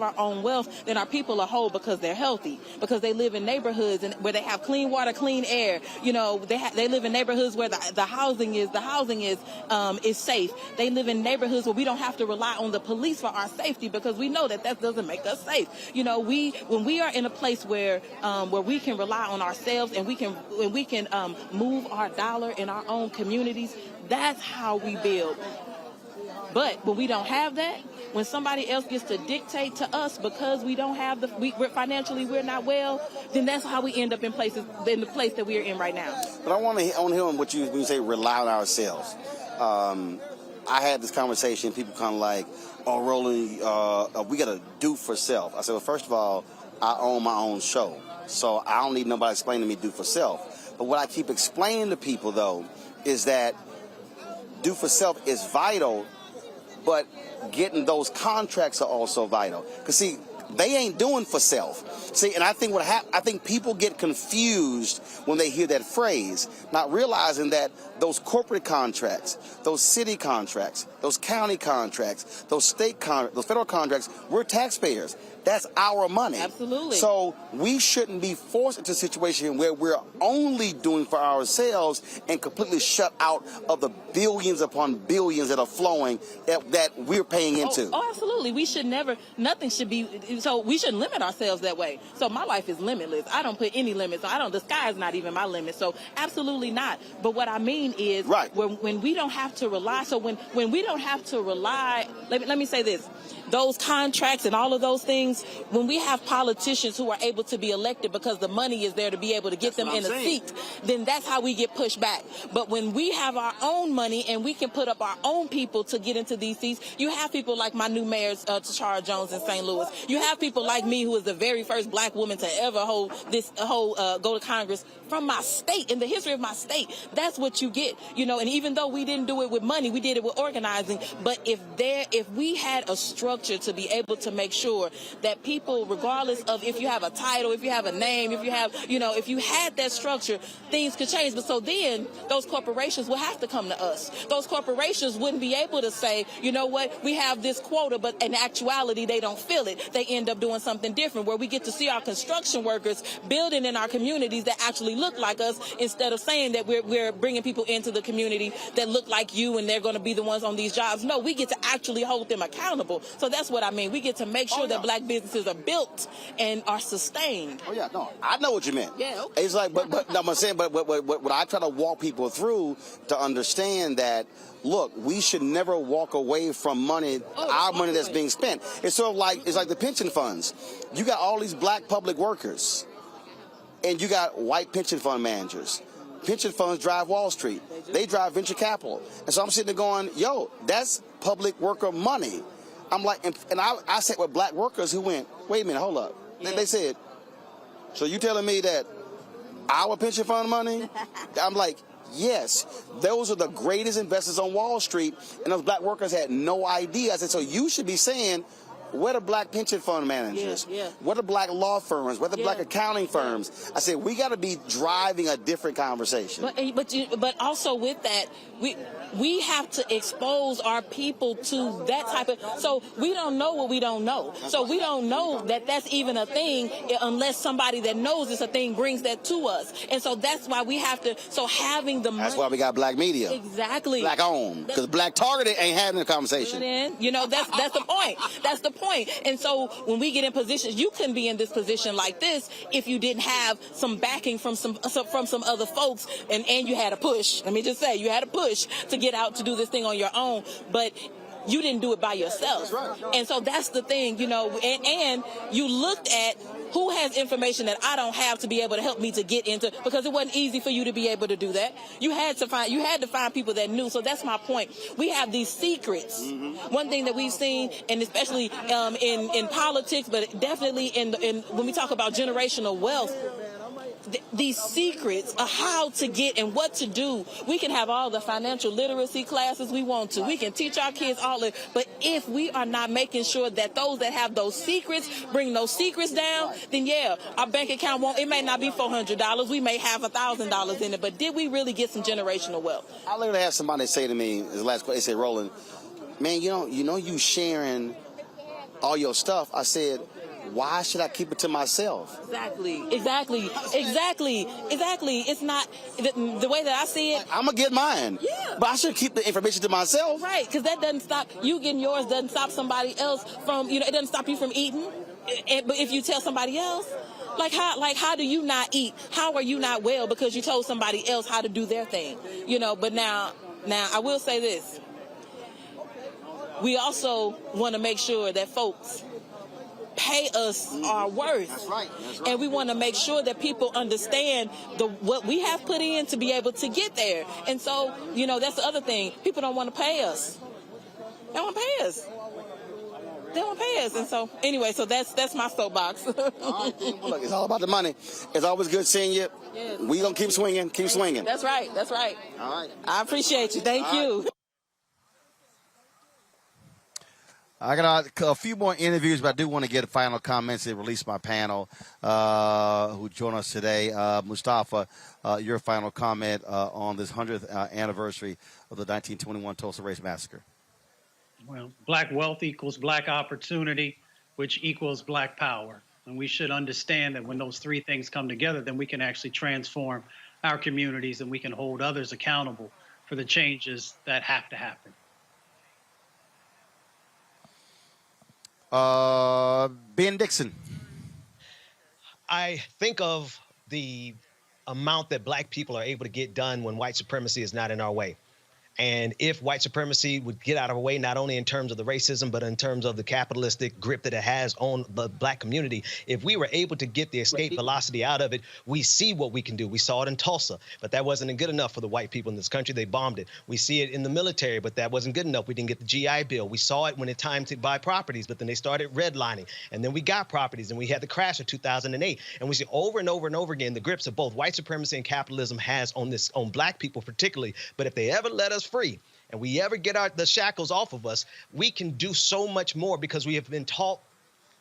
our own wealth, then our people are whole because they're healthy, because they live in neighborhoods and where they have clean water, clean air. They live in neighborhoods where the housing is safe. They live in neighborhoods where we don't have to rely on the police for our safety, because we know that doesn't make us safe. When we are in a place where we can rely on ourselves and we can move our dollar in our own communities, that's how we build. But when we don't have that, when somebody else gets to dictate to us because we don't have financially we're not well, then that's how we end up in the place that we are in right now. But I want to hear what when you say rely on ourselves. I had this conversation, people kind of like, oh, Roland, we got to do for self. I said, well, first of all, I own my own show, so I don't need nobody explaining to me do for self. But what I keep explaining to people, though, is that do for self is vital, but getting those contracts are also vital. Because, see, they ain't doing for self. See, and I think I think people get confused when they hear that phrase, not realizing that those corporate contracts, those city contracts, those county contracts, those those federal contracts, we're taxpayers. That's our money. Absolutely. So we shouldn't be forced into a situation where we're only doing for ourselves and completely shut out of the billions upon billions that are flowing that we're paying into. Oh, absolutely. We should never, nothing should be, so we shouldn't limit ourselves that way. So my life is limitless. I don't put any limits. The sky is not even my limit. So absolutely not. But what I mean is, when we don't have to rely, so when we don't have to rely, let me say this, those contracts and all of those things, when we have politicians who are able to be elected because the money is there to be able to get them in a seat, then that's how we get pushed back. But when we have our own money and we can put up our own people to get into these seats, you have people like my new mayor, Tashara Jones in St. Louis. You have people like me, who is the very first black woman to ever hold go to Congress from my state, in the history of my state. That's what you get, and even though we didn't do it with money, we did it with organizing. But if we had a structure to be able to make sure that people, regardless of if you have a title, if you have a name, if you have, if you had that structure, things could change. But so then those corporations will have to come to us. Those corporations wouldn't be able to say, you know what, we have this quota, but in actuality, they don't feel it. They end up doing something different, where we get to see our construction workers building in our communities that actually look like us, instead of saying that we're bringing people into the community that look like you and they're going to be the ones on these jobs. No, we get to actually hold them accountable. So that's what I mean. We get to make sure that black businesses are built and are sustained. Oh yeah, no, I know what you meant. Yeah, okay. It's like, but I'm saying, but what I try to walk people through to understand that, look, we should never walk away from money, our money that's being spent. It's sort of like, it's like the pension funds. You got all these black public workers, and you got white pension fund managers. Pension funds drive Wall Street. They drive venture capital. And so I'm sitting there going, yo, that's public worker money. I'm like, and I sat with black workers who went, wait a minute, hold up. They said, so you telling me that our pension fund money? I'm like, yes, those are the greatest investors on Wall Street, and those black workers had no idea. I said, so you should be saying, where the black pension fund managers? Where the black law firms? Where the black accounting firms? I said, we got to be driving a different conversation. But also with that, we have to expose our people to that type of, so we don't know what we don't know. So we don't know that that's even a thing unless somebody that knows it's a thing brings that to us. And so that's why we have to, so having the money. That's why we got black media. Exactly. Black owned. Because black targeted ain't having a conversation. That's the point. That's the point. And so when we get in positions, you couldn't be in this position like this if you didn't have some backing from some other folks, and you had a push. Let me just say, you had a push to get out to do this thing on your own, but you didn't do it by yourself. That's right. And so that's the thing, and you looked at who has information that I don't have to be able to help me to get into, because it wasn't easy for you to be able to do that. You had to find people that knew. So that's my point. We have these secrets. Mm-hmm. One thing that we've seen, and especially in politics, but definitely in when we talk about generational wealth, these secrets of how to get and what to do. We can have all the financial literacy classes we want to. We can teach our kids all of it. But if we are not making sure that those that have those secrets bring those secrets down, then our bank account it may not be $400. We may have $1,000 in it. But did we really get some generational wealth? I literally had somebody say to me, the last question, they said, Roland, man, you sharing all your stuff. I said, why should I keep it to myself? Exactly. It's not the way that I see it. I'm going to get mine. Yeah. But I should keep the information to myself. Right, because that doesn't stop you getting yours, doesn't stop somebody else from, it doesn't stop you from eating. But if you tell somebody else, how do you not eat? How are you not well because you told somebody else how to do their thing? But now I will say this. We also want to make sure that folks pay us our worth. That's right. And we want to make sure that people understand what we have put in to be able to get there. And so, that's the other thing. People don't want to pay us. They won't pay us. They won't pay us. And so, anyway, so that's my soapbox. All right, well, look, it's all about the money. It's always good seeing you. Yes. We gonna keep swinging, keep swinging. That's right. That's right. All right. I appreciate you. Thank you. I got a few more interviews, but I do want to get final comments and release my panel who joined us today. Mustafa, your final comment on this 100th anniversary of the 1921 Tulsa Race Massacre. Well, black wealth equals black opportunity, which equals black power. And we should understand that when those three things come together, then we can actually transform our communities and we can hold others accountable for the changes that have to happen. Ben Dixon. I think of the amount that black people are able to get done when white supremacy is not in our way. And if white supremacy would get out of our way, not only in terms of the racism, but in terms of the capitalistic grip that it has on the black community, if we were able to get the escape velocity out of it, we see what we can do. We saw it in Tulsa, but that wasn't good enough for the white people in this country. They bombed it. We see it in the military, but that wasn't good enough. We didn't get the GI Bill. We saw it when it's time to buy properties, but then they started redlining. And then we got properties, and we had the crash of 2008. And we see over and over and over again the grips of both white supremacy and capitalism has on black people particularly. But if they ever let us free and we ever get the shackles off of us, we can do so much more because we have been taught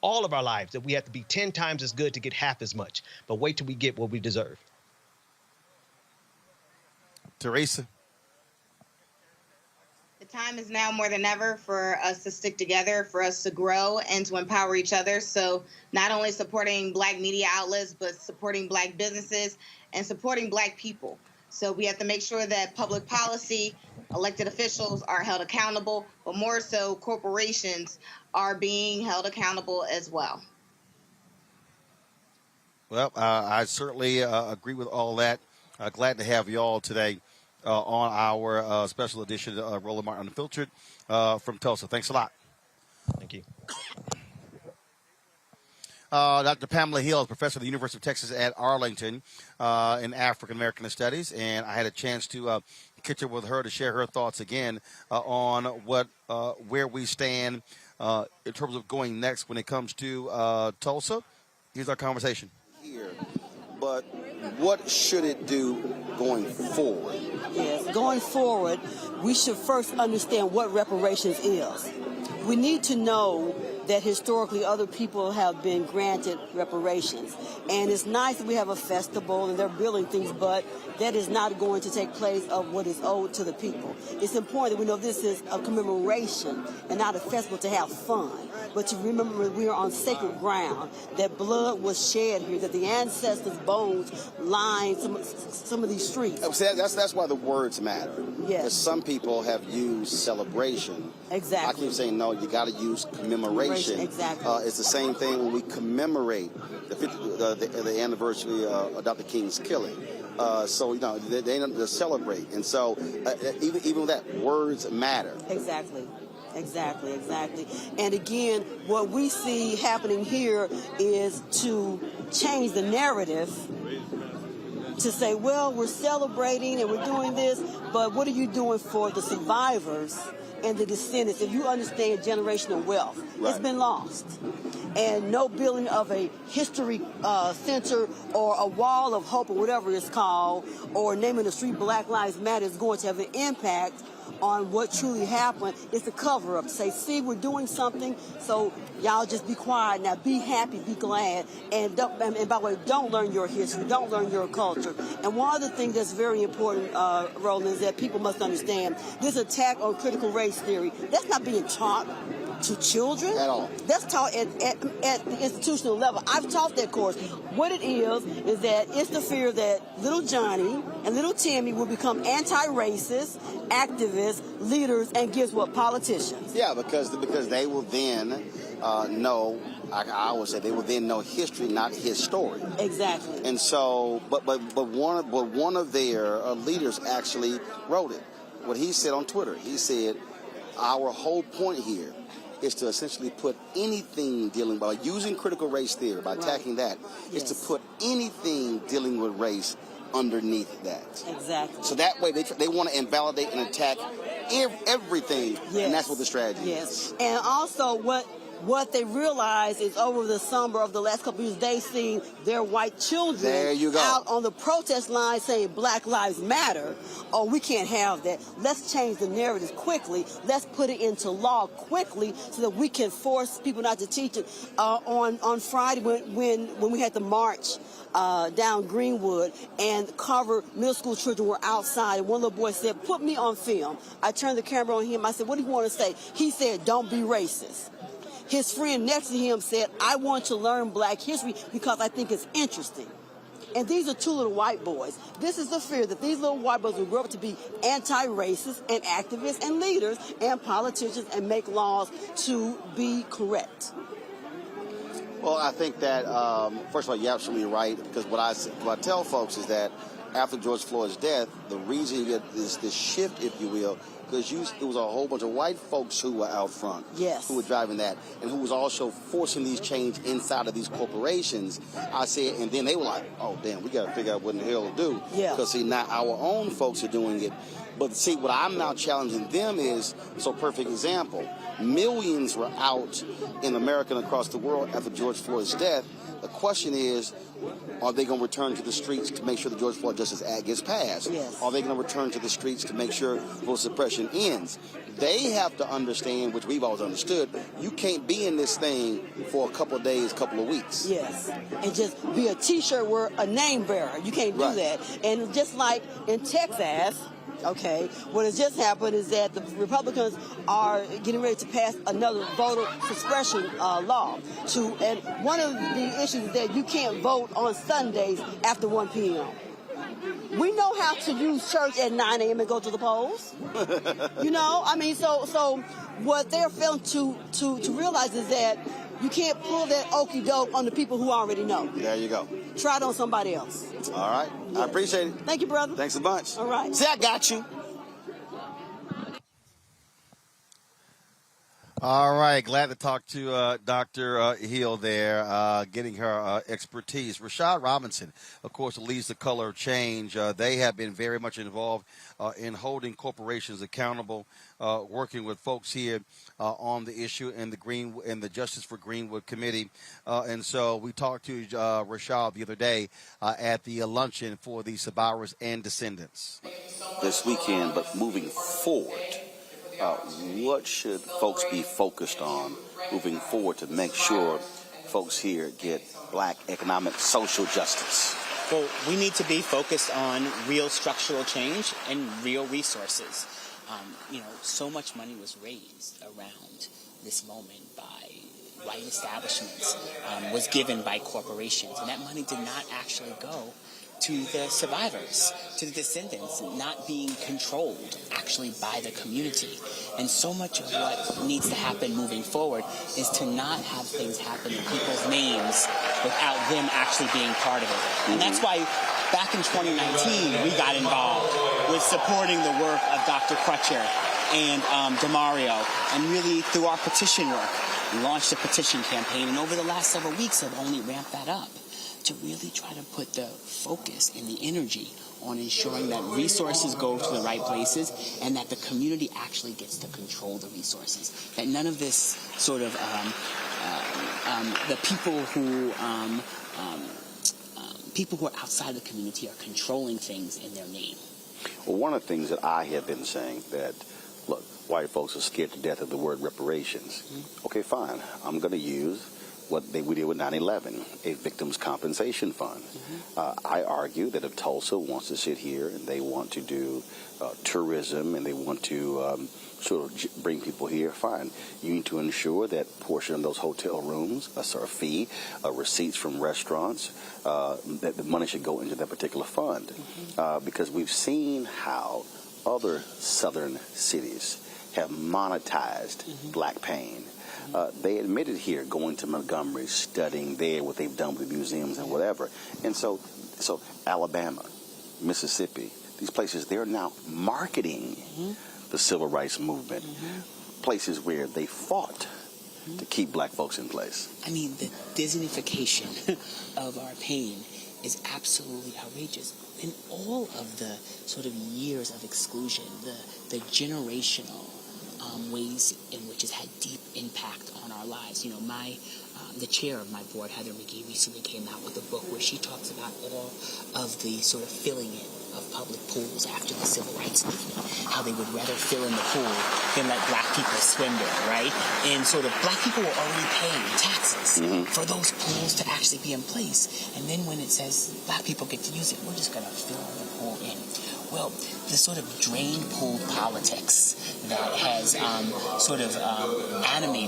all of our lives that we have to be 10 times as good to get half as much. But wait till we get what we deserve. Teresa. The time is now more than ever for us to stick together, for us to grow and to empower each other. So not only supporting black media outlets, but supporting black businesses and supporting black people. So we have to make sure that public policy, elected officials are held accountable, but more so corporations are being held accountable as well. Well, I certainly agree with all that. Glad to have you all today on our special edition of Roland Martin Unfiltered from Tulsa. Thanks a lot. Thank you. Dr. Pamela Hill is professor at the University of Texas at Arlington in African American Studies, and I had a chance to catch up with her to share her thoughts again on where we stand in terms of going next when it comes to Tulsa. Here's our conversation. Here, but what should it do going forward? Yes, going forward, we should first understand what reparations is. We need to know that historically other people have been granted reparations. And it's nice that we have a festival and they're building things, but that is not going to take place of what is owed to the people. It's important that we know this is a commemoration and not a festival to have fun, but to remember we are on sacred ground, that blood was shed here, that the ancestors' bones line some of these streets. See, that's why the words matter. Yes. Because some people have used celebration. Exactly. I keep saying, no, you got to use commemoration. Exactly. It's the same thing when we commemorate the anniversary of Dr. King's killing. So, they celebrate. And so, even with that, words matter. Exactly. And again, what we see happening here is to change the narrative to say, well, we're celebrating and we're doing this, but what are you doing for the survivors and the descendants? If you understand generational wealth, It's been lost. And no building of a history center or a wall of hope or whatever it's called, or naming the street Black Lives Matter is going to have an impact on what truly happened. It's a cover-up. Say, see, we're doing something, so y'all just be quiet now. Be happy, be glad, and by the way, don't learn your history, don't learn your culture. And one of the things that's very important, Roland, is that people must understand this attack on critical race theory, that's not being taught to children at all. That's taught at the institutional level. I've taught that course. What it is that it's the fear that little Johnny and little Timmy will become anti-racist, activists, leaders, and guess what, politicians. Yeah, because they will then know. I always say they will then know history, not his story. Exactly. And so, but one of their leaders actually wrote it. What he said on Twitter, he said, our whole point here is to essentially put anything dealing by using critical race theory, by attacking that, is to put anything dealing with race underneath that. Exactly. So that way they want to invalidate and attack everything, and that's what the strategy is. And also what they realize is over the summer of the last couple of years, they've seen their white children out on the protest line saying Black Lives Matter. Oh, we can't have that. Let's change the narrative quickly. Let's put it into law quickly so that we can force people not to teach it. On Friday when we had the march down Greenwood and Carver middle school children were outside, and one little boy said, "Put me on film." I turned the camera on him. I said, "What do you want to say?" He said, "Don't be racist." His friend next to him said, "I want to learn Black history because I think it's interesting." And these are two little white boys. This is the fear that these little white boys will grow up to be anti-racist and activists and leaders and politicians and make laws to be correct. Well, I think that, first of all, you're absolutely right, because what I tell folks is that after George Floyd's death, the reason you get this shift, if you will, because it was a whole bunch of white folks who were out front, who were driving that, and who was also forcing these change inside of these corporations. I said, and then they were like, "Oh, damn, we got to figure out what in the hell to do." Because, see, now our own folks are doing it. But, see, what I'm now challenging them is, so perfect example, millions were out in America and across the world after George Floyd's death. The question is, are they going to return to the streets to make sure the George Floyd Justice Act gets passed? Are they going to return to the streets to make sure voter suppression ends? They have to understand, which we've always understood, you can't be in this thing for a couple of days, couple of weeks. And just be a T-shirt where a name bearer. You can't do that. And just like in Texas, what has just happened is that the Republicans are getting ready to pass another voter suppression law. And one of the issues is that you can't vote on Sundays after 1 p.m. We know how to use church at 9 a.m. and go to the polls. So what they're failing to realize is that you can't pull that okie doke on the people who already know. There you go. Try it on somebody else. All right. I appreciate it. Thank you, brother. Thanks a bunch. All right. See, I got you. All right, glad to talk to Dr. Hill there, getting her expertise. Rashad Robinson, of course, leads the Color of Change. They have been very much involved in holding corporations accountable, working with folks here on the issue in the Justice for Greenwood Committee. And so we talked to Rashad the other day at the luncheon for the survivors and descendants. This weekend, but moving forward, what should folks be focused on moving forward to make sure folks here get Black economic social justice? Well, we need to be focused on real structural change and real resources. So much money was raised around this moment by white establishments, was given by corporations, and that money did not actually go to the survivors, to the descendants, not being controlled actually by the community. And so much of what needs to happen moving forward is to not have things happen in people's names without them actually being part of it. And that's why back in 2019, we got involved with supporting the work of Dr. Crutcher and DeMario, and really through our petition work, we launched a petition campaign, and over the last several weeks have only ramped that up to really try to put the focus and the energy on ensuring that resources go to the right places and that the community actually gets to control the resources. That none of this sort of the people who are outside the community are controlling things in their name. Well, one of the things that I have been saying that, look, white folks are scared to death of the word reparations. Okay, fine. I'm going to use what we did with 9/11, a victims' compensation fund. I argue that if Tulsa wants to sit here and they want to do tourism and they want to sort of bring people here, fine. You need to ensure that portion of those hotel rooms, a fee, receipts from restaurants, that the money should go into that particular fund. Because we've seen how other southern cities have monetized Black pain. They admitted here going to Montgomery, studying there what they've done with the museums and whatever. And so Alabama, Mississippi, these places, they're now marketing the civil rights movement, places where they fought to keep Black folks in place. I mean, the Disneyfication of our pain is absolutely outrageous. In all of the sort of years of exclusion, the generational ways in which it's had deep impact on our lives. You know, the chair of my board, Heather McGee, recently came out with a book where she talks about all of the sort of filling in of public pools after the civil rights movement, how they would rather fill in the pool than let black people swim there, right? And sort of black people were already paying taxes for those pools to actually be in place. And then when it says black people get to use it, we're just going to fill the pool in. Well, the sort of drain pool politics that has animated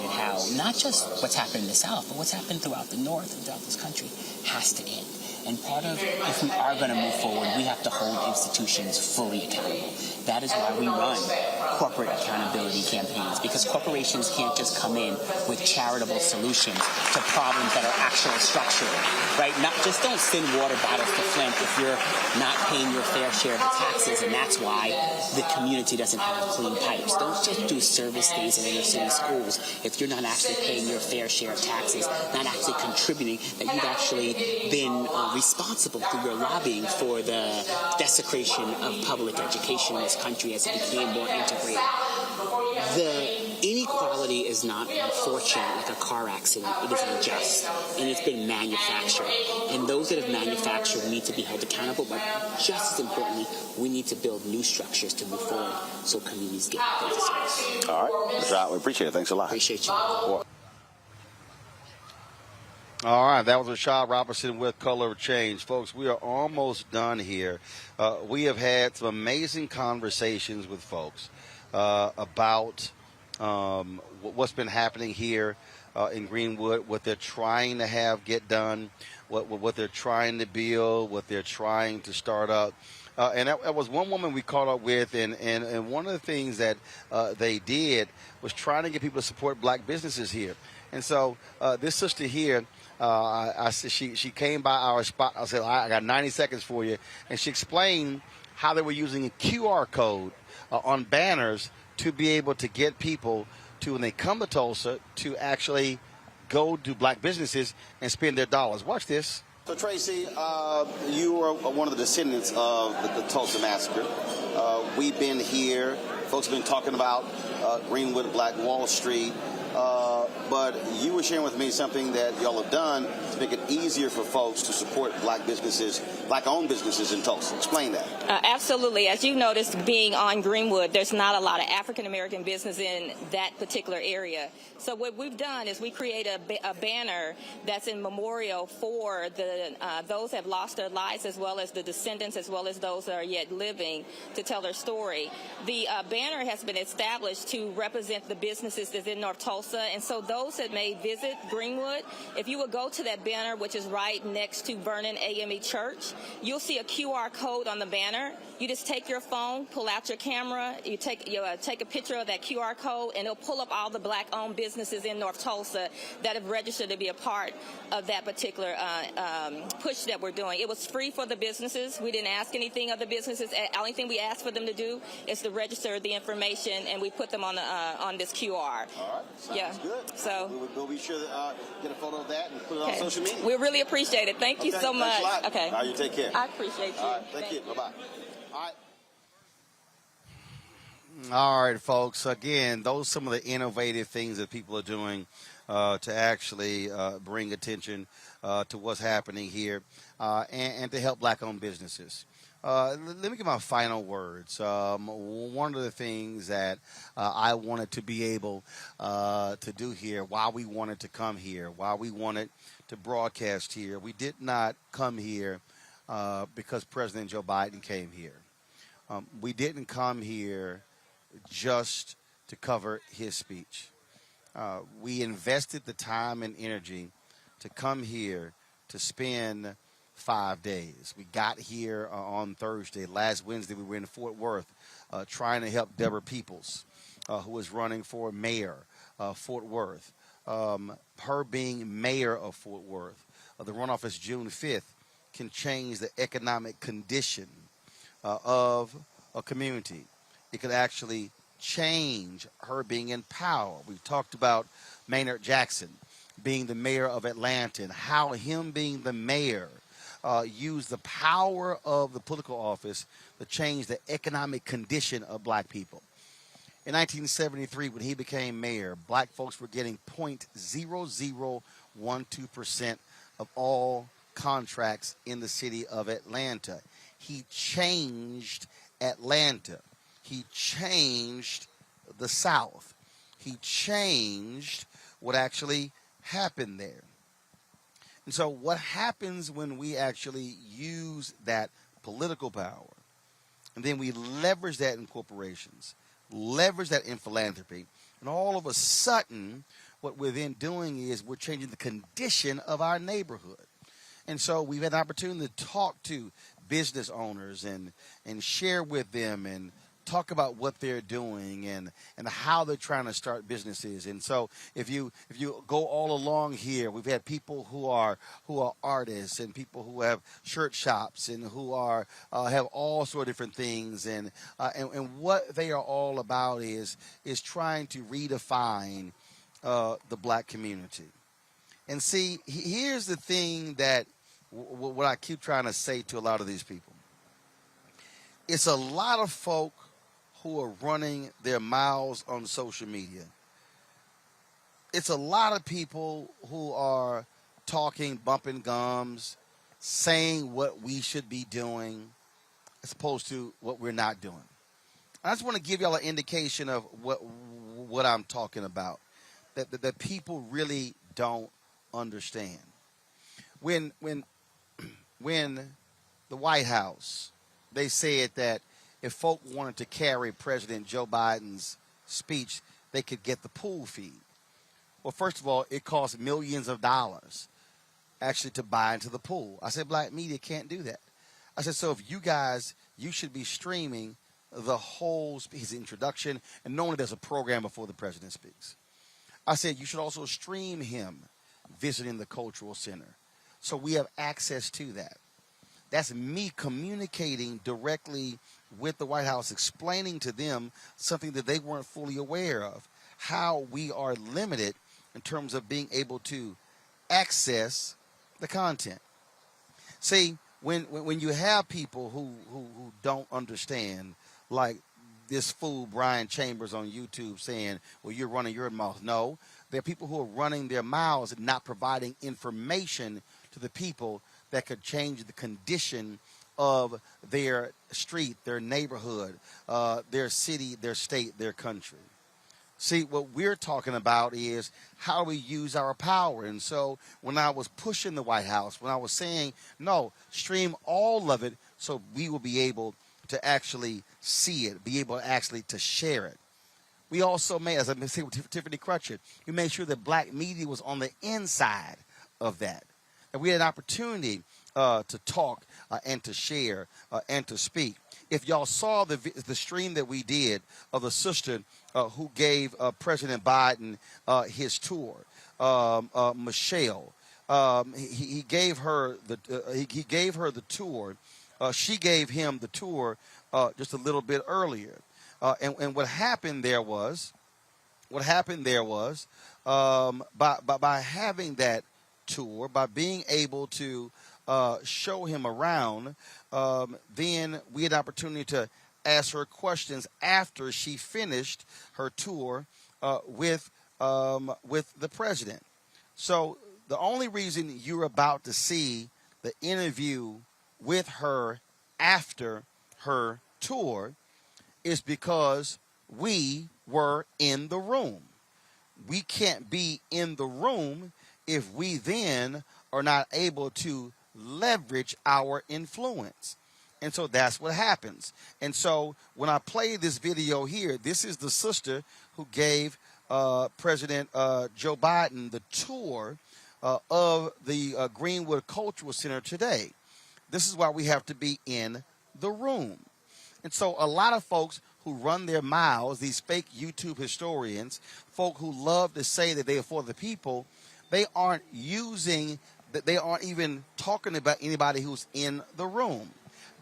how not just what's happened in the South, but what's happened throughout the North and throughout this country has to end. And part of, if we are going to move forward, we have to hold institutions fully accountable. That is why we run corporate accountability campaigns, because corporations can't just come in with charitable solutions to problems that are actually structural, right? Just don't send water bottles to Flint if you're not paying your fair share of the taxes, and that's why the community doesn't have clean pipes. Don't just do service days in inner city schools if you're not actually paying your fair share of taxes, not actually contributing, that you've actually been responsible through your lobbying for the desecration of public education in this country as it became more integrated. The inequality is not unfortunate like a car accident. It is unjust, and it's been manufactured. And those that have manufactured need to be held accountable, but just as importantly, we need to build new structures to move forward so communities get what they deserve. All right, Rashad, we appreciate it. Thanks a lot. Appreciate you. All right, that was Rashad Robertson with Color of Change. Folks, we are almost done here. We have had some amazing conversations with folks about what's been happening here in Greenwood, what they're trying to get done, what they're trying to build, what they're trying to start up. And that was one woman we caught up with, and one of the things that they did was trying to get people to support black businesses here. And so this sister here, I said she came by our spot. I said, I got 90 seconds for you. And she explained how they were using a QR code on banners to be able to get people to, when they come to Tulsa, to actually go to black businesses and spend their dollars. Watch this. So, Tracy, you are one of the descendants of the Tulsa Massacre. We've been here. Folks have been talking about Greenwood, Black Wall Street. But you were sharing with me something that y'all have done to make it easier for folks to support black businesses, black-owned businesses in Tulsa. Explain that. Absolutely. As you noticed, being on Greenwood, there's not a lot of African-American business in that particular area. So what we've done is we create a banner that's in memorial for those that have lost their lives, as well as the descendants, as well as those that are yet living, to tell their story. The banner has been established to represent the businesses that's in North Tulsa, and so those that may visit Greenwood, if you would go to that banner, which is right next to Vernon AME Church, you'll see a QR code on the banner. You just take your phone, pull out your camera, you take a picture of that QR code, and it'll pull up all the black-owned businesses in North Tulsa that have registered to be a part of that particular push that we're doing. It was free for the businesses. We didn't ask anything of the businesses. The only thing we asked for them to do is to register the information, and we put them on this QR. All right. Sounds good. So we'll be sure to get a photo of that and put it on social media. We really appreciate it. Thank you so much. Thanks a lot. Okay. All right, you take care. I appreciate you. All right, thank you. Bye-bye. All right, folks. Again, those are some of the innovative things that people are doing to actually bring attention to what's happening here and to help black-owned businesses. Let me get my final words. One of the things that I wanted to be able to do here, why we wanted to come here, why we wanted to broadcast here, we did not come here because President Joe Biden came here. We didn't come here just to cover his speech. We invested the time and energy to come here to spend 5 days. We got here on Thursday. Last Wednesday, we were in Fort Worth trying to help Deborah Peoples, who is running for mayor of Fort Worth. Her being mayor of Fort Worth, the runoff is June 5th, can change the economic condition of a community. It could actually change her being in power. We've talked about Maynard Jackson being the mayor of Atlanta and how him being the mayor use the power of the political office to change the economic condition of black people. In 1973, when he became mayor, black folks were getting 0.0012% of all contracts in the city of Atlanta. He changed Atlanta. He changed the South. He changed what actually happened there. And so what happens when we actually use that political power, and then we leverage that in corporations, leverage that in philanthropy, and all of a sudden, what we're then doing is we're changing the condition of our neighborhood. And so we've had an opportunity to talk to business owners and share with them and talk about what they're doing and how they're trying to start businesses. And so if you go all along here, we've had people who are artists and people who have shirt shops and who are have all sort of different things, and what they are all about is trying to redefine the black community. And see, here's the thing that what I keep trying to say to a lot of these people. It's a lot of folk who are running their mouths on social media. It's a lot of people who are talking, bumping gums, saying what we should be doing as opposed to what we're not doing. I just want to give y'all an indication of what I'm talking about, that people really don't understand. When the White House, they said that if folk wanted to carry President Joe Biden's speech, they could get the pool feed. Well, first of all, it costs millions of dollars actually to buy into the pool. I said, black media can't do that. I said, so if you should be streaming the whole his introduction, and normally there's a program before the president speaks. I said, you should also stream him visiting the cultural center. So we have access to that. That's me communicating directly with the White House, explaining to them something that they weren't fully aware of, how we are limited in terms of being able to access the content. See, when you have people who don't understand, like this fool Brian Chambers on YouTube saying, well, you're running your mouth. No, there are people who are running their mouths and not providing information to the people that could change the condition of their street, their neighborhood, their city, their state, their country. See, what we're talking about is how we use our power. And so when I was pushing the White House, when I was saying, no, stream all of it so we will be able to actually see it, be able actually to share it. We also made, as I said with Tiffany Crutcher, we made sure that black media was on the inside of that. And we had an opportunity to talk and to share and to speak. If y'all saw the stream that we did of the sister who gave President Biden his tour, Michelle, he gave her the tour. She gave him the tour just a little bit earlier. And what happened there was by having that tour, by being able to show him around, then we had an opportunity to ask her questions after she finished her tour with the president. So the only reason you're about to see the interview with her after her tour is because we were in the room. We can't be in the room if we then are not able to leverage our influence. And so that's what happens. And so when I play this video here, this is the sister who gave President Joe Biden the tour of the Greenwood Cultural Center today. This is why we have to be in the room. And so a lot of folks who run their mouths, these fake YouTube historians, folk who love to say that they are for the people, they aren't even talking about anybody who's in the room.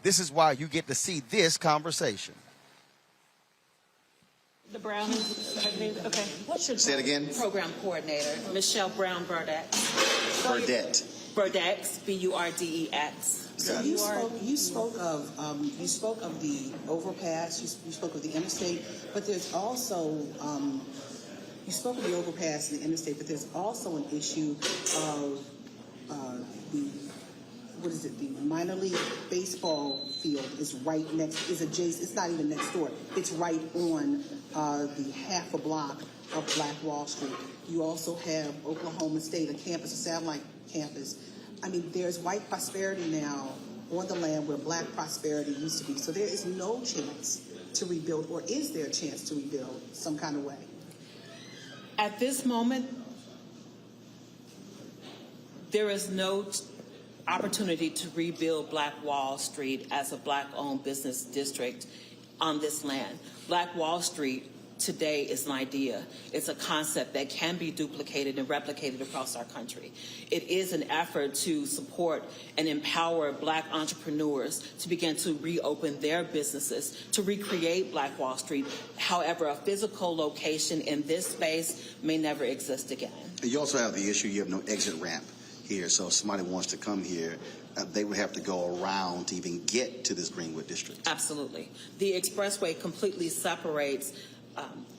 This is why you get to see this conversation. The Brown is, I think, okay. What's your Say it again? program coordinator? Michelle Brown Burdette. Burdette. Burdex, B-U-R-D-E-X. So you spoke of the overpass, you spoke of the interstate, but there's also you spoke of the overpass and the interstate, but there's also an issue of the minor league baseball field is right next, is adjacent, it's not even next door, it's right on the half a block of Black Wall Street. You also have Oklahoma State, a campus, a satellite campus. I mean, there's white prosperity now on the land where black prosperity used to be. So there is no chance to rebuild, or is there a chance to rebuild some kind of way? At this moment, there is no opportunity to rebuild Black Wall Street as a black-owned business district on this land. Black Wall Street today is an idea. It's a concept that can be duplicated and replicated across our country. It is an effort to support and empower black entrepreneurs to begin to reopen their businesses, to recreate Black Wall Street. However, a physical location in this space may never exist again. You also have the issue, you have no exit ramp here, so if somebody wants to come here, they would have to go around to even get to this Greenwood District. Absolutely. The expressway completely separates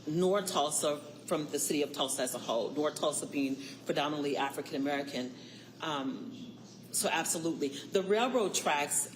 North Tulsa from the city of Tulsa as a whole, North Tulsa being predominantly African American. So absolutely. The railroad tracks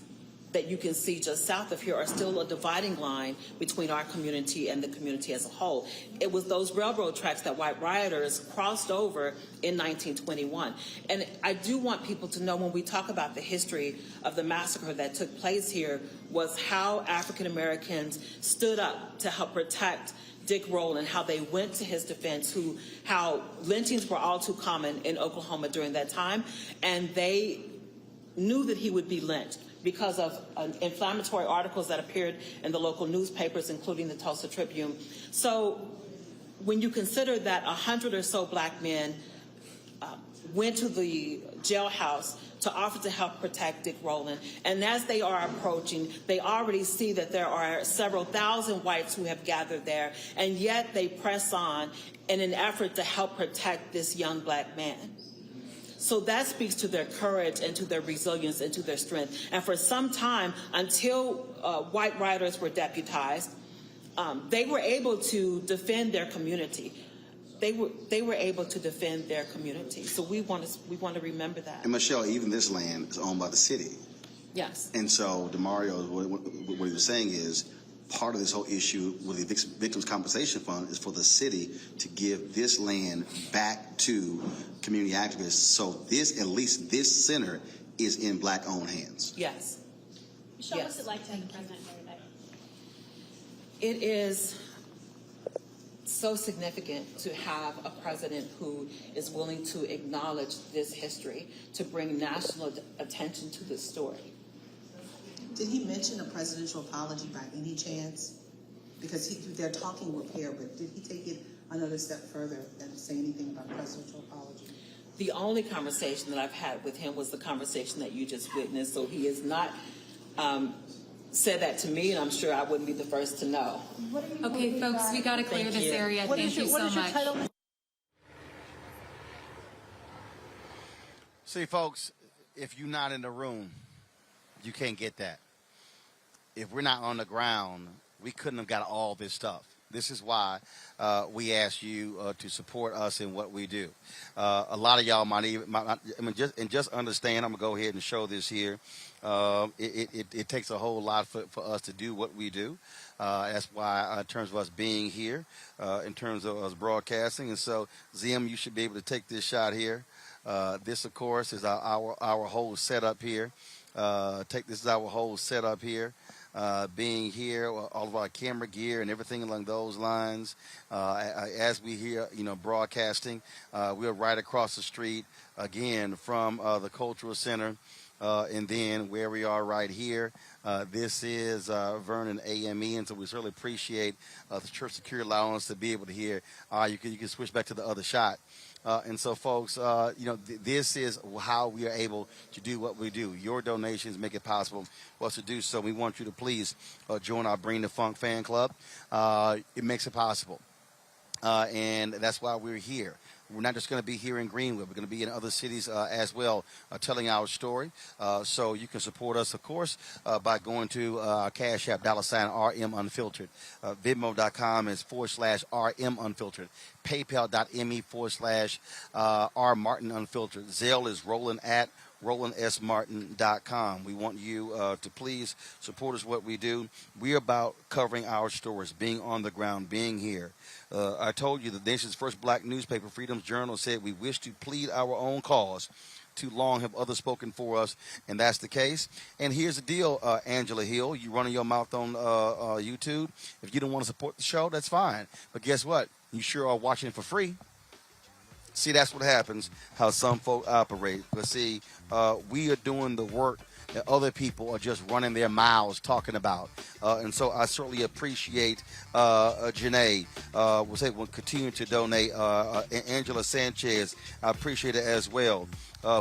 that you can see just south of here are still a dividing line between our community and the community as a whole. It was those railroad tracks that white rioters crossed over in 1921. And I do want people to know, when we talk about the history of the massacre that took place here, was how African Americans stood up to help protect Dick Roland, how they went to his defense, how lynchings were all too common in Oklahoma during that time, and they knew that he would be lynched because of inflammatory articles that appeared in the local newspapers, including the Tulsa Tribune. So when you consider that 100 or so black men went to the jailhouse to offer to help protect Dick Roland, and as they are approaching, they already see that there are several thousand whites who have gathered there, and yet they press on in an effort to help protect this young black man. So that speaks to their courage and to their resilience and to their strength. And for some time, until white rioters were deputized, they were able to defend their community. They were able to defend their community. So we want to remember that. And Michelle, even this land is owned by the city. Yes. And so DeMario, what he was saying is, part of this whole issue with the Victims Compensation Fund is for the city to give this land back to community activists. So this, at least this center, is in black-owned hands. Yes. Michelle, Yes. what's it like to have the president here today? It is so significant to have a president who is willing to acknowledge this history, to bring national attention to this story. Did he mention a presidential apology by any chance? Because they're talking repair, but did he take it another step further and say anything about presidential apology? The only conversation that I've had with him was the conversation that you just witnessed, so he has not said that to me, and I'm sure I wouldn't be the first to know. Okay, folks, we got to clear this area. Thank you so much. See, folks, if you're not in the room, you can't get that. If we're not on the ground, we couldn't have got all this stuff. This is why we ask you to support us in what we do. A lot of y'all just understand. I'm gonna go ahead and show this here. It takes a whole lot for us to do what we do. That's why, in terms of us being here, in terms of us broadcasting, and so Zim, you should be able to take this shot here. This, of course, is our whole setup here. This is our whole setup here. Being here, all of our camera gear and everything along those lines. As we hear, broadcasting, we're right across the street again from the Cultural Center, and then where we are right here. This is Vernon AME, and so we certainly appreciate the church security allowing us to be able to hear. You can switch back to the other shot. And so, folks, this is how we are able to do what we do. Your donations make it possible for us to do so. We want you to please join our Bring the Funk fan club. It makes it possible. And that's why we're here. We're not just going to be here in Greenwood. We're going to be in other cities as well, telling our story. So you can support us, of course, by going to our Cash App, $RM Unfiltered. Venmo.com is /RM Unfiltered. PayPal.me/R Martin Unfiltered. Zelle is Roland at RolandSMartin.com. We want you to please support us, what we do. We're about covering our stories, being on the ground, being here. I told you the nation's first black newspaper, Freedom's Journal, said we wish to plead our own cause. Too long have others spoken for us, and that's the case. And here's the deal, Angela Hill. You running your mouth on YouTube. If you don't want to support the show, that's fine. But guess what? You sure are watching it for free. See, that's what happens, how some folk operate. But see, we are doing the work that other people are just running their mouths talking about. And so I certainly appreciate Janae. We'll continue to donate. Angela Sanchez, I appreciate it as well.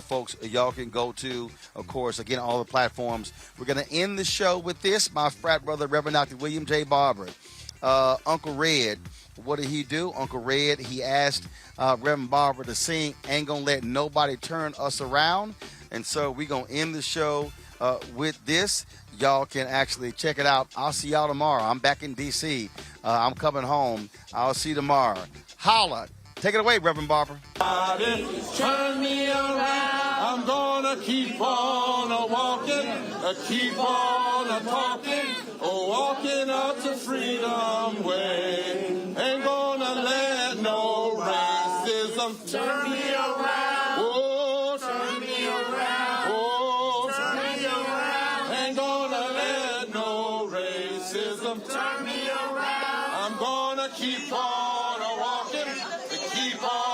Folks, y'all can go to, of course, again, all the platforms. We're going to end the show with this. My frat brother, Reverend Dr. William J. Barber. Uncle Red, what did he do? Uncle Red, he asked Reverend Barber to sing Ain't Gonna Let Nobody Turn Us Around. And so we're going to end the show with this. Y'all can actually check it out. I'll see y'all tomorrow. I'm back in D.C. I'm coming home. I'll see you tomorrow. Holla. Take it away, Reverend Barber. Turn me around. I'm gonna keep on walking, keep on talking, walking up to freedom way. Ain't gonna let no racism turn me around. Oh, turn me around. Oh, turn me around. Ain't gonna let no racism turn me around. I'm gonna keep on walking, keep on